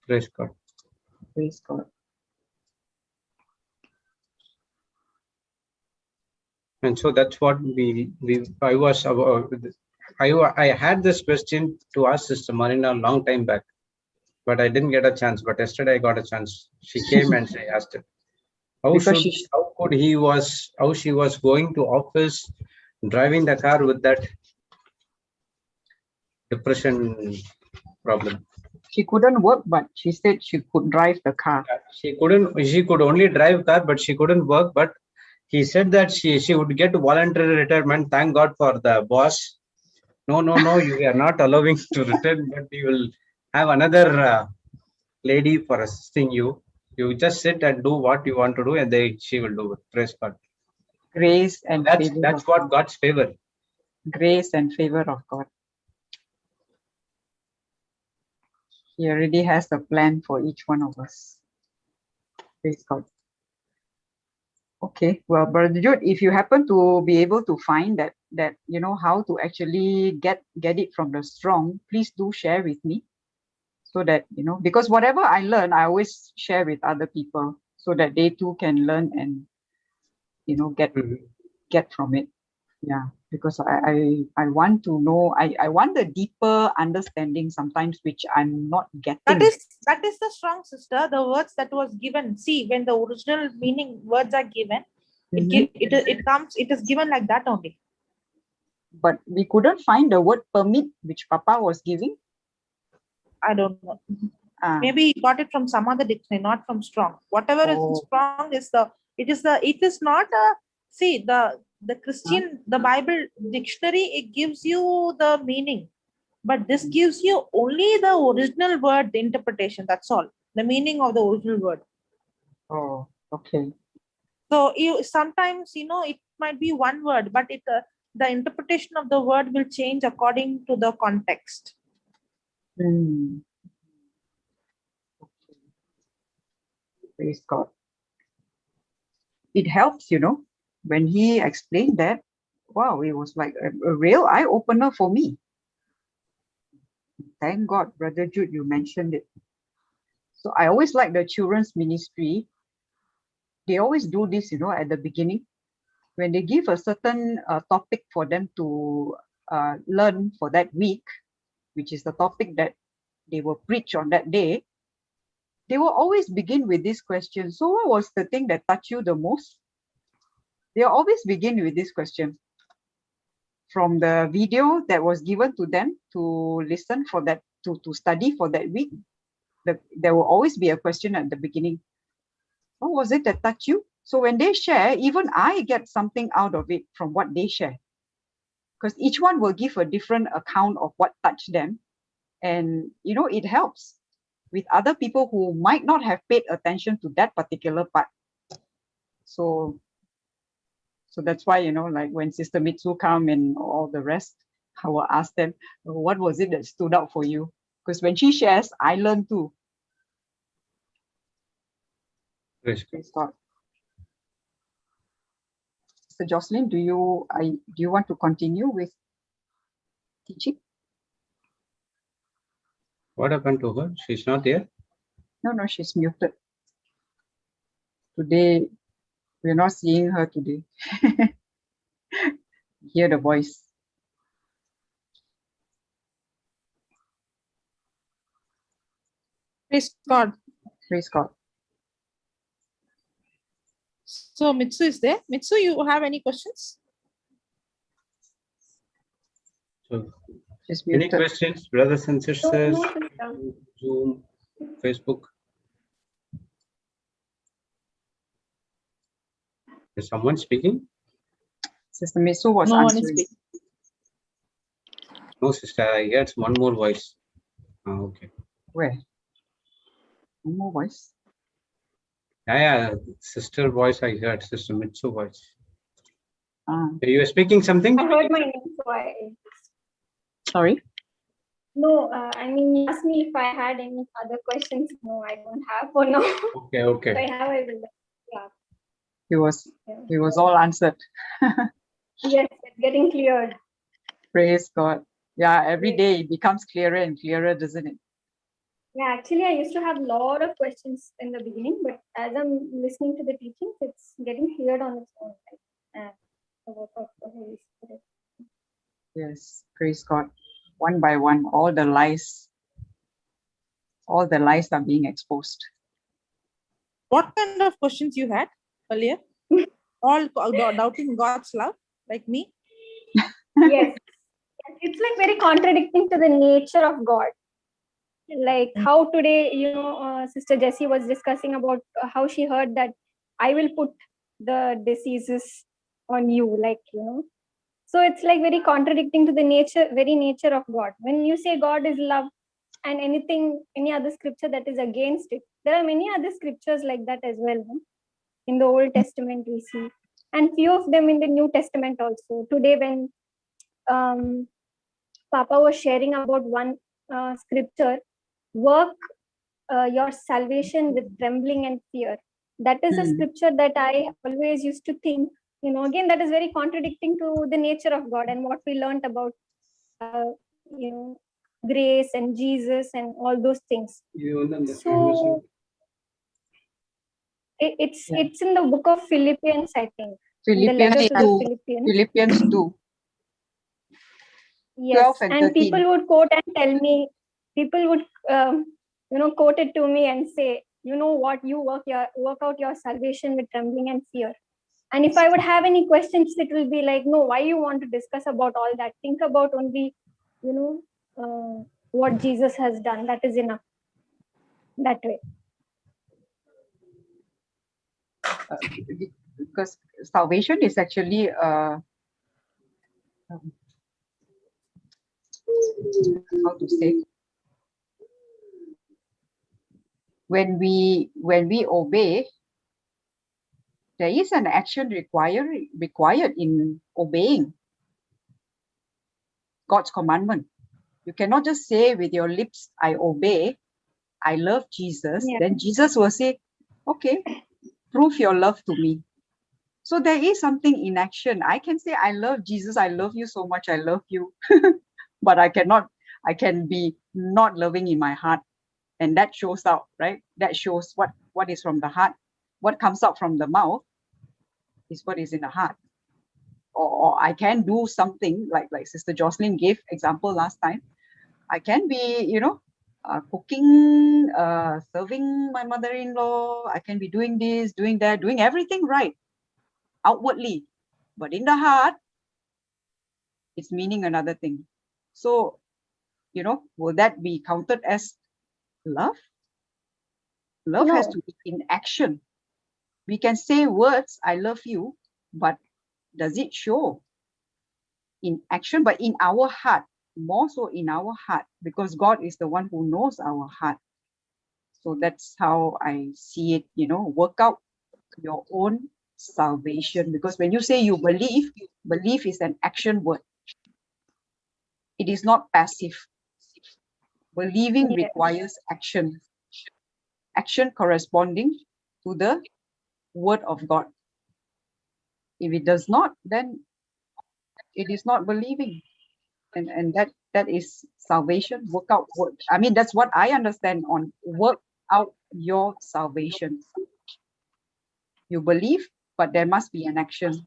Praise God. Praise God. And so that's what I had this question to ask Sister Marina a long time back, but I didn't get a chance. But yesterday I got a chance. She came and she asked it. How she was going to office, driving the car with that depression problem. She couldn't work, but she said she could drive the car. She could only drive car, but she couldn't work. But he said that she would get voluntary retirement. Thank God for the boss. No, you are not allowing to return, but you will have another lady for assisting you. You just sit and do what you want to do, and then she will do it. Praise God. Grace and favor. That's what God's favor. Grace and favor of God. He already has a plan for each one of us. Praise God. Okay, well, Brother Jude, if you happen to be able to find that how to actually get it from the strong, please do share with me, so that because whatever I learn, I always share with other people, so that they too can learn and get from it. Yeah, because I want to know, I want a deeper understanding sometimes, which I'm not getting. That is the strong, sister. The words that was given. See, when the original meaning words are given, it is given like that only. But we couldn't find the word permit, which Papa was giving. I don't know. Maybe he got it from some other dictionary, not from strong. Whatever is in strong is it is not a, see, the Christian, the Bible dictionary, it gives you the meaning, but this gives you only the original word, the interpretation. That's all. The meaning of the original word. Oh, okay. So you sometimes, it might be one word, but the interpretation of the word will change according to the context. Okay. Praise God. It helps, when he explained that. Wow, it was like a real eye opener for me. Thank God, Brother Jude, you mentioned it. So I always like the children's ministry. They always do this, at the beginning, when they give a certain topic for them to learn for that week, which is the topic that they will preach on that day. They will always begin with this question. So what was the thing that touched you the most? They always begin with this question. From the video that was given to them to listen for that, to study for that week, there will always be a question at the beginning. What was it that touched you? So when they share, even I get something out of it from what they share. Because each one will give a different account of what touched them. And, it helps with other people who might not have paid attention to that particular part. So that's why, like when Sister Mitsu come and all the rest, I will ask them, what was it that stood out for you? Because when she shares, I learn too. Praise God. So Jocelyn, do you want to continue with teaching? What happened to her? She's not there? No, she's muted. Today, we're not seeing her today. Hear the voice. Praise God. Praise God. So Mitsu is there. Mitsu, you have any questions? So, any questions, brothers and sisters? Zoom, Facebook. Is someone speaking? Sister Mitsu was no answering. One is speaking. No, sister, I heard one more voice. Okay. Where? One more voice? Yeah, sister voice I heard, Sister Mitsu voice. You were speaking something? I heard my name, so I... Sorry? No, you asked me if I had any other questions. No, I don't have for now. Okay. If I have, I will. Yeah. It was all answered. Yes, it's getting cleared. Praise God. Yeah, every day it becomes clearer and clearer, doesn't it? Yeah, actually, I used to have a lot of questions in the beginning, but as I'm listening to the teachings, it's getting cleared on its own. The work of the Holy Spirit. Yes, praise God. One by one, all the lies are being exposed. What kind of questions you had earlier? All doubting God's love, like me? Yes. It's like very contradicting to the nature of God. Like how today, Sister Jessie was discussing about how she heard that I will put the diseases on you, like, so it's like very contradicting to the very nature of God. When you say God is love, and any other scripture that is against it, there are many other scriptures like that as well, no? In the Old Testament we see, and few of them in the New Testament also. Today when Papa was sharing about one scripture, work your salvation with trembling and fear. That is a scripture that I always used to think, again, that is very contradicting to the nature of God and what we learned about, grace and Jesus and all those things. So it's in the book of Philippians, I think. In the letter to the Philippians. Philippians 2. Yes, 12 and and 13. people would quote and tell me, people would, quote it to me and say, you know what, you work out your salvation with trembling and fear. And if I would have any questions, it will be like, no, why you want to discuss about all that? Think about only, what Jesus has done. That is enough. That way. Because salvation is actually how to say, when we obey, there is an action required in obeying God's commandment. You cannot just say with your lips, I obey, I love Jesus. Yeah. Then Jesus will say, okay, prove your love to me. So there is something in action. I can say, I love Jesus, I love you so much, I love you. But I can be not loving in my heart. And that shows out, right? That shows what is from the heart. What comes out from the mouth is what is in the heart. Or I can do something like Sister Jocelyn gave example last time. I can be, cooking, serving my mother-in-law. I can be doing this, doing that, doing everything right outwardly. But in the heart, it's meaning another thing. So, will that be counted as love? Love has No. to be in action. We can say words, I love you, but does it show in action? But in our heart, more so in our heart, because God is the one who knows our heart. So that's how I see it, work out your own salvation. Because when you say you believe is an action word. It is not passive. Believing requires action. Action corresponding to the word of God. If it does not, then it is not believing. And that is salvation. Work out. I mean, that's what I understand on work out your salvation. You believe, but there must be an action.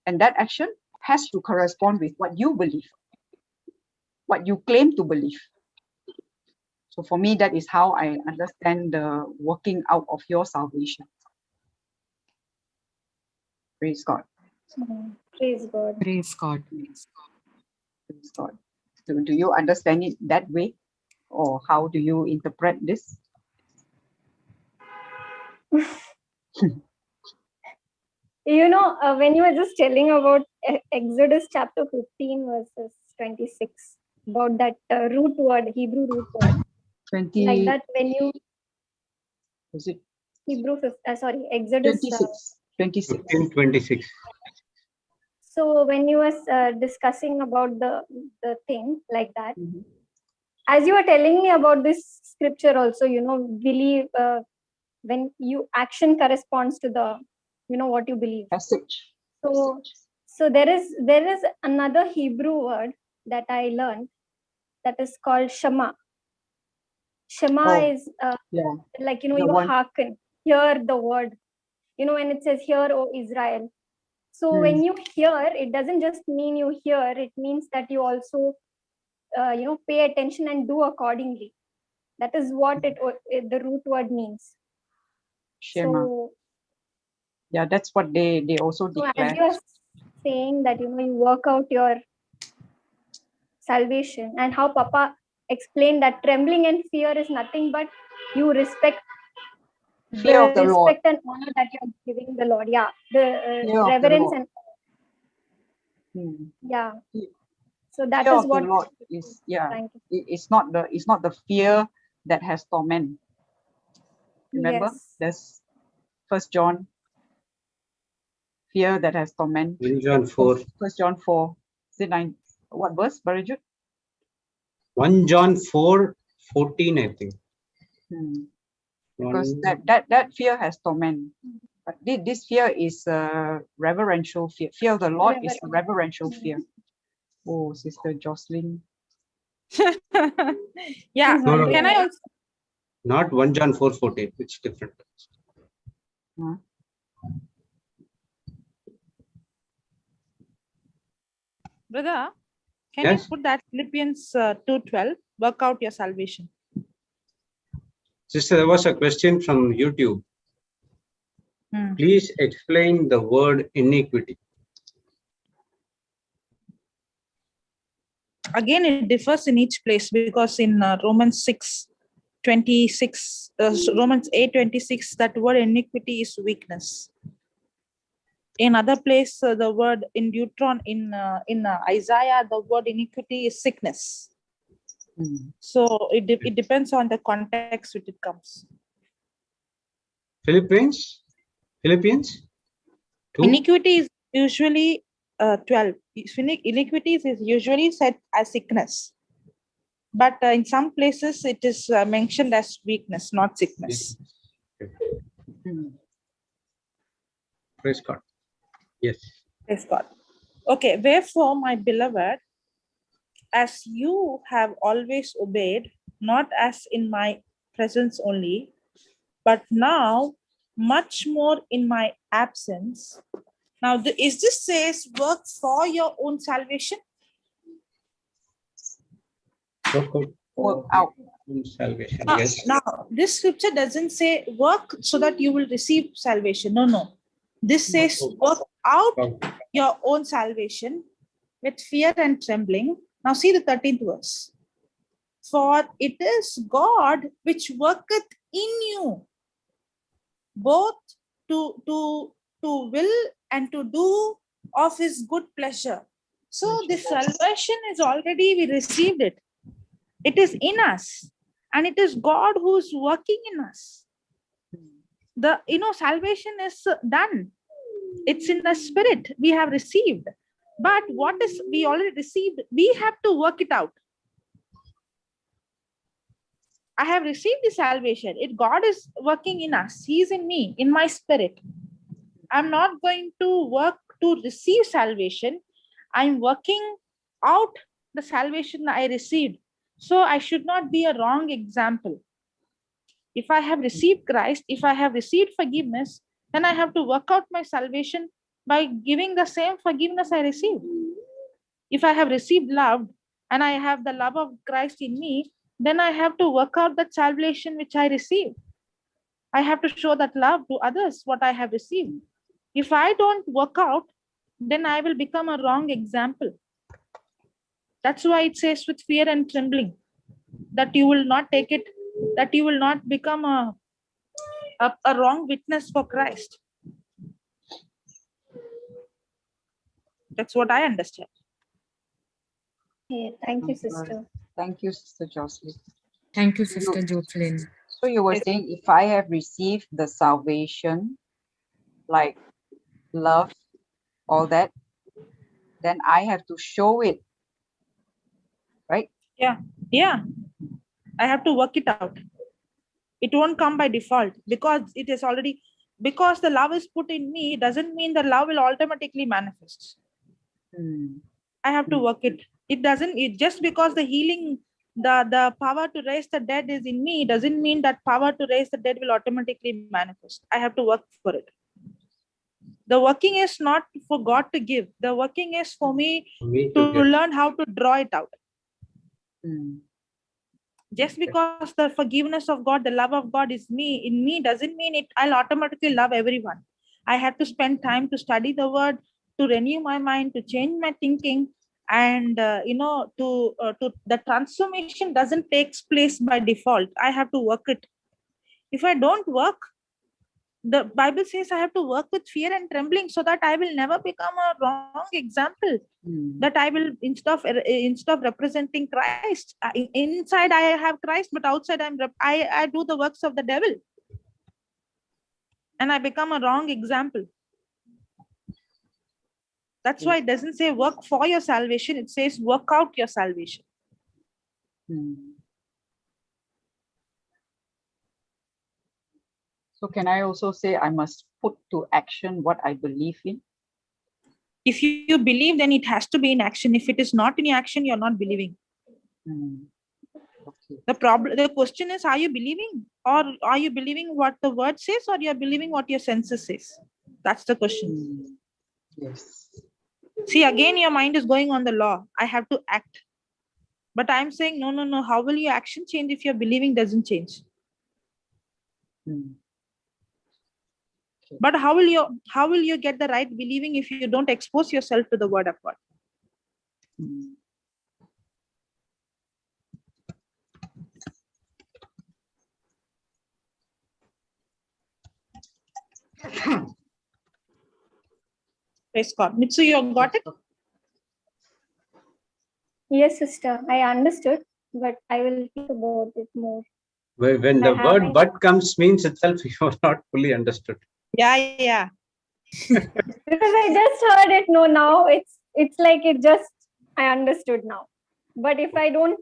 And that action has to correspond with what you believe, what you claim to believe. So for me, that is how I understand the working out of your salvation. Praise God. Praise God. Praise God. Praise God. Do you understand it that way? Or how do you interpret this? When you were just telling about Exodus chapter 15 verses 26, about that root word, Hebrew root word, 20, like that when you, is it Exodus 26. 26. So when you were discussing about the thing like that, as you were telling me about this scripture also, believe when you action corresponds to the, what you believe. Passage. So there is another Hebrew word that I learned that is called Shema. Shema is like, you hearken, hear the word. When it says, hear, O Israel. So when you hear, it doesn't just mean you hear, it means that you also, pay attention and do accordingly. That is what the root word means. Shema. So, yeah, that's what they also declare. As you are saying that, you work out your salvation, and how Papa explained that trembling and fear is nothing but you respect Fear of the Lord. respect and honor that you're giving the Lord. Yeah, the Fear of the reverence Lord. and yeah. Fear So that of is the what Lord is, yeah. trying to. It's not the fear that has torment. Remember, Yes. there's 1 John, fear that has torment. 1 John 4. 1 John 4. Is it 9? What verse, Barajut? 1 John 4, 14, I think. Because that fear has torment. But this fear is a reverential fear. Fear of the Lord is a reverential fear. Oh, Sister Jocelyn. Yeah. No, no, Can I also? not 1 John 4, 14. It's different. Brother, can Yes. you put that Philippians 2:12? Work out your salvation. Sister, there was a question from YouTube. Please explain the word iniquity. Again, it differs in each place, because in Romans 6:26, Romans 8:26, that word iniquity is weakness. In other place, the word in Deuteron, in Isaiah, the word iniquity is sickness. So it depends on the context which it comes. Philippians 2. Iniquity is usually 12. Iniquities is usually said as sickness, but in some places it is mentioned as weakness, not sickness. Praise God. Yes. Praise God. Okay, wherefore, my beloved, as you have always obeyed, not as in my presence only, but now much more in my absence. Now, is this says work for your own salvation? Work out. Salvation. Now, Yes. now, this scripture doesn't say work so that you will receive salvation. No, no. This says work out your own salvation with fear and trembling. Now see the 13th verse. For it is God which worketh in you, both to will and to do of his good pleasure. So the salvation is already, we received it. It is in us, and it is God who is working in us. The salvation is done. It's in the spirit we have received. But what is we already received, we have to work it out. I have received the salvation. God is working in us. He is in me, in my spirit. I'm not going to work to receive salvation. I'm working out the salvation I received. So I should not be a wrong example. If I have received Christ, if I have received forgiveness, then I have to work out my salvation by giving the same forgiveness I received. If I have received love and I have the love of Christ in me, then I have to work out that salvation which I received. I have to show that love to others, what I have received. If I don't work out, then I will become a wrong example. That's why it says with fear and trembling, that you will not take it, that you will not become a wrong witness for Christ. That's what I understand. Okay, thank you, sister. Thank you, Sister Jocelyn. Thank you, Sister Jocelyn. So you were saying, if I have received the salvation, like love, all that, then I have to show it, right? Yeah. I have to work it out. It won't come by default, because it is already, because the love is put in me, doesn't mean the love will automatically manifest. I have to work it. It just because the healing, the power to raise the dead is in me, doesn't mean that power to raise the dead will automatically manifest. I have to work for it. The working is not for God to give. The working is for me to learn how to draw it out. Just because the forgiveness of God, the love of God is in me, doesn't mean I'll automatically love everyone. I have to spend time to study the word, to renew my mind, to change my thinking, and the transformation doesn't take place by default. I have to work it. If I don't work, The Bible says I have to work with fear and trembling so that I will never become a wrong example. That I will, instead of representing Christ, inside I have Christ, but outside I do the works of the devil, and I become a wrong example. That's why it doesn't say work for your salvation, it says work out your salvation. So can I also say I must put to action what I believe in? If you believe, then it has to be in action. If it is not in action, you're not believing. Okay. The question is, are you believing? Or are you believing what the word says, or you're believing what your senses says? That's the question. Yes. See, again, your mind is going on the law. I have to act. But I'm saying, no. How will your action change if your believing doesn't change? But how will you get the right believing if you don't expose yourself to the word of God? Praise God. Mitsu, you got it? Yes, sister. I understood, but I will think about it more. When the word "but" comes, means itself you are not fully understood. Yeah. Because I just heard it. No, now it's like I understood now. But if I don't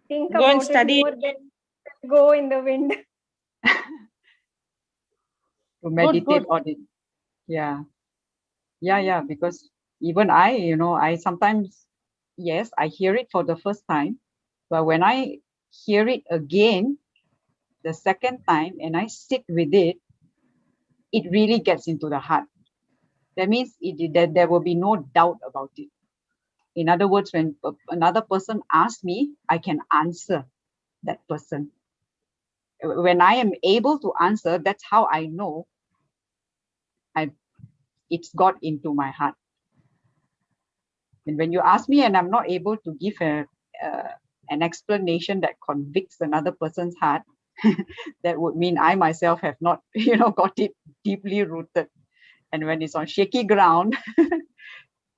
think Go and about study. it more, then go in the wind. To meditate on it. Yeah, because even I sometimes, yes, I hear it for the first time, but when I hear it again the second time and I sit with it, it really gets into the heart. That means there will be no doubt about it. In other words, when another person asks me, I can answer that person. When I am able to answer, that's how I know it's got into my heart. And when you ask me and I'm not able to give an explanation that convicts another person's heart, that would mean I myself have not, got it deeply rooted. And when it's on shaky ground, you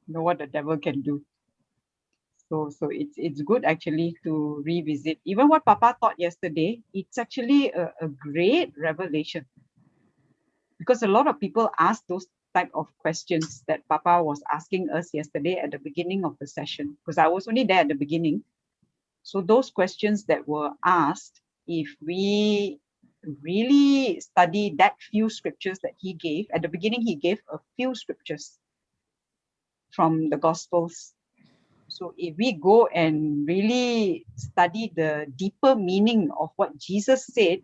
know what the devil can do. So it's good actually to revisit. Even what Papa taught yesterday, it's actually a great revelation. Because a lot of people ask those type of questions that Papa was asking us yesterday at the beginning of the session, because I was only there at the beginning. So those questions that were asked, if we really study that few scriptures that he gave, at the beginning he gave a few scriptures from the Gospels. So if we go and really study the deeper meaning of what Jesus said,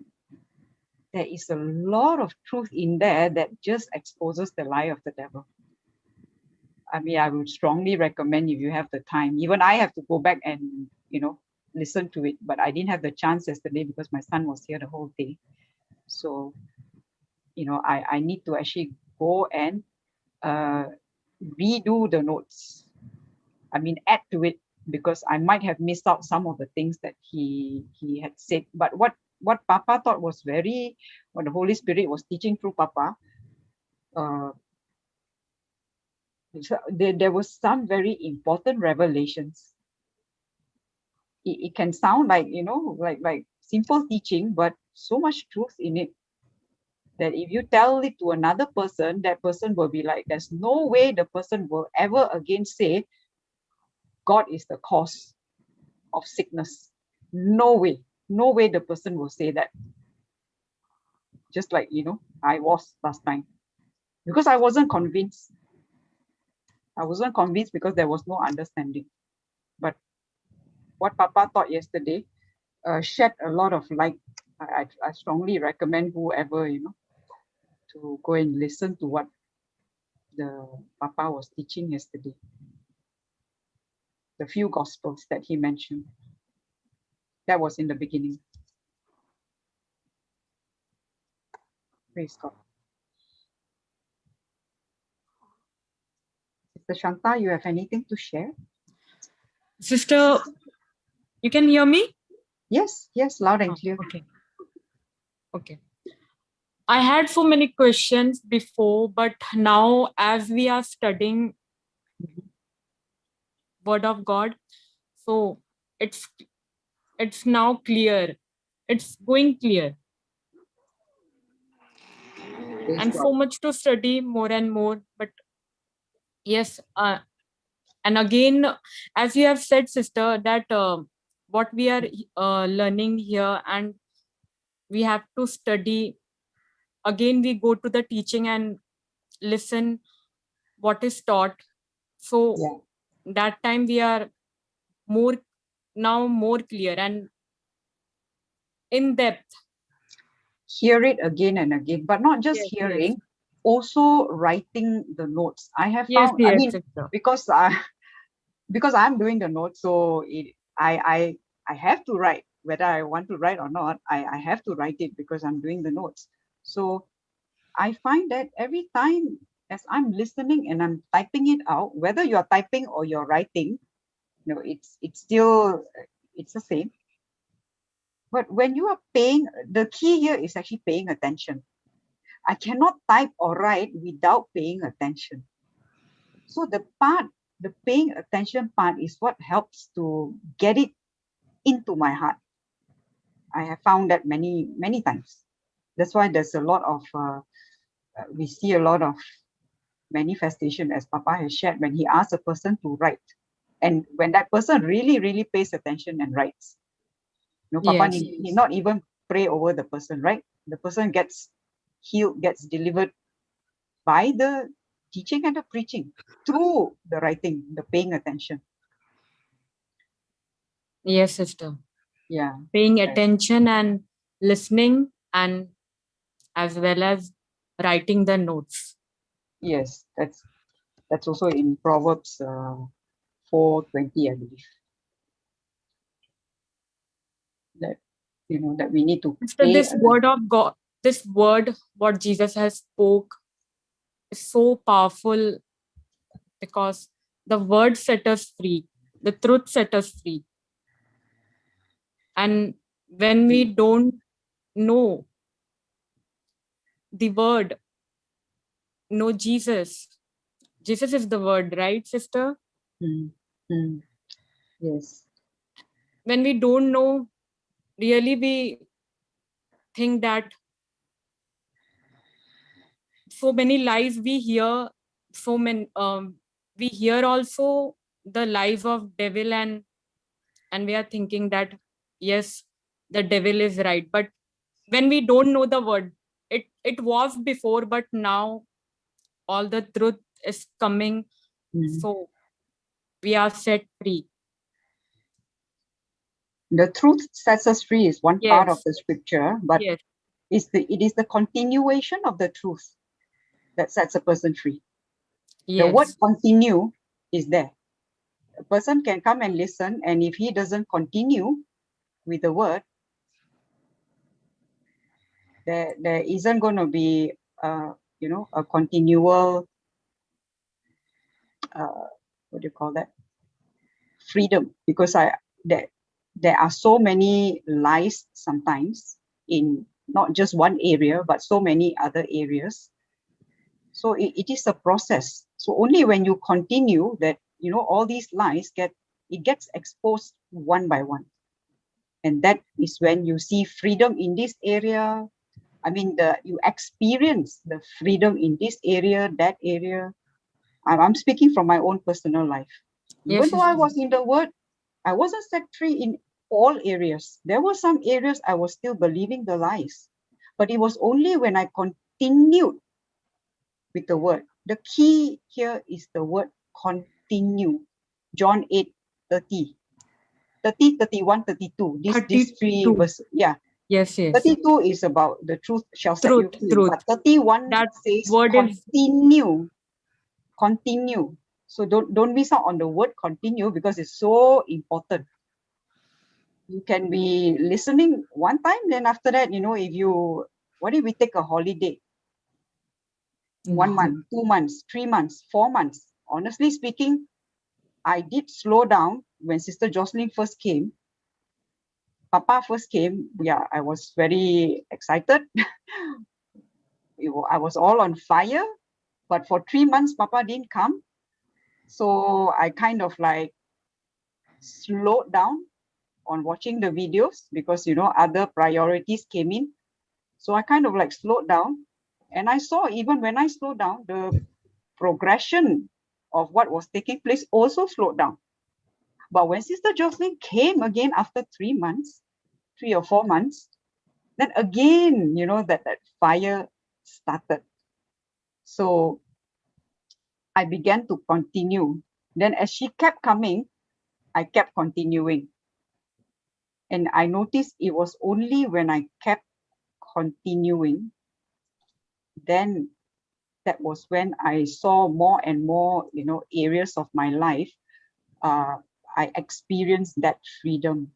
there is a lot of truth in there that just exposes the lie of the devil. I mean, I would strongly recommend, if you have the time, even I have to go back and, listen to it, but I didn't have the chance yesterday because my son was here the whole day. So, I need to actually go and redo the notes. I mean, add to it, because I might have missed out some of the things that he had said. But what Papa thought was what the Holy Spirit was teaching through Papa, there was some very important revelations. It can sound like, like simple teaching, but so much truth in it that if you tell it to another person, that person will be like, there's no way the person will ever again say, God is the cause of sickness. No way the person will say that. Just like, I was last time. Because I wasn't convinced. Because there was no understanding. But what Papa taught yesterday shed a lot of light. I strongly recommend whoever, to go and listen to what the Papa was teaching yesterday. The few Gospels that he mentioned. That was in the beginning. Praise God. Sister Shanta, you have anything to share? Sister, you can hear me? Yes, loud and clear. Okay. I had so many questions before, but now as we are studying Word of God, so it's now clear. It's going clear. And so much to study more and more. But yes, and again, as you have said, sister, that what we are learning here, and we have to study. Again, we go to the teaching and listen what is taught. So that time we are more clear and in depth. Hear it again and again, but not just hearing, also writing the notes. I have found, I mean, sister. because I'm doing the notes, so I have to write, whether I want to write or not. I have to write it because I'm doing the notes. So I find that every time as I'm listening and I'm typing it out, whether you're typing or you're writing, it's still, it's the same. But when you are paying, the key here is actually paying attention. I cannot type or write without paying attention. So the paying attention part is what helps to get it into my heart. I have found that many, many times. That's why there's a lot of, we see a lot of manifestation, as Papa has shared, when he asks a person to write. And when that person really, really pays attention and writes. Papa need not even pray over the person, right? The person gets healed, gets delivered by the teaching and the preaching through the writing, the paying attention. Yes, sister. Yeah. Paying attention and listening, and as well as writing the notes. Yes, that's also in Proverbs 4:20, I believe. That that we need to pay. This word of God, this word, what Jesus has spoke, is so powerful, because the word set us free, the truth set us free. And when we don't know the word, know Jesus is the word, right, sister? Yes. When we don't know, really we think that so many lies we hear, so many we hear also the lies of devil, and we are thinking that yes, the devil is right. But when we don't know the word, it was before, but now all the truth is coming. So we are set free. The truth sets us free is one part of the scripture, but it is the continuation of the truth that sets a person free. The word continue is there. A person can come and listen, and if he doesn't continue with the word, there isn't going to be a continual what do you call that, freedom, because there are so many lies sometimes in not just one area but so many other areas. So it is a process. So only when you continue that, all these lies gets exposed one by one, and that is when you see freedom in this area. I mean, you experience the freedom in this area, that area. I'm speaking from my own personal life. Even though I was in the word, I wasn't set free in all areas. There were some areas I was still believing the lies, but it was only when I continued with the word. The key here is the word continue. John 8:30, 30, 31, 32. These three verses. Yeah. Yes. 32 is about the truth shall set you free. But 31 that says word continue. Continue. So don't miss out on the word continue, because it's so important. You can be listening one time, then after that, what if we take a holiday? 1 month, 2 months, 3 months, 4 months. Honestly speaking, I did slow down when Sister Jocelyn first came. Papa first came. Yeah, I was very excited. I was all on fire, but for 3 months, Papa didn't come. So I kind of like slowed down on watching the videos because, other priorities came in. So I kind of like slowed down, and I saw even when I slowed down, the progression of what was taking place also slowed down. But when Sister Jocelyn came again after 3 months, 3 or 4 months, then again, that fire started. So I began to continue. Then as she kept coming, I kept continuing. And I noticed it was only when I kept continuing, then that was when I saw more and more, areas of my life. I experienced that freedom.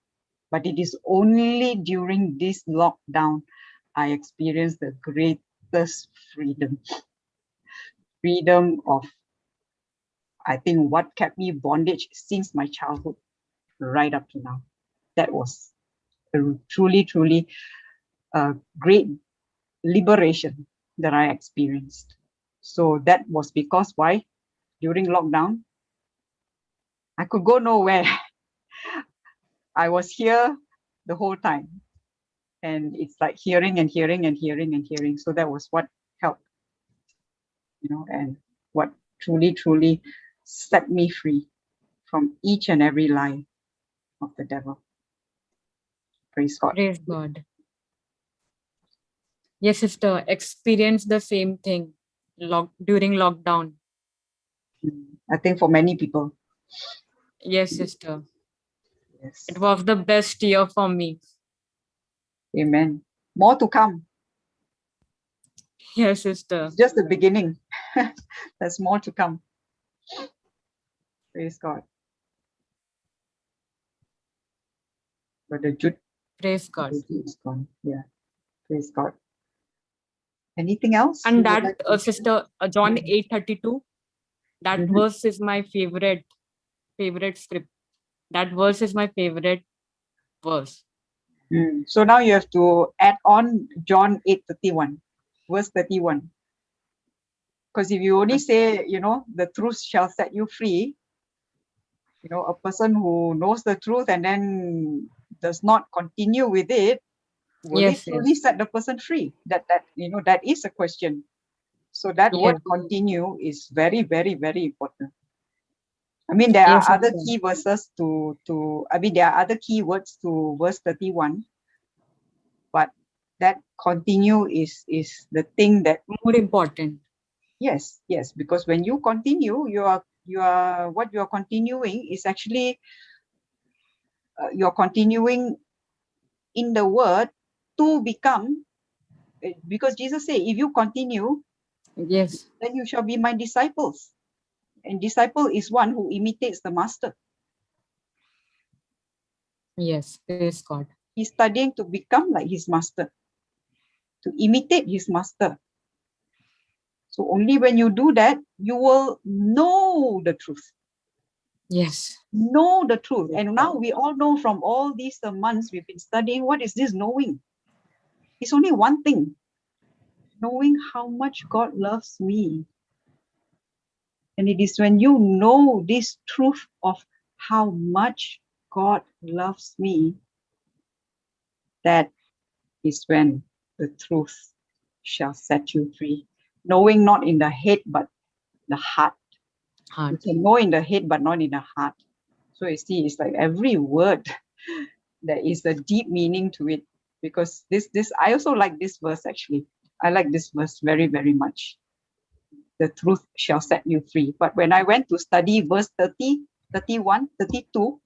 But it is only during this lockdown I experienced the greatest freedom. Freedom of, I think, what kept me bondage since my childhood right up to now. That was a truly, truly great liberation that I experienced. So that was because why? During lockdown, I could go nowhere. I was here the whole time. And it's like hearing and hearing and hearing and hearing. So that was what helped, and what truly, truly set me free from each and every lie of the devil. Praise God. Praise God. Yes, sister, experience the same thing during lockdown. I think for many people. Yes, sister. Yes. It was the best year for me. Amen. More to come. Yes, sister. It's just the beginning. There's more to come. Praise God. Brother Jude. Praise God. Is gone. Yeah. Praise God. Anything else? And that, sister, John 8:32, that Mhm. verse is my favorite script. That verse is my favorite verse. So now you have to add on John 8:31, verse 31. Because if you only say, the truth shall set you free, a person who knows the truth and then does not continue with it, will Yes, it truly set the person free? That is a question. So that Yes. word continue is very, very, very important. I mean, there Yes, are other sister. key verses there are other key words to verse 31, but that continue is the thing that More important. yes, because when you continue, you are what you are continuing is actually you're continuing in the word to become, because Jesus said, if you continue, Yes. then you shall be my disciples. And disciple is one who imitates the master. Yes, praise God. He's studying to become like his master, to imitate his master. So only when you do that, you will know the truth. Yes. Know the truth. And now we all know from all these months we've been studying, what is this knowing? It's only one thing. Knowing how much God loves me. And it is when you know this truth of how much God loves me, that is when the truth shall set you free. Knowing not in the head, but the heart. You can know in the head, but not in the heart. So you see, it's like every word, there is a deep meaning to it. Because this I also like this verse actually. I like this verse very, very much. The truth shall set you free. But when I went to study verse 30, 31, 32,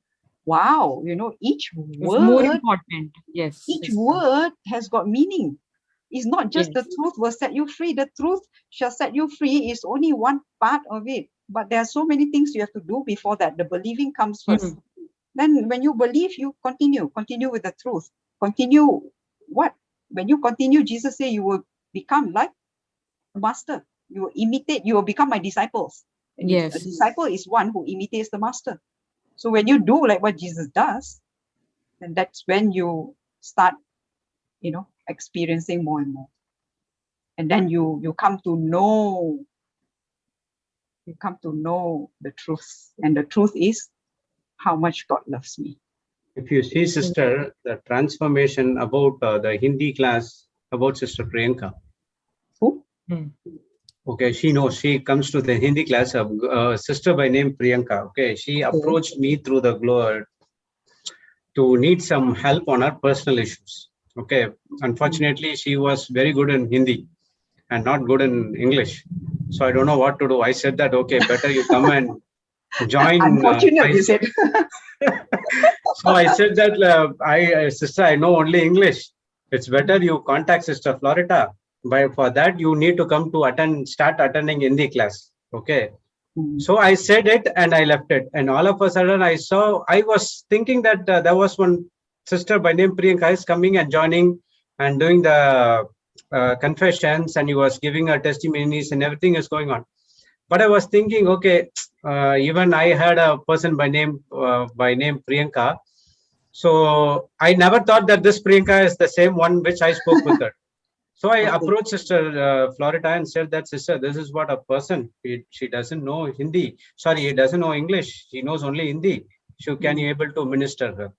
wow, each It's more word, important. Yes. each sister. word has got meaning. It's not just Yes. the truth will set you free. The truth shall set you free is only one part of it. But there are so many things you have to do before that. The believing comes first. Then when you believe, you continue with the truth. Continue what? When you continue, Jesus said you will become like a master. You will imitate, you will become my disciples. And Yes. a disciple is one who imitates the master. So when you do like what Jesus does, then that's when you start, experiencing more and more. And then you come to know. You come to know the truth. And the truth is how much God loves me. If you see, sister, the transformation about the Hindi class about Sister Priyanka. Who? Okay, she knows. She comes to the Hindi class. A sister by name Priyanka. Okay, she approached me through the globe to need some help on her personal issues. Okay, unfortunately, she was very good in Hindi and not good in English. So I don't know what to do. I said that, okay, better you come and join. Unfortunate, you said. So I said that, sister, I know only English. It's better you contact Sister Florida. But for that, you need to come to start attending Hindi class. Okay. So I said it and I left it. And all of a sudden I was thinking that there was one sister by name Priyanka is coming and joining and doing the confessions, and he was giving her testimonies and everything is going on. But I was thinking, okay, even I had a person by name Priyanka. So I never thought that this Priyanka is the same one which I spoke with her. So I approached Sister Florida and said that, sister, this is what a person, she doesn't know Hindi. Sorry, he doesn't know English. She knows only Hindi. So can you able to minister her?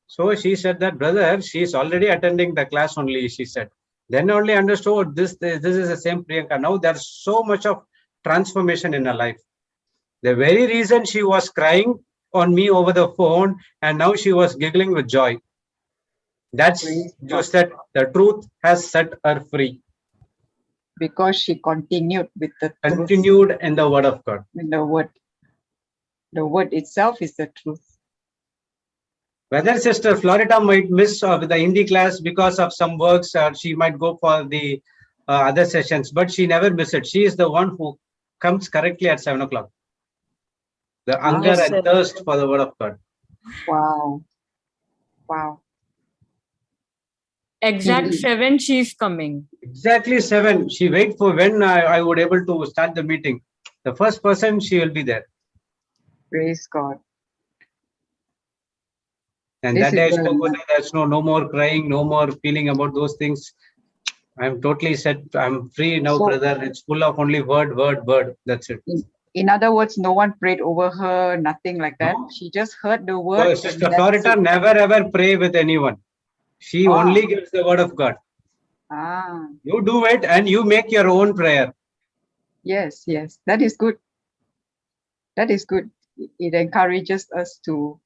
So she said that, brother, she is already attending the class only, she said. Then only understood this is the same Priyanka. Now there's so much of transformation in her life. The very reason she was crying on me over the phone, and now she was giggling with joy. That's just that the truth has set her free. Because she continued with the Continued truth. In the word of God. In the word. The word itself is the truth. Whether Sister Florida might miss the Hindi class because of some works, or she might go for the other sessions, but she never misses it. She is the one who comes correctly at 7 o'clock. The hunger and thirst for the word of God. Wow. Wow. Exact 7, she's coming. Exactly 7. She wait for when I would able to start the meeting. The first person, she will be there. Praise God. And that day I spoke with her, there's no more crying, no more feeling about those things. I'm totally set. I'm free now, brother. It's full of only word. That's it. In other words, no one prayed over her, nothing like that. No. She just heard the word. So Sister Florida never ever pray with anyone. She only gives the word of God. You do it and you make your own prayer. Yes. That is good. That is good. It encourages us to,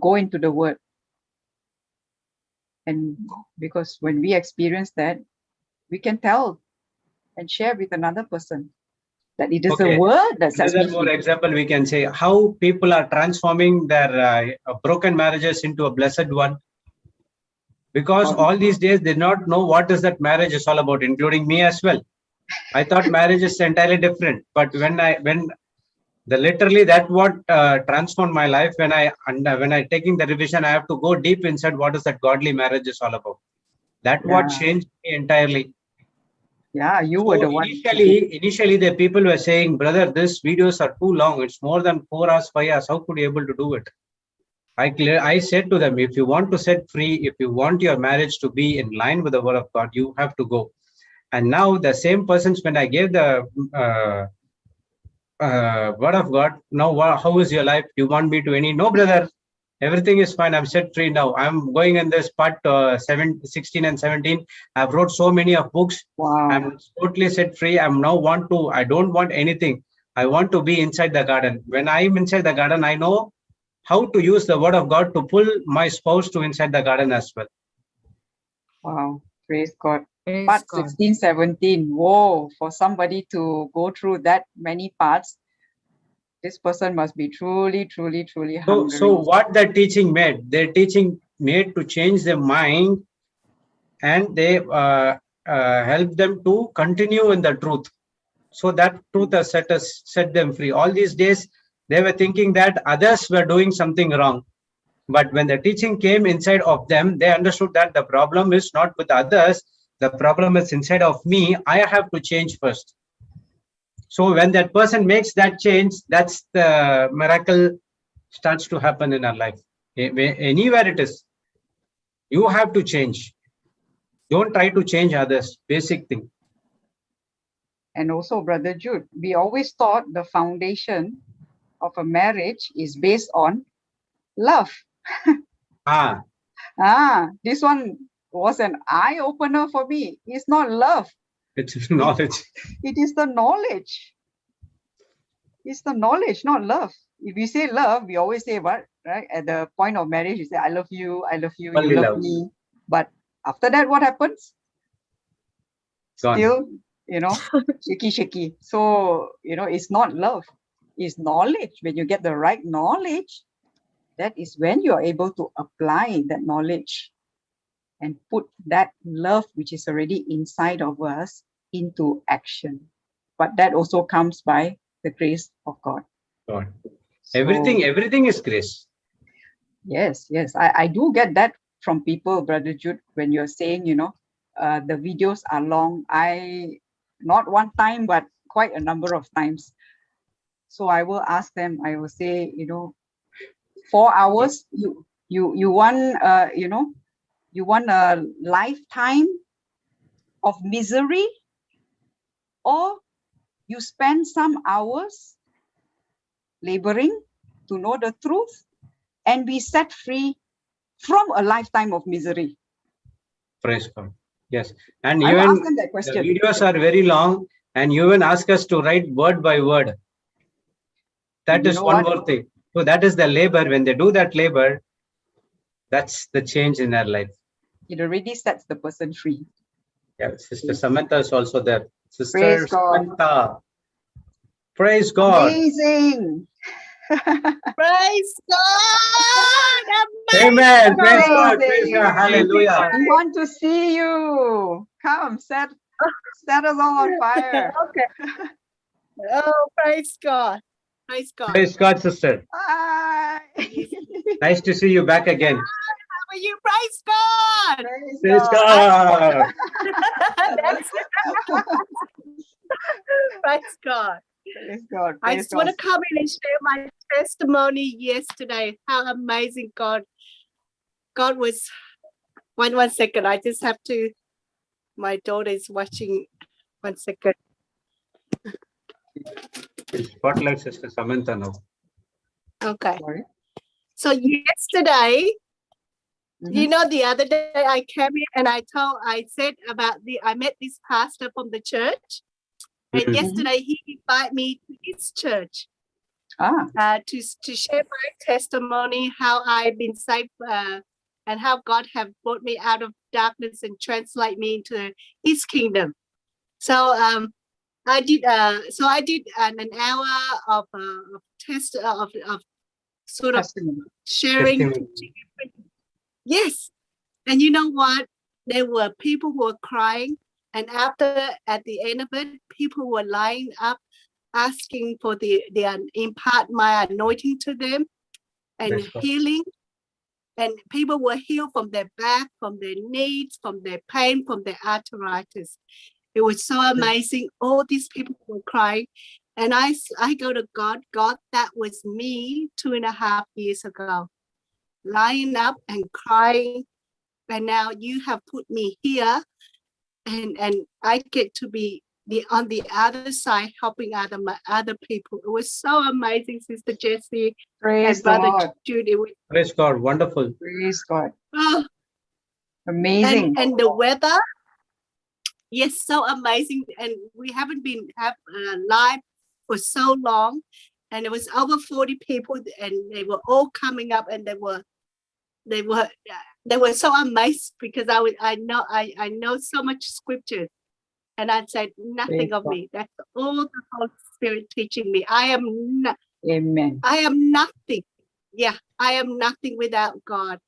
go into the word. And because when we experience that, we can tell and share with another person that it is the word that sets me free. For example, we can say how people are transforming their broken marriages into a blessed one. Because all these days they not know what is that marriage is all about, including me as well. I thought marriage is entirely different, but literally that what transformed my life. When I taking the revision, I have to go deep inside what is that godly marriage is all about. That what changed me entirely. Yeah, you were the one. Initially, the people were saying, brother, these videos are too long. It's more than 4 hours, 5 hours. How could you able to do it? I said to them, if you want to set free, if you want your marriage to be in line with the word of God, you have to go. And now the same persons, when I gave the word of God, now how is your life? You want me to any? No, brother. Everything is fine. I'm set free now. I'm going in this part 16 and 17. I've wrote so many of books. Wow. I'm totally set free. I don't want anything. I want to be inside the garden. When I'm inside the garden, I know how to use the word of God to pull my spouse to inside the garden as well. Wow. Praise God. Part 16, 17. Whoa, for somebody to go through that many parts, this person must be truly hungry. So what the teaching made? Their teaching made to change their mind, and they help them to continue in the truth. So that truth has set them free. All these days, they were thinking that others were doing something wrong. But when the teaching came inside of them, they understood that the problem is not with others. The problem is inside of me. I have to change first. So when that person makes that change, that's the miracle starts to happen in our life. Anywhere it is, you have to change. Don't try to change others. Basic thing. And also, Brother Jude, we always thought the foundation of a marriage is based on love. This one was an eye-opener for me. It's not love. It's knowledge. It is the knowledge. It's the knowledge, not love. If we say love, we always say what, right? At the point of marriage, you say, I love you, you Only love love. me. But after that, what happens? Gone. Still, shaky. So, it's not love. It's knowledge. When you get the right knowledge, that is when you are able to apply that knowledge and put that love, which is already inside of us, into action. But that also comes by the grace of God. God. Everything is grace. Yes. I do get that from people, Brother Jude, when you're saying, the videos are long. Not one time, but quite a number of times. So I will ask them, I will say, 4 hours, you want, you want a lifetime of misery, or you spend some hours laboring to know the truth and be set free from a lifetime of misery. Praise God. Yes. And I will even ask them that question. the videos are very long, and you even ask us to write word by word. That is one more thing. So that is the labor. When they do that labor, that's the change in their life. It already sets the person free. Yeah, Sister Samantha is also there. Sister Praise God. Samantha. Praise God. Amazing. Praise God. Amen. Praise God. Praise God. Hallelujah. We want to see you. Come, set us all on fire. Okay. Oh, praise God. Praise God. Praise God, sister. Hi. Nice to see you back again. How are you? Praise God. Praise God. Praise God. Praise God. I just want to come in and share my testimony yesterday. How amazing God was. One second. I just have to. My daughter is watching. 1 second. Spotlight Sister Samantha now. Okay. So yesterday, the other day I came in and I said about I met this pastor from the church, and yesterday he invited me to his church to share my testimony, how I've been saved and how God have brought me out of darkness and translate me into His kingdom. So I did an hour of sort of sharing. Testimony. Yes. And you know what? There were people who were crying. And at the end of it, people were lying up, asking for the impart my anointing to them and healing. And people were healed from their back, from their knees, from their pain, from their arthritis. It was so amazing. All these people were crying. And I go to God, that was me 2.5 years ago, lying up and crying. And now you have put me here, and I get to be on the other side helping other people. It was so amazing, Sister Jessie. Praise and Brother God. Jude. It was, Praise God. Wonderful. Praise God. oh, Amazing. and the weather, yes, so amazing. And we haven't been live for so long, and it was over 40 people, and they were all coming up, and they were so amazed because I know so much scripture, and I said nothing of me. That's all the Holy Spirit teaching me. Amen. I am nothing. Yeah, I am nothing without God,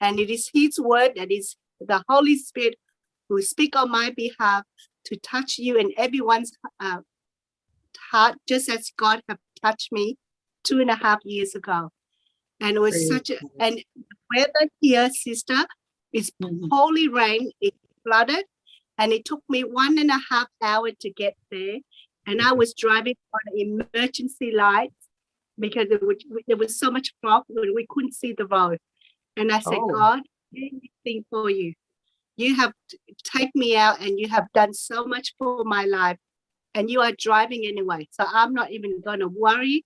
and it is His word, that is the Holy Spirit who speak on my behalf to touch you and everyone's heart, just as God have touched me 2.5 years ago. And it was and the weather here, sister, is holy rain. It flooded, and it took me 1.5 hours to get there. And I was driving on emergency lights because there was so much fog, we couldn't see the road. And I said, God, anything for you. you have taken me out and you have done so much for my life, and you are driving anyway. So I'm not even going to worry.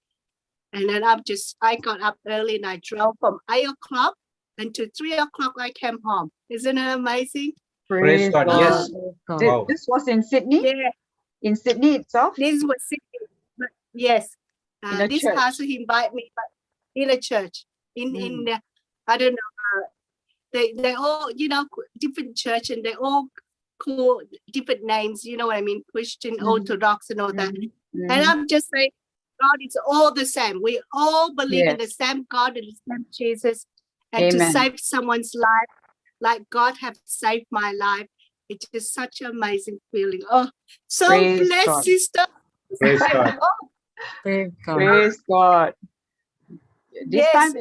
And then I got up early and I drove from 8 o'clock until 3 o'clock I came home. Isn't it amazing? Praise God. Yes. Wow. This was in Sydney? Yeah. In Sydney itself? This was Sydney. But yes. This church. pastor, he invited me in a church. In the, I don't know, they all, you know, different church, and they all call different names, you know what I mean? Christian, Orthodox and all that. And I'm just saying, God is all the same. We all believe in the same God and the same Jesus. And to save someone's life, like God have saved my life, it's just such an amazing feeling. Oh, so Praise blessed, God. sister. Praise God. Praise God. Praise God. This Yes,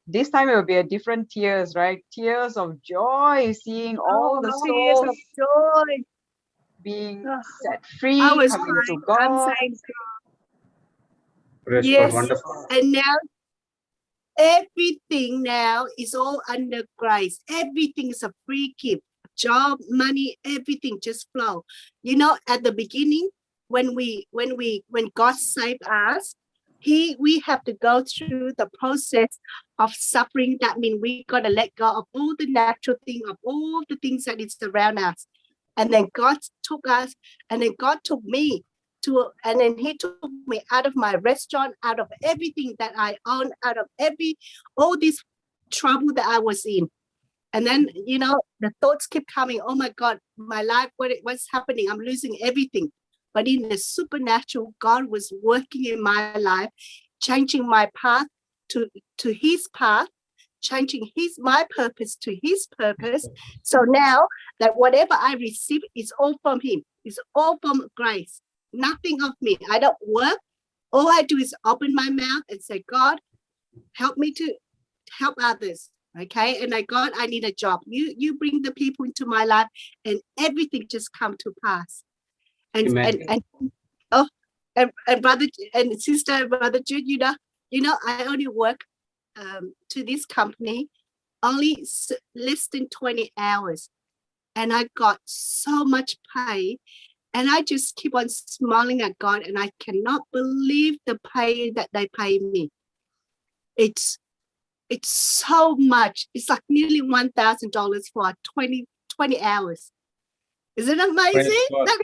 this time it will be a different tears, right? Tears of joy, seeing all the tears souls of joy. being set free, I was coming to crying. I'm God. saying, Praise God. yes, Wonderful. and now everything now is all under grace. Everything is a free gift. Job, money, everything just flow. You know, at the beginning, when God saved us, we have to go through the process of suffering. That means we gotta let go of all the natural thing, of all the things that is around us. And then God took us, and then God took me and then he took me out of my restaurant, out of everything that I own, out of all this trouble that I was in. And then, you know, the thoughts keep coming, oh my God, my life, what's happening? I'm losing everything. But in the supernatural, God was working in my life, changing my path to his path, changing my purpose to his purpose. So now that whatever I receive is all from him, it's all from grace. Nothing of me. I don't work. All I do is open my mouth and say, God, help me to help others. Okay. And God, I need a job. You bring the people into my life and everything just come to pass. And brother and sister, brother Jude, you know, I only work to this company only less than 20 hours. And I got so much pay. And I just keep on smiling at God, and I cannot believe the pay that they pay me. It's so much. It's like nearly $1,000 for 20 hours. Isn't it amazing? That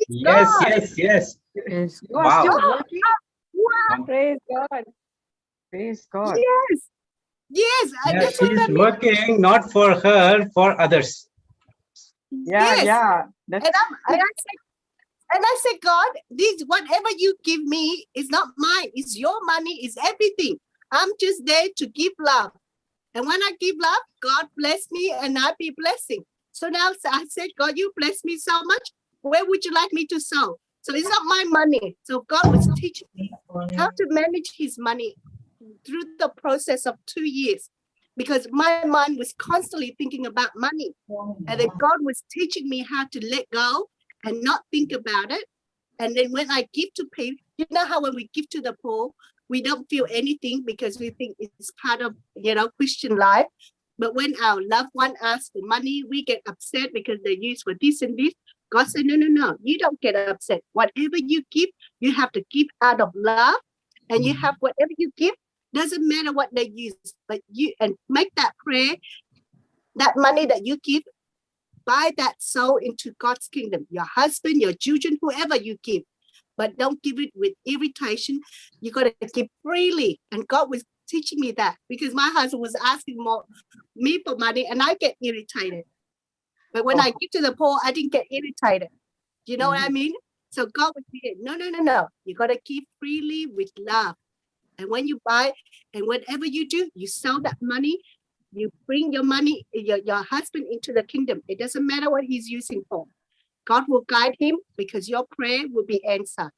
is Yes. You are still working? Wow. Praise God. Praise God. Yes. Yes, she is working not for her, for others. Yeah. And I said, God, whatever you give me is not mine. It's your money. It's everything. I'm just there to give love. And when I give love, God bless me and I be blessing. So now I said, God, you bless me so much. Where would you like me to sow? So it's not my money. So God was teaching me how to manage his money through the process of 2 years, because my mind was constantly thinking about money. And then God was teaching me how to let go and not think about it. And then when I give to people, you know how when we give to the poor, we don't feel anything because we think it's part of, you know, Christian life. But when our loved one asks for money, we get upset because they use for this and this. God said, no, you don't get upset. Whatever you give, you have to give out of love. And you have whatever you give, doesn't matter what they use, but and make that prayer, that money that you give, buy that soul into God's kingdom, your husband, your children, whoever you give, but don't give it with irritation. You got to give freely. And God was teaching me that, because my husband was asking me for money and I get irritated. But when I give to the poor, I didn't get irritated. Do you know what I mean? So God was saying, no. You got to give freely with love. And when you buy and whatever you do, you sell that money, you bring your money, your husband into the kingdom. It doesn't matter what he's using for. God will guide him because your prayer will be answered.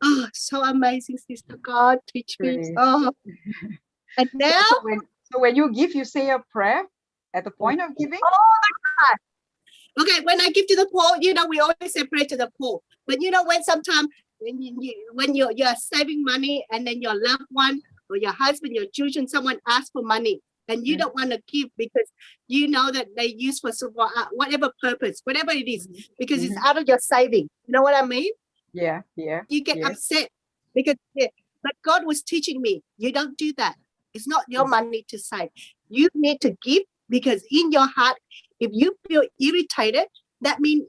Oh, so amazing, sister. God, teach me. Oh, and now. So when you give, you say a prayer at the point of giving? All the time. Okay, when I give to the poor, you know, we always say pray to the poor. But you know, when sometimes when you're saving money and then your loved one or your husband, your children, someone asks for money, and you don't want to give because you know that they use for whatever purpose, whatever it is, because it's out of your saving. You know what I mean? Yeah. You get upset because, but God was teaching me, you don't do that. It's not your money to save. You need to give because in your heart, if you feel irritated, that means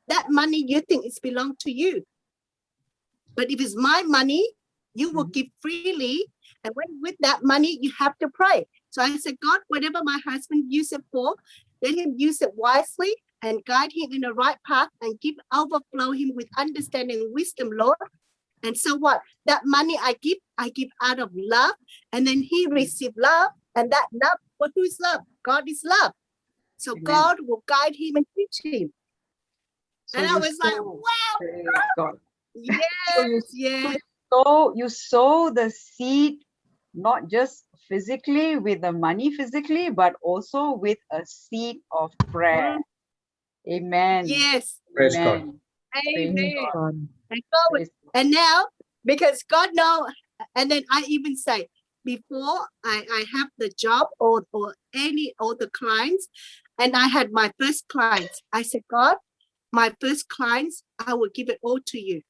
that money you think it's belong to you. But if it's my money, you will give freely. And with that money, you have to pray. So I said, God, whatever my husband use it for, let him use it wisely and guide him in the right path and overflow him with understanding and wisdom, Lord. And so what? That money I give out of love. And then he received love. And that love, but who's love? God is love. So Amen. God will guide him and teach him. So and I was like, wow. God. Yes. So you sow the seed, not just physically with the money physically, but also with a seed of prayer. Amen. Yes. Praise God. Amen. God. And now, because God knows, and then I even say, before I have the job or the clients, and I had my first clients, I said, God, my first clients, I will give it all to you.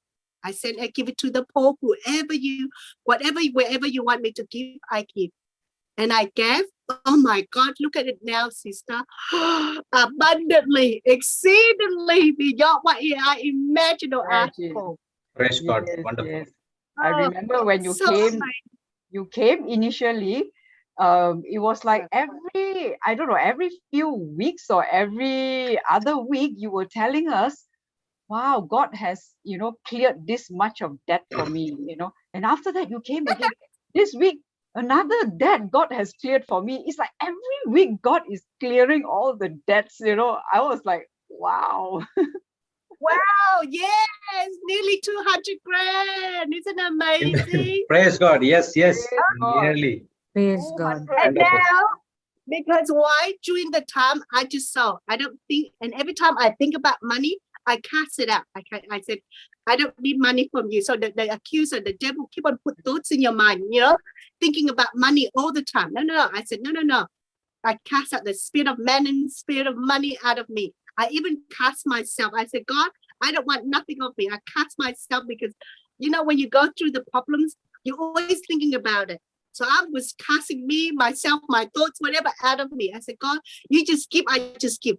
I said, I give it to the poor, wherever you want me to give, I give. And I gave, oh my God, look at it now, sister. Abundantly, exceedingly beyond what I imagined or asked for. Praise God. Yes, Wonderful. yes. I remember when you came initially, it was like every few weeks or every other week, you were telling us, wow, God has, cleared this much of debt for me, and after that you came again this week, another debt God has cleared for me. It's like every week God is clearing all the debts, I was like, wow. Wow, yes, nearly 200 grand. Isn't it amazing? Praise God. Yes. Nearly. Praise God. And now, because why? During the time I just saw, I don't think, and every time I think about money, I cast it out. I said, I don't need money from you. So the accuser, the devil keep on put thoughts in your mind, thinking about money all the time. No. I said, no. I cast out the spirit of mammon, spirit of money out of me. I even cast myself. I said, God, I don't want nothing of me. I cast myself because, when you go through the problems, you're always thinking about it. So I was casting me, myself, my thoughts, whatever out of me. I said, God, you just give, I just give.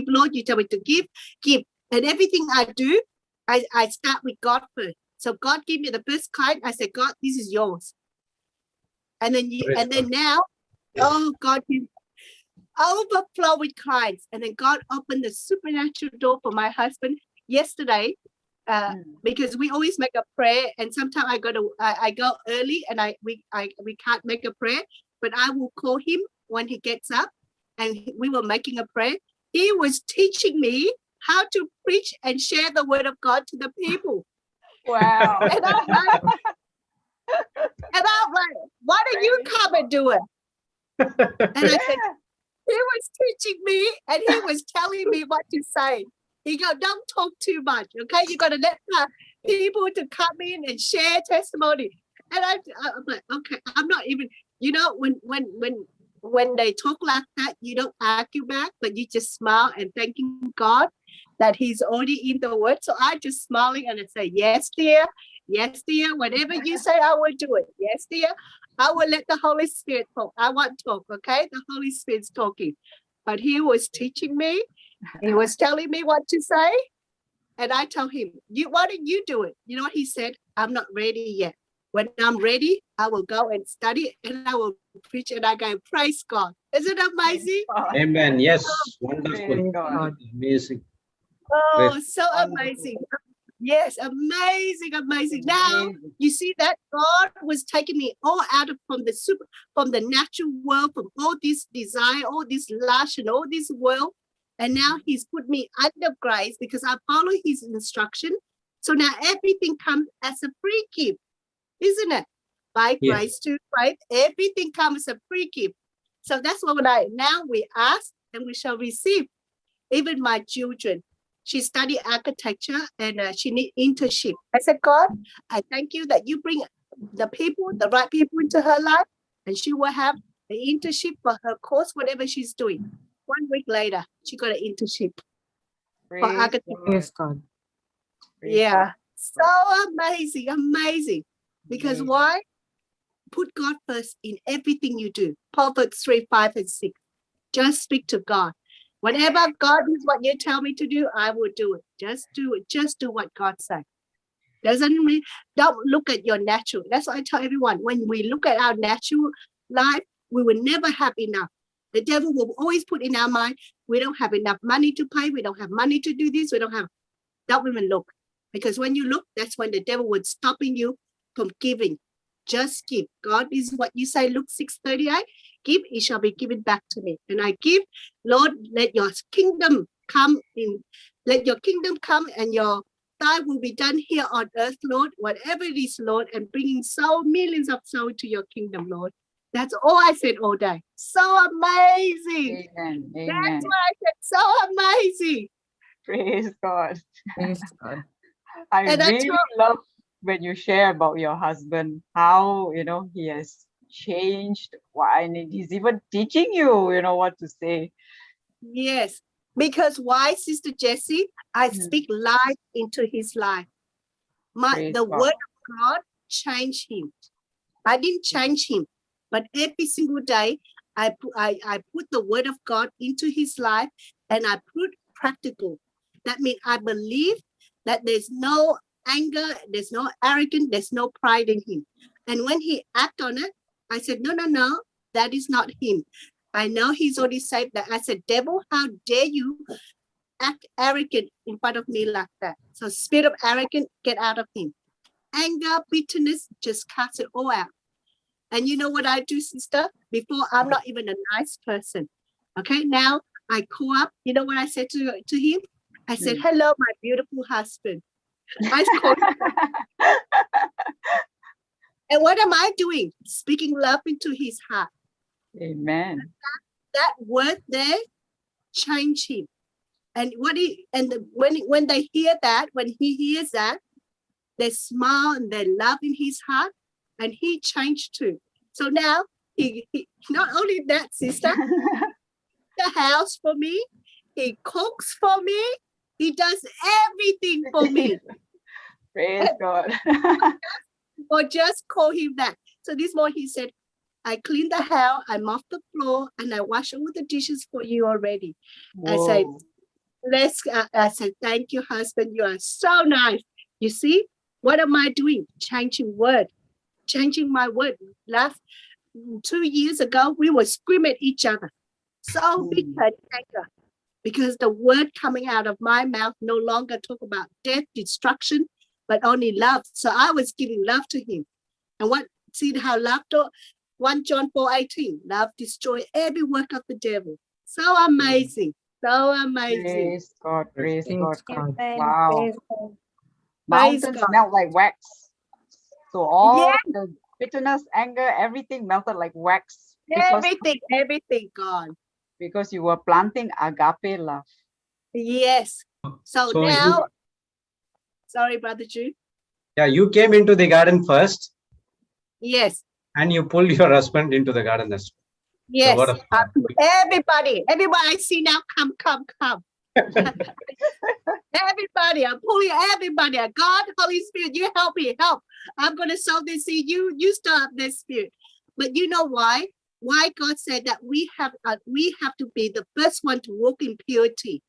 Lord, you tell me to give. And everything I do, I start with God first. So God gave me the first kind. I said, God, this is yours. And then now, oh God, you overflow with clients. And then God opened the supernatural door for my husband yesterday. Because we always make a prayer, and sometimes I go early, and we can't make a prayer, but I will call him when he gets up, and we were making a prayer. He was teaching me how to preach and share the word of God to the people. Wow! And I'm like, why don't you come and do it? And I said, he was teaching me, and he was telling me what to say. He go, don't talk too much, okay? You got to let people to come in and share testimony. And I'm like, okay, I'm not even, when they talk like that, you don't argue back, but you just smile and thanking God that he's already in the word. So I just smiling and I say, yes, dear, whatever you say, I will do it. Yes, dear, I will let the Holy Spirit talk. I won't talk, okay? The Holy Spirit's talking. But he was teaching me. He was telling me what to say, and I told him, why don't you do it? You know what he said? I'm not ready yet. When I'm ready, I will go and study, and I will preach, and I go, praise God. Isn't it amazing? Amen. Yes. Wonderful. Amazing. Oh, so amazing. Yes, amazing. Now you see that God was taking me all out from the natural world, from all this desire, all this lust, and all this world. And now he's put me under grace because I follow his instruction. So now everything comes as a free gift, isn't it? By grace to faith, everything comes as a free gift. So that's what now we ask and we shall receive. Even my children, she studied architecture and she need internship. I said, God, I thank you that you bring the right people into her life, and she will have an internship for her course, whatever she's doing. 1 week later, she got an internship for architecture. Praise God. Yeah, so amazing, amazing. Because why? Put God first in everything you do. Proverbs 3, 5, and 6. Just speak to God. Whatever God is what you tell me to do, I will do it. Just do it. Just do what God says. Doesn't mean don't look at your natural. That's why I tell everyone, when we look at our natural life, we will never have enough. The devil will always put in our mind, we don't have enough money to pay, we don't have money to do this, we don't have. Don't even look. Because when you look, that's when the devil would stopping you from giving. Just give. God is what you say, Luke 6:38. Give, it shall be given back to me. And I give, Lord, let your kingdom come in. Let your kingdom come and your thy will be done here on earth, Lord, whatever it is, Lord, and bringing millions of souls to your kingdom, Lord. That's all I said all day. So amazing. Amen. That's Amen. why I said so amazing. Praise God. Praise God. I And that's really love when you share about your husband, how, he has changed. And he's even teaching you, what to say. Yes. Because why, Sister Jessie? I speak life into his life. Praise The God. word of God changed him. I didn't change him, but every single day I put the word of God into his life, and I put practical. That means I believe that there's no anger, there's no arrogance, there's no pride in him. And when he acted on it, I said, no, that is not him. I know he's already saved that. I said, devil, how dare you act arrogant in front of me like that? So spirit of arrogance, get out of him. Anger, bitterness, just cast it all out. And you know what I do, sister? Before, I'm not even a nice person. Okay, now I call up. You know what I said to him? I said, hello, my beautiful husband. I called him. And what am I doing? Speaking love into his heart. Amen. That word there changed him. And when they hear that, when he hears that, they smile and they love in his heart, and he changed too. So now he not only that, sister, the house for me, he cooks for me, he does everything for me. Praise God. Or just call him that. So this morning he said, I clean the house, I mop the floor, and I wash all the dishes for you already. Whoa. I said, thank you, husband. You are so nice. You see, what am I doing? Changing my word. Last 2 years ago, we were screaming at each other. So bitter and anger. Because the word coming out of my mouth no longer talk about death, destruction, but only love. So I was giving love to him. And see how love, 1 John 4:18, love destroy every work of the devil. So amazing. So amazing. Praise God. Praise God. God. Wow. Praise God. Mountains God. melt like wax. So all the bitterness, anger, everything melted like wax. Everything gone. Because you were planting agape love. Yes. So now, sorry, Brother Jude. Yeah, you came into the garden first. Yes. And you pulled your husband into the garden as well. Yes. Everybody I see now, come. Everybody, I'm pulling everybody. God, Holy Spirit, you help me, help. I'm going to sow this seed. You start this spirit. But you know why? Why God said that we have to be the first one to walk in purity.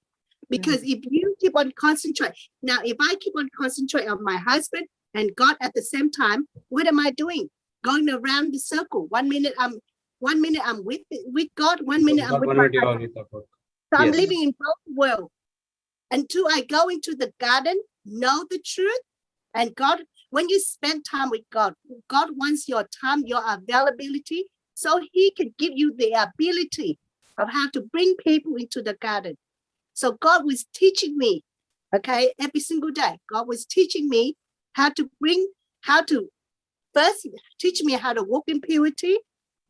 Because if you keep on concentrating, now if I keep on concentrating on my husband and God at the same time, what am I doing? Going around the circle. 1 minute I'm with God, 1 minute I'm with my husband. So I'm living in both worlds. Until I go into the garden, know the truth, and God, when you spend time with God, God wants your time, your availability, so He can give you the ability of how to bring people into the garden. So God was teaching me, okay, every single day. God was teaching me how to first teach me how to walk in purity,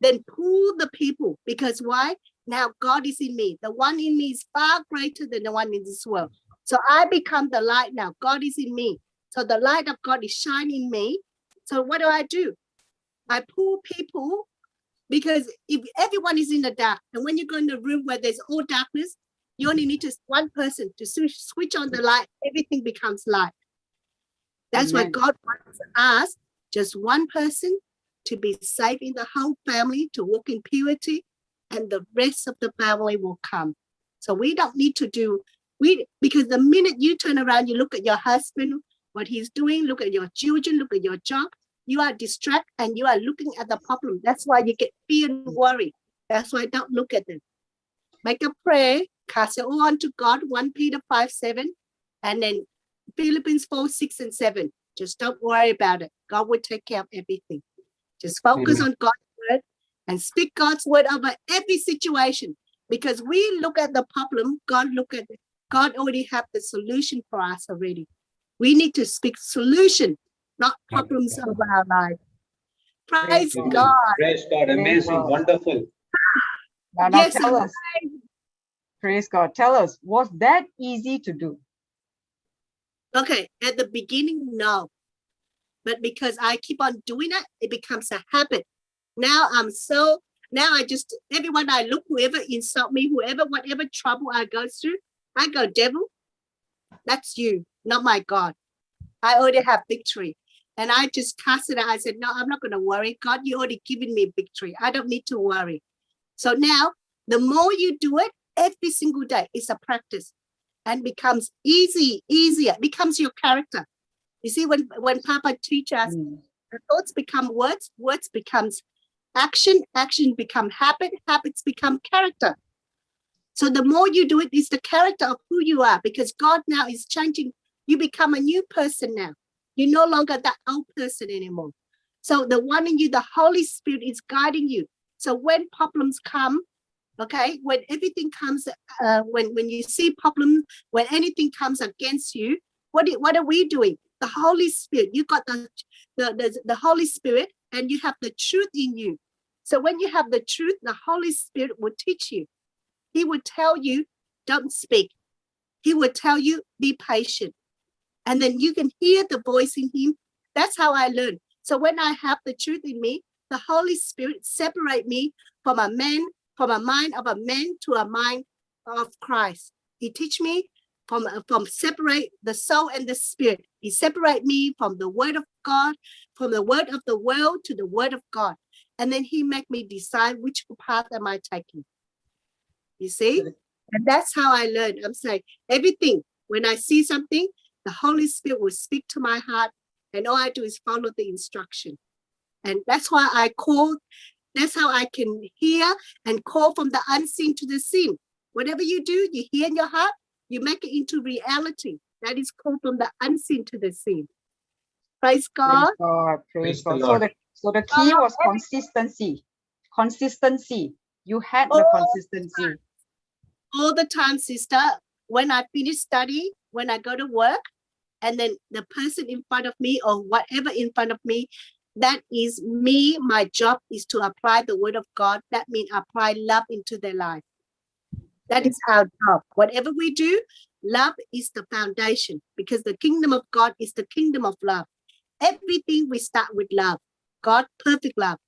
then pull the people. Because why? Now God is in me. The one in me is far greater than the one in this world. So I become the light now. God is in me. So the light of God is shining in me. So what do? I pull people Because if everyone is in the dark, and when you go in a room where there's all darkness, you only need just one person to switch on the light, everything becomes light. That's why God wants us, just one person, to be safe in the whole family, to walk in purity, and the rest of the family will come. So we don't need to do, because the minute you turn around, you look at your husband, what he's doing, look at your children, look at your job, you are distracted and you are looking at the problem. That's why you get fear and worry. That's why don't look at them. Make a prayer, cast it all onto God, 1 Peter 5:7, and then Philippians 4:6-7. Just don't worry about it. God will take care of everything. Just focus on God's word and speak God's word over every situation. Because we look at the problem, God already have the solution for us already. We need to speak solution, not problems of our life. Praise God. Praise God. Amazing. Wonderful. Now Yes, tell us. Praise God. Tell us, was that easy to do? Okay, at the beginning, no. But because I keep on doing it, it becomes a habit. Now everyone I look, whoever insult me, whatever trouble I go through, I go, devil, that's you, not my God. I already have victory. And I just cast it out. I said, no, I'm not going to worry. God, you already given me victory. I don't need to worry. So now, the more you do it, every single day, it's a practice and becomes easier. It becomes your character. You see, when Papa teaches us, the thoughts become words, words becomes action, action become habit, habits become character. So the more you do it, it's the character of who you are, because God now is changing. You become a new person now. You're no longer that old person anymore. So the one in you, the Holy Spirit is guiding you. So when problems come, okay, when everything comes, when you see problems, when anything comes against you, what are we doing? The Holy Spirit, you got the Holy Spirit and you have the truth in you. So when you have the truth, the Holy Spirit will teach you. He will tell you, don't speak. He will tell you, be patient. And then you can hear the voice in him. That's how I learned. So when I have the truth in me, the Holy Spirit separate me from a mind of a man to a mind of Christ. He teach me from separate the soul and the spirit. He separate me from the word of God, from the word of the world to the word of God. And then he make me decide which path am I taking. You see? And that's how I learned. I'm saying everything. When I see something, the Holy Spirit will speak to my heart, and all I do is follow the instruction. And that's why that's how I can hear and call from the unseen to the seen. Whatever you do, you hear in your heart, you make it into reality. That is called from the unseen to the seen. Praise God. Praise God. Praise God. Lord. So the key was consistency. Consistency. You had the consistency. All the time, sister, when I finish study, when I go to work, and then the person in front of me or whatever in front of me, that is me. My job is to apply the word of God. That means apply love into their life. That is our job. Whatever we do, love is the foundation, because the kingdom of God is the kingdom of love. Everything we start with love. God, perfect love.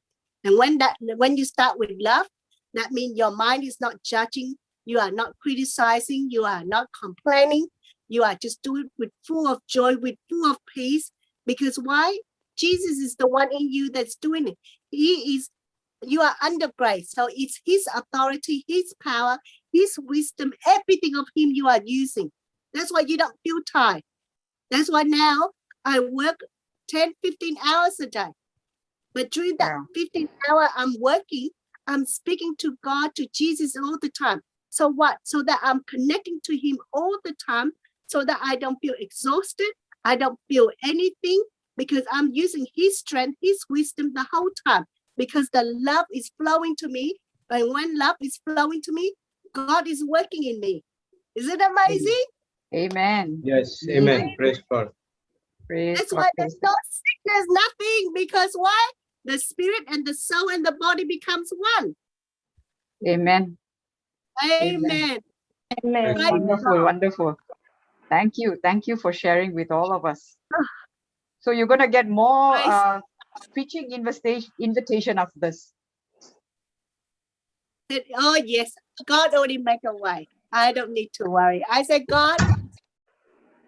And when you start with love, that means your mind is not judging. You are not criticizing. You are not complaining. You are just doing it with full of joy, with full of peace. Because why? Jesus is the one in you that's doing it. You are under grace. So it's his authority, his power, his wisdom, everything of him you are using. That's why you don't feel tired. That's why now I work 10, 15 hours a day. But during that 15 hours I'm working, I'm speaking to God, to Jesus all the time. So what? So that I'm connecting to him all the time, so that I don't feel exhausted. I don't feel anything, because I'm using his strength, his wisdom the whole time, because the love is flowing to me. And when love is flowing to me, God is working in me. Is it amazing? Amen. Yes, amen. Praise God. That's why there's no sickness, nothing. Because why? The spirit and the soul and the body becomes one. Amen. Amen. Amen. Wonderful, wonderful. Thank you. Thank you for sharing with all of us. So you're going to get more preaching invitation after this. said, oh yes, God already make a way. I don't need to worry. I said, God,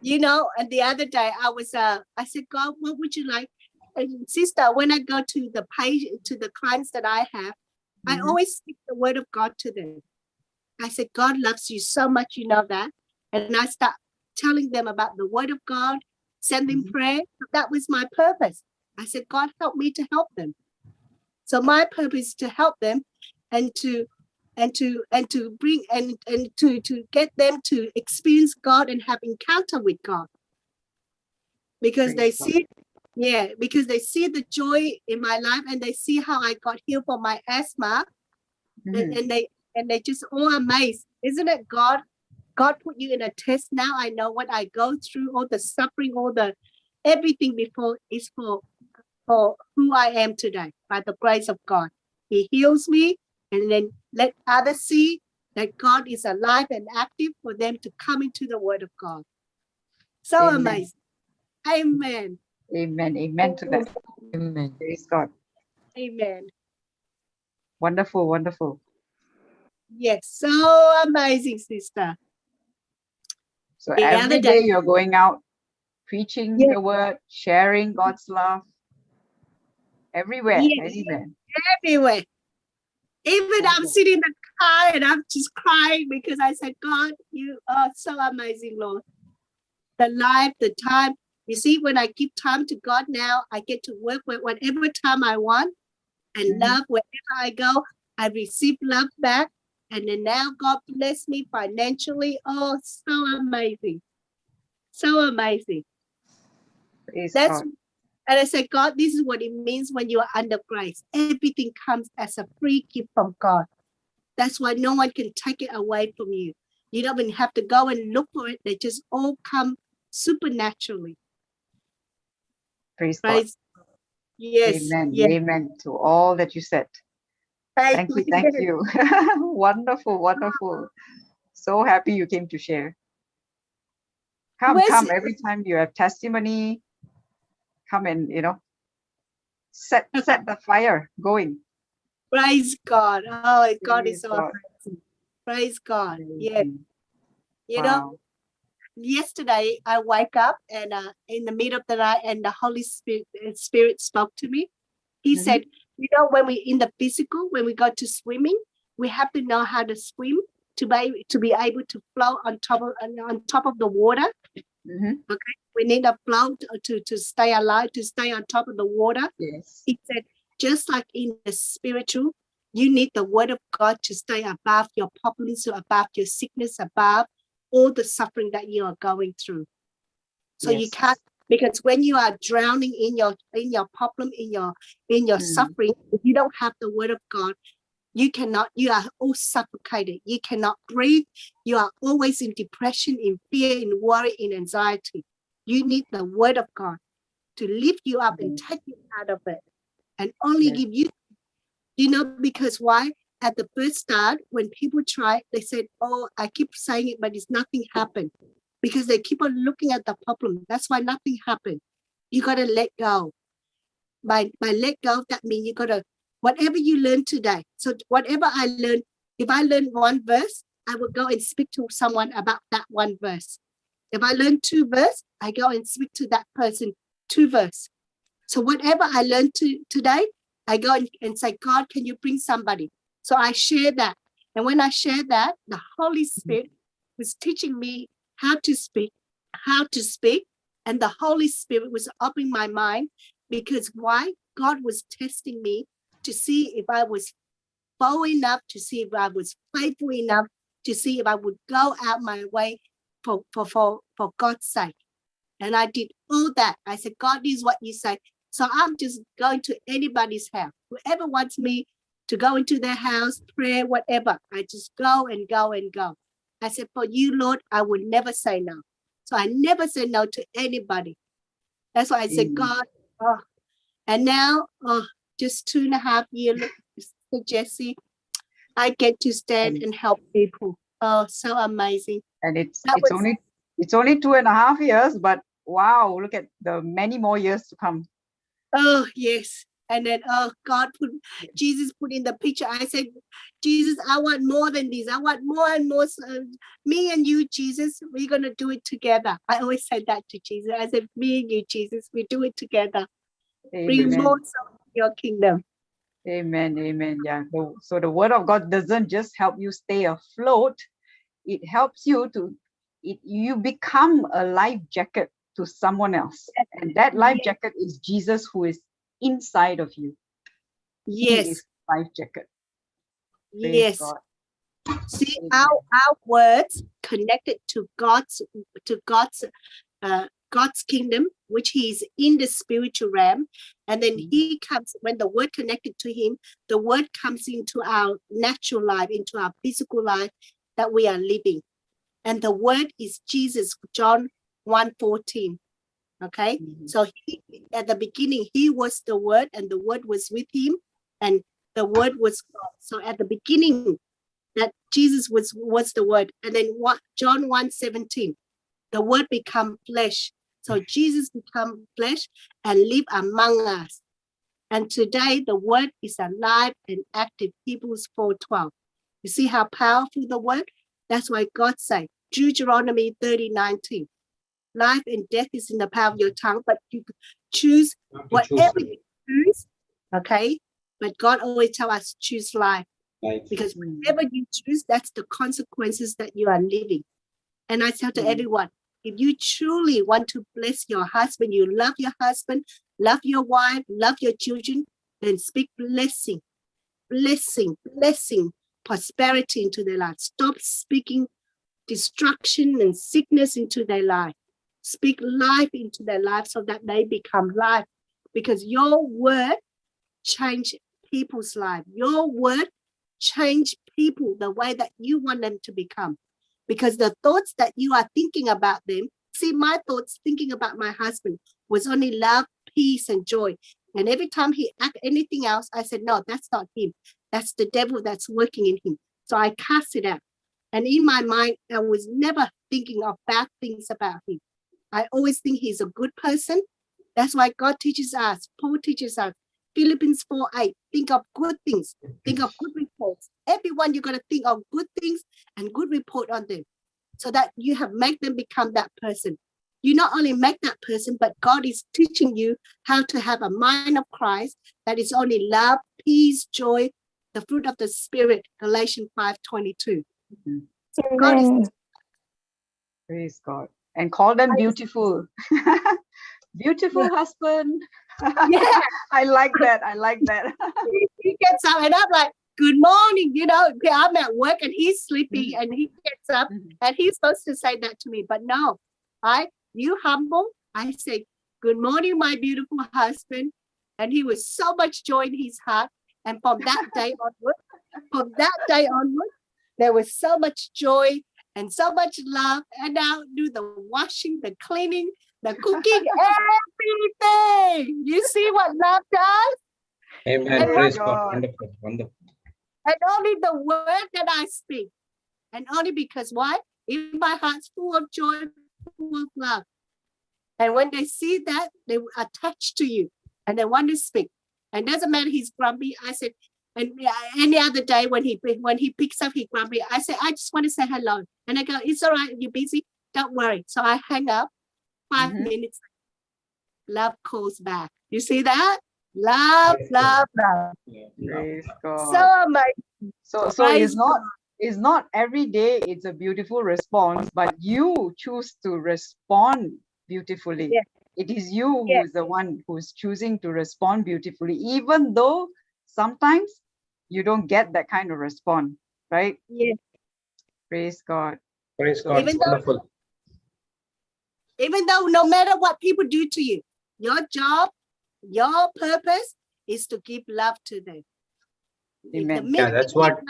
you know, and the other day I said, God, what would you like? And sister, when I go to the patient, to the clients that I have, I always speak the word of God to them. I said, God loves you so much, you know that. And I start telling them about the word of God, sending prayer. That was my purpose. I said, God, help me to help them. So my purpose is to help them and to bring and to get them to experience God and have encounter with God. Because they see, because they see the joy in my life and they see how I got healed from my asthma, and they just all amazed. Isn't it God? God put you in a test. Now I know what I go through, all the suffering, all the everything before is for who I am today by the grace of God. He heals me and then let others see that God is alive and active for them to come into the word of God. So amazing. Amen. Amen. Amen to that. Amen. Praise God. Amen. Wonderful, wonderful. Yes, so amazing, sister. So The every other day day, you're going out, preaching the word, sharing God's love. Everywhere, anywhere. everywhere. Even I'm sitting in the car and I'm just crying because I said, God, you are so amazing, Lord. The life, the time. You see, when I give time to God now, I get to work with whatever time I want and love wherever I go. I receive love back. And then now God bless me financially. Oh, so amazing. So amazing. Praise That's God. And I said, God, this is what it means when you are under grace. Everything comes as a free gift from God. That's why no one can take it away from you. You don't even have to go and look for it. They just all come supernaturally. God. Yes. Amen. Yes. Amen to all that you said. Thank you. Thank you. Wonderful, wonderful. So happy you came to share. Come every time you have testimony, come and set the fire going. Praise God. Oh, God is so amazing. Praise God. Yeah. You know, yesterday I wake up and in the middle of the night and the Holy Spirit spoke to me. He said, you know, when we in the physical, when we go to swimming, we have to know how to swim to be able to float on top of the water. Okay, we need a float to stay alive, to stay on top of the water. Yes. He said, just like in the spiritual, you need the word of God to stay above your problems, above your sickness, above all the suffering that you are going through. So you can't, because when you are drowning in your problem, in your suffering, if you don't have the word of God, you are all suffocated. You cannot breathe. You are always in depression, in fear, in worry, in anxiety. You need the word of God to lift you up and take you out of it and only give you, because why? At the first start, when people try, they said, oh, I keep saying it, but it's nothing happened. Because they keep on looking at the problem. That's why nothing happened. You got to let go. By let go, that means you got to, whatever you learn today. So whatever I learned, if I learn one verse, I will go and speak to someone about that one verse. If I learn 2 verses, I go and speak to that person 2 verses. So whatever I learned today, I go and say, God, can you bring somebody? So I share that. And when I share that, the Holy Spirit was teaching me how to speak. And the Holy Spirit was opening my mind because why? God was testing me to see if I was bold enough, to see if I was faithful enough, to see if I would go out my way for God's sake. And I did all that. I said, God, this is what you say. So I'm just going to anybody's house. Whoever wants me to go into their house, pray, whatever. I just go and go and go. I said, for you, Lord, I would never say no. So I never say no to anybody. That's why I said, God, and now, just 2.5 years, Jessie, I get to stand and help people. Oh, so amazing. And it's only 2.5 years, but wow, look at the many more years to come. Oh, yes. And then, God Jesus put in the picture. I said, Jesus, I want more than this. I want more and more. Me and you, Jesus, we're going to do it together. I always said that to Jesus. I said, me and you, Jesus, we do it together. Bring more souls to your kingdom. Amen. Amen. Yeah. So the word of God doesn't just help you stay afloat. It helps you you become a life jacket to someone else. And that life jacket is Jesus, who is inside of you. Yes. He is life jacket. Praise yes. God. See, our words connected to God's kingdom, which He is in the spiritual realm, and then He comes, when the word connected to Him, the word comes into our natural life, into our physical life that we are living, and the word is Jesus. John 1:14. Okay, so at the beginning He was the word, and the word was with Him, and the word was God. So at the beginning, that Jesus was the word, and then John 1:17, the word become flesh. So Jesus become flesh and live among us. And today the word is alive and active. Hebrews 4:12. You see how powerful the word? That's why God said, Deuteronomy 30:19. Life and death is in the power of your tongue, but you choose whatever you choose. Okay? But God always tells us choose life. Because whatever you choose, that's the consequences that you are living. And I tell to everyone, if you truly want to bless your husband, you love your husband, love your wife, love your children, then speak blessing, prosperity into their life. Stop speaking destruction and sickness into their life. Speak life into their life so that they become life. Because your word change people's life. Your word change people the way that you want them to become. Because the thoughts that you are thinking about them, see, my thoughts thinking about my husband was only love, peace, and joy. And every time he act anything else, I said, no, that's not him. That's the devil that's working in him. So I cast it out. And in my mind, I was never thinking of bad things about him. I always think he's a good person. That's why God teaches us, Paul teaches us, Philippians 4:8, think of good things, think of good reports. Everyone, you're going to think of good things and good report on them so that you have made them become that person. You not only make that person, but God is teaching you how to have a mind of Christ that is only love, peace, joy, the fruit of the Spirit, Galatians 5:22. So God is. Praise God. And call them beautiful. Beautiful husband. Yeah. I like that. I like that. He gets up and I'm like, good morning, I'm at work and he's sleeping and he gets up and he's supposed to say that to me. But no, you humble. I say, good morning, my beautiful husband. And he was so much joy in his heart. And from that day onward, there was so much joy and so much love. And now do the washing, the cleaning, the cooking, everything. You see what love does? Amen. Praise God. Wonderful. Wonderful. And only the word that I speak. And only because why? In my heart's full of joy, full of love. And when they see that, they will attach to you and they want to speak. And doesn't matter he's grumpy. I said, and any other day when he picks up, he's grumpy. I say, I just want to say hello. And I go, it's all right. You're busy. Don't worry. So I hang up. 5 minutes. Love calls back. You see that? Love. Praise God. So amazing. So it's not every day it's a beautiful response, but you choose to respond beautifully. Yes. It is you who is the one who's choosing to respond beautifully, even though sometimes you don't get that kind of response, right? Yes. Praise God. Praise God. Even though no matter what people do to you, your job, your purpose is to give love to them. Amen. Yeah, that's what.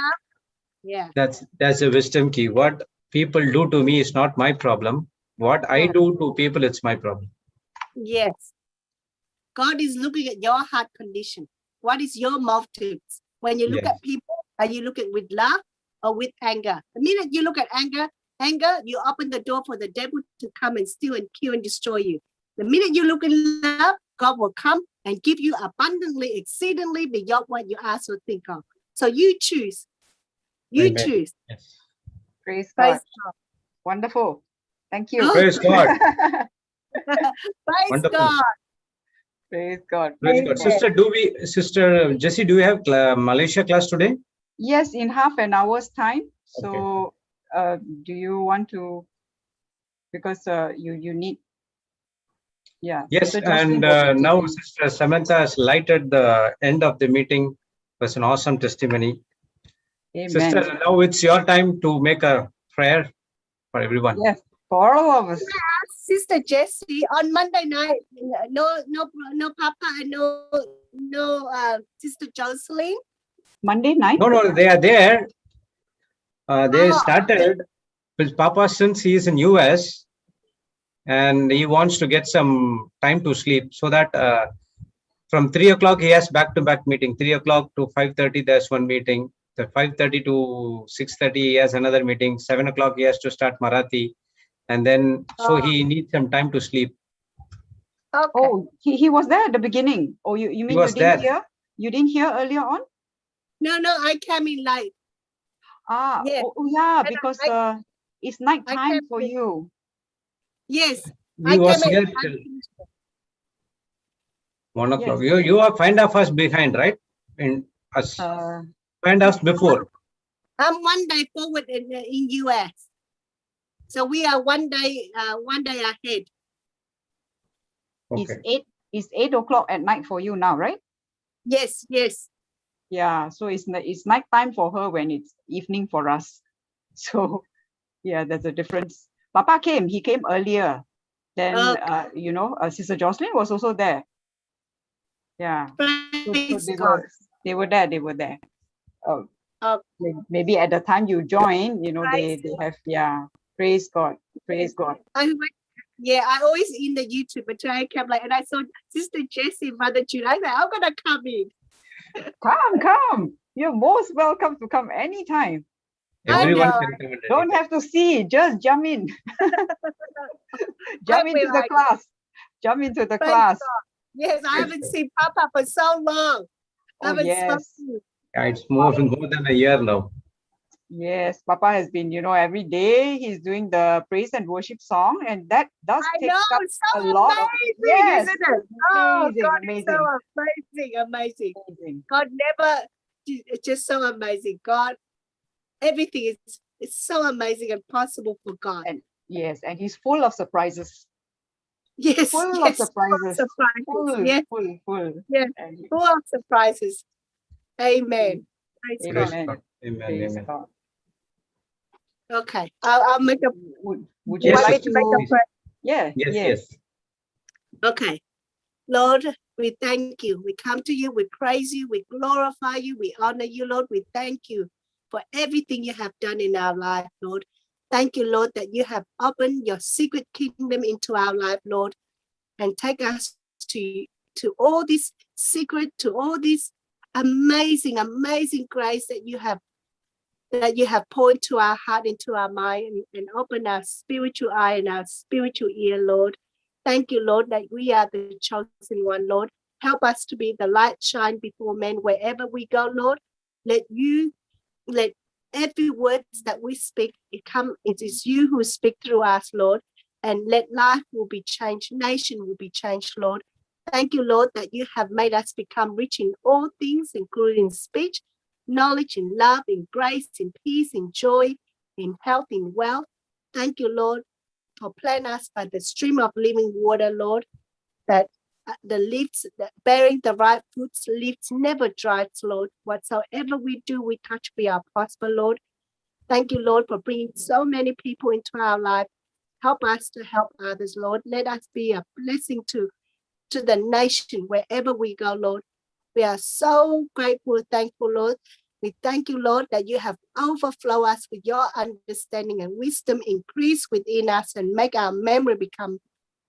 That's a wisdom key. What people do to me is not my problem. What I do to people, it's my problem. Yes. God is looking at your heart condition. What is your motives? When you look at people, are you looking with love or with anger? The minute you look at anger, you open the door for the devil to come and steal and kill and destroy you. The minute you look in love, God will come and give you abundantly, exceedingly beyond what you ask or think of. So you choose. You Amen. choose. Yes. Praise Praise God. Wonderful. Thank you. Oh. Praise God. Praise Wonderful. God. Praise God. Praise God. Sister Jessie, do you have Malaysia class today? Yes, in half an hour's time. So do you want to, because you need, yeah. Yes, Sister and Jocelyn was now busy. Sister Samantha has lighted the end of the meeting. It was an awesome testimony. Amen. Sister, now it's your time to make a prayer for everyone. Yes, for all of us. Sister Jessie, on Monday night, no Papa and no Sister Jocelyn. Monday night? No, they are there. They started with Papa since he is in US and he wants to get some time to sleep, so that from 3 o'clock he has back-to-back meeting. 3 o'clock to 5:30 there's one meeting. The 5:30 to 6:30 he has another meeting. 7 o'clock he has to start Marathi, and then so he needs some time to sleep. Okay. Oh, he was there at the beginning. Oh, you mean you was didn't there. hear? You didn't hear earlier on? No, I came in late. Ah, Yes. oh yeah, And because I it's night time came for in. you. Yes. He I was came here in. till 1 o'clock. Yes. You are 5.5 hours behind, right? In us. 5.5 hours before. I'm 1 day forward in US. So we are 1 day ahead. Okay. It's 8 o'clock at night for you now, right? Yes. Yeah, so it's night time for her when it's evening for us. So yeah, there's a difference. Papa came, he came earlier. Then Sister Jocelyn was also there. Yeah. Praise So God. they were there. Okay. Maybe at the time you join, Praise they have, yeah. Praise God. Praise God. I always in the YouTube, but I kept like, and I saw Sister Jessie, Mother Jude. I said, I'm gonna come in. Come. You're most welcome to come anytime. Everyone know. can come in. Don't have to see, just jump in. Jump into the class. Jump into the Praise class. God. Yes, I haven't seen Papa for so long. I haven't spoken. Yeah, it's more than a year now. Yes, Papa has been, every day he's doing the praise and worship song, and that does take up It's so a lot of, yes, isn't it? Oh, God, amazing. it's so amazing. God never, it's just so amazing. God, everything is so amazing and possible for God. And yes, and he's full of surprises. Yes, Full of surprises. Full. Yes, full of surprises. Amen. Praise God. Amen. God. Okay, I'll make a. Would you like to make a prayer? Yeah. Yes. Okay, Lord, we thank you. We come to you. We praise you. We glorify you. We honor you, Lord. We thank you for everything you have done in our life, Lord. Thank you, Lord, that you have opened your secret kingdom into our life, Lord, and take us to all this secret, to all this amazing grace that you have poured to our heart, into our mind, and open our spiritual eye and our spiritual ear, Lord. Thank you, Lord, that we are the chosen one, Lord. Help us to be the light shine before men wherever we go, Lord. Let every word that we speak, it is you who speak through us, Lord. And let life will be changed, nation will be changed, Lord. Thank you, Lord, that you have made us become rich in all things, including speech, knowledge, in love, in grace, in peace, in joy, in health, in wealth. Thank you, Lord, for planting us by the stream of living water, Lord, that the leaves, that bearing the right fruits, leaves never dries, Lord. Whatsoever we do, we touch, we are prosper, Lord. Thank you, Lord, for bringing so many people into our life. Help us to help others, Lord. Let us be a blessing to the nation wherever we go, Lord. We are so grateful, thankful, Lord. We thank you, Lord, that you have overflow us with your understanding and wisdom, increase within us and make our memory become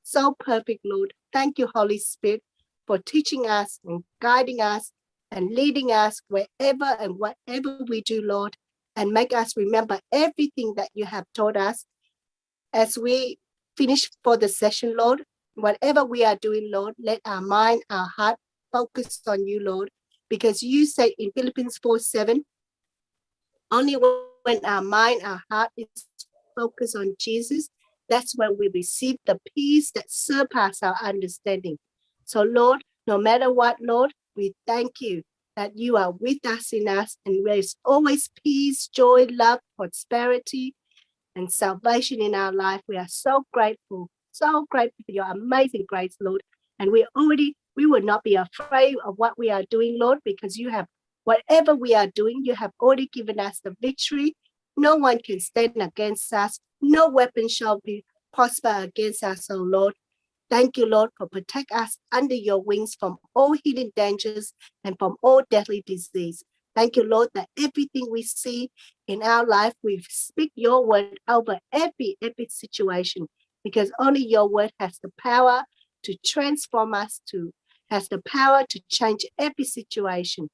so perfect, Lord. Thank you, Holy Spirit, for teaching us and guiding us and leading us wherever and whatever we do, Lord, and make us remember everything that you have taught us. As we finish for the session, Lord, whatever we are doing, Lord, let our mind, our heart focus on you, Lord, because you say in Philippians 4:7, only when our mind, our heart is focused on Jesus, that's when we receive the peace that surpasses our understanding. So, Lord, no matter what, Lord, we thank you that you are with us in us, and there is always peace, joy, love, prosperity, and salvation in our life. We are so grateful for your amazing grace, Lord. And we will not be afraid of what we are doing, Lord, because you have, whatever we are doing, you have already given us the victory. No one can stand against us. No weapon shall be prosper against us, oh Lord. Thank you, Lord, for protect us under your wings from all hidden dangers and from all deadly disease. Thank you, Lord, that everything we see in our life, we speak your word over every situation, because only your word has the power to transform us, has the power to change every situation.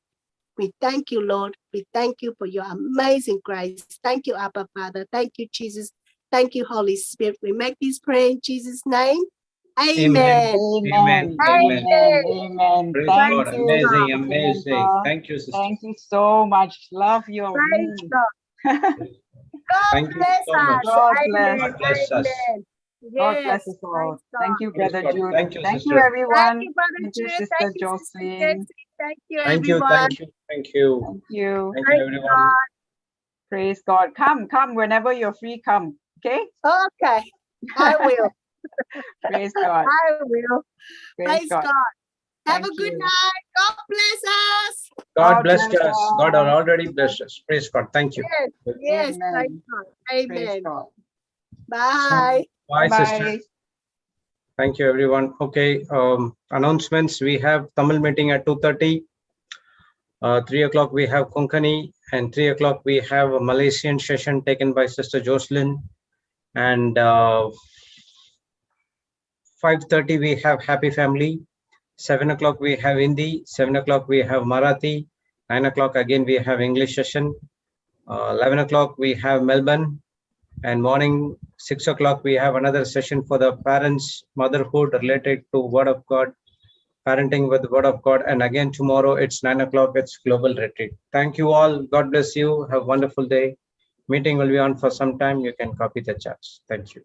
We thank you, Lord. We thank you for your amazing grace. Thank you, Abba Father. Thank you, Jesus. Thank you, Holy Spirit. We make this prayer in Jesus' name. Amen. Amen. Amen. Amen. Praise Thank God. you, Amazing, Sister amazing. Samantha. Thank you, sister. Thank you so much. Love you. Praise God. God Thank you bless so much. us. God bless. Amen. God bless us. Amen. God bless Yes. us all. Praise Thank God. you, Praise Brother God. Jude. Thank you, Thank you, sister. everyone. Thank you, Brother Thank you, Jude. Sister Thank you, Sister Jocelyn. Jessie. Thank you, Thank you, everyone. thank you, thank you. Thank you. Thank you, Praise everyone. Praise God. Come whenever you're free. Come. Okay. God. Okay. I will. Praise God. I will. Praise Praise God. God. Have Thank a good you. night. God bless us. God blessed bless us. God has us. already blessed us. Praise God. Thank you. Yes. Yes. Praise Amen. God. Praise Amen. God. Bye. Bye, sister. Bye. Thank you, everyone. Okay. Announcements. We have Tamil meeting at 2:30. 3 o'clock we have Konkani, and 3 o'clock we have a Malaysian session taken by Sister Jocelyn, and 5:30 we have Happy Family. 7 o'clock we have Hindi. 7 o'clock we have Marathi. 9 o'clock again we have English session. 11 o'clock we have Melbourne, and morning 6 o'clock we have another session for the parents, motherhood related to Word of God, parenting with the Word of God. And again tomorrow it's 9 o'clock, it's global retreat. Thank you all. God bless you. Have a wonderful day. Meeting will be on for some time. You can copy the charts. Thank you.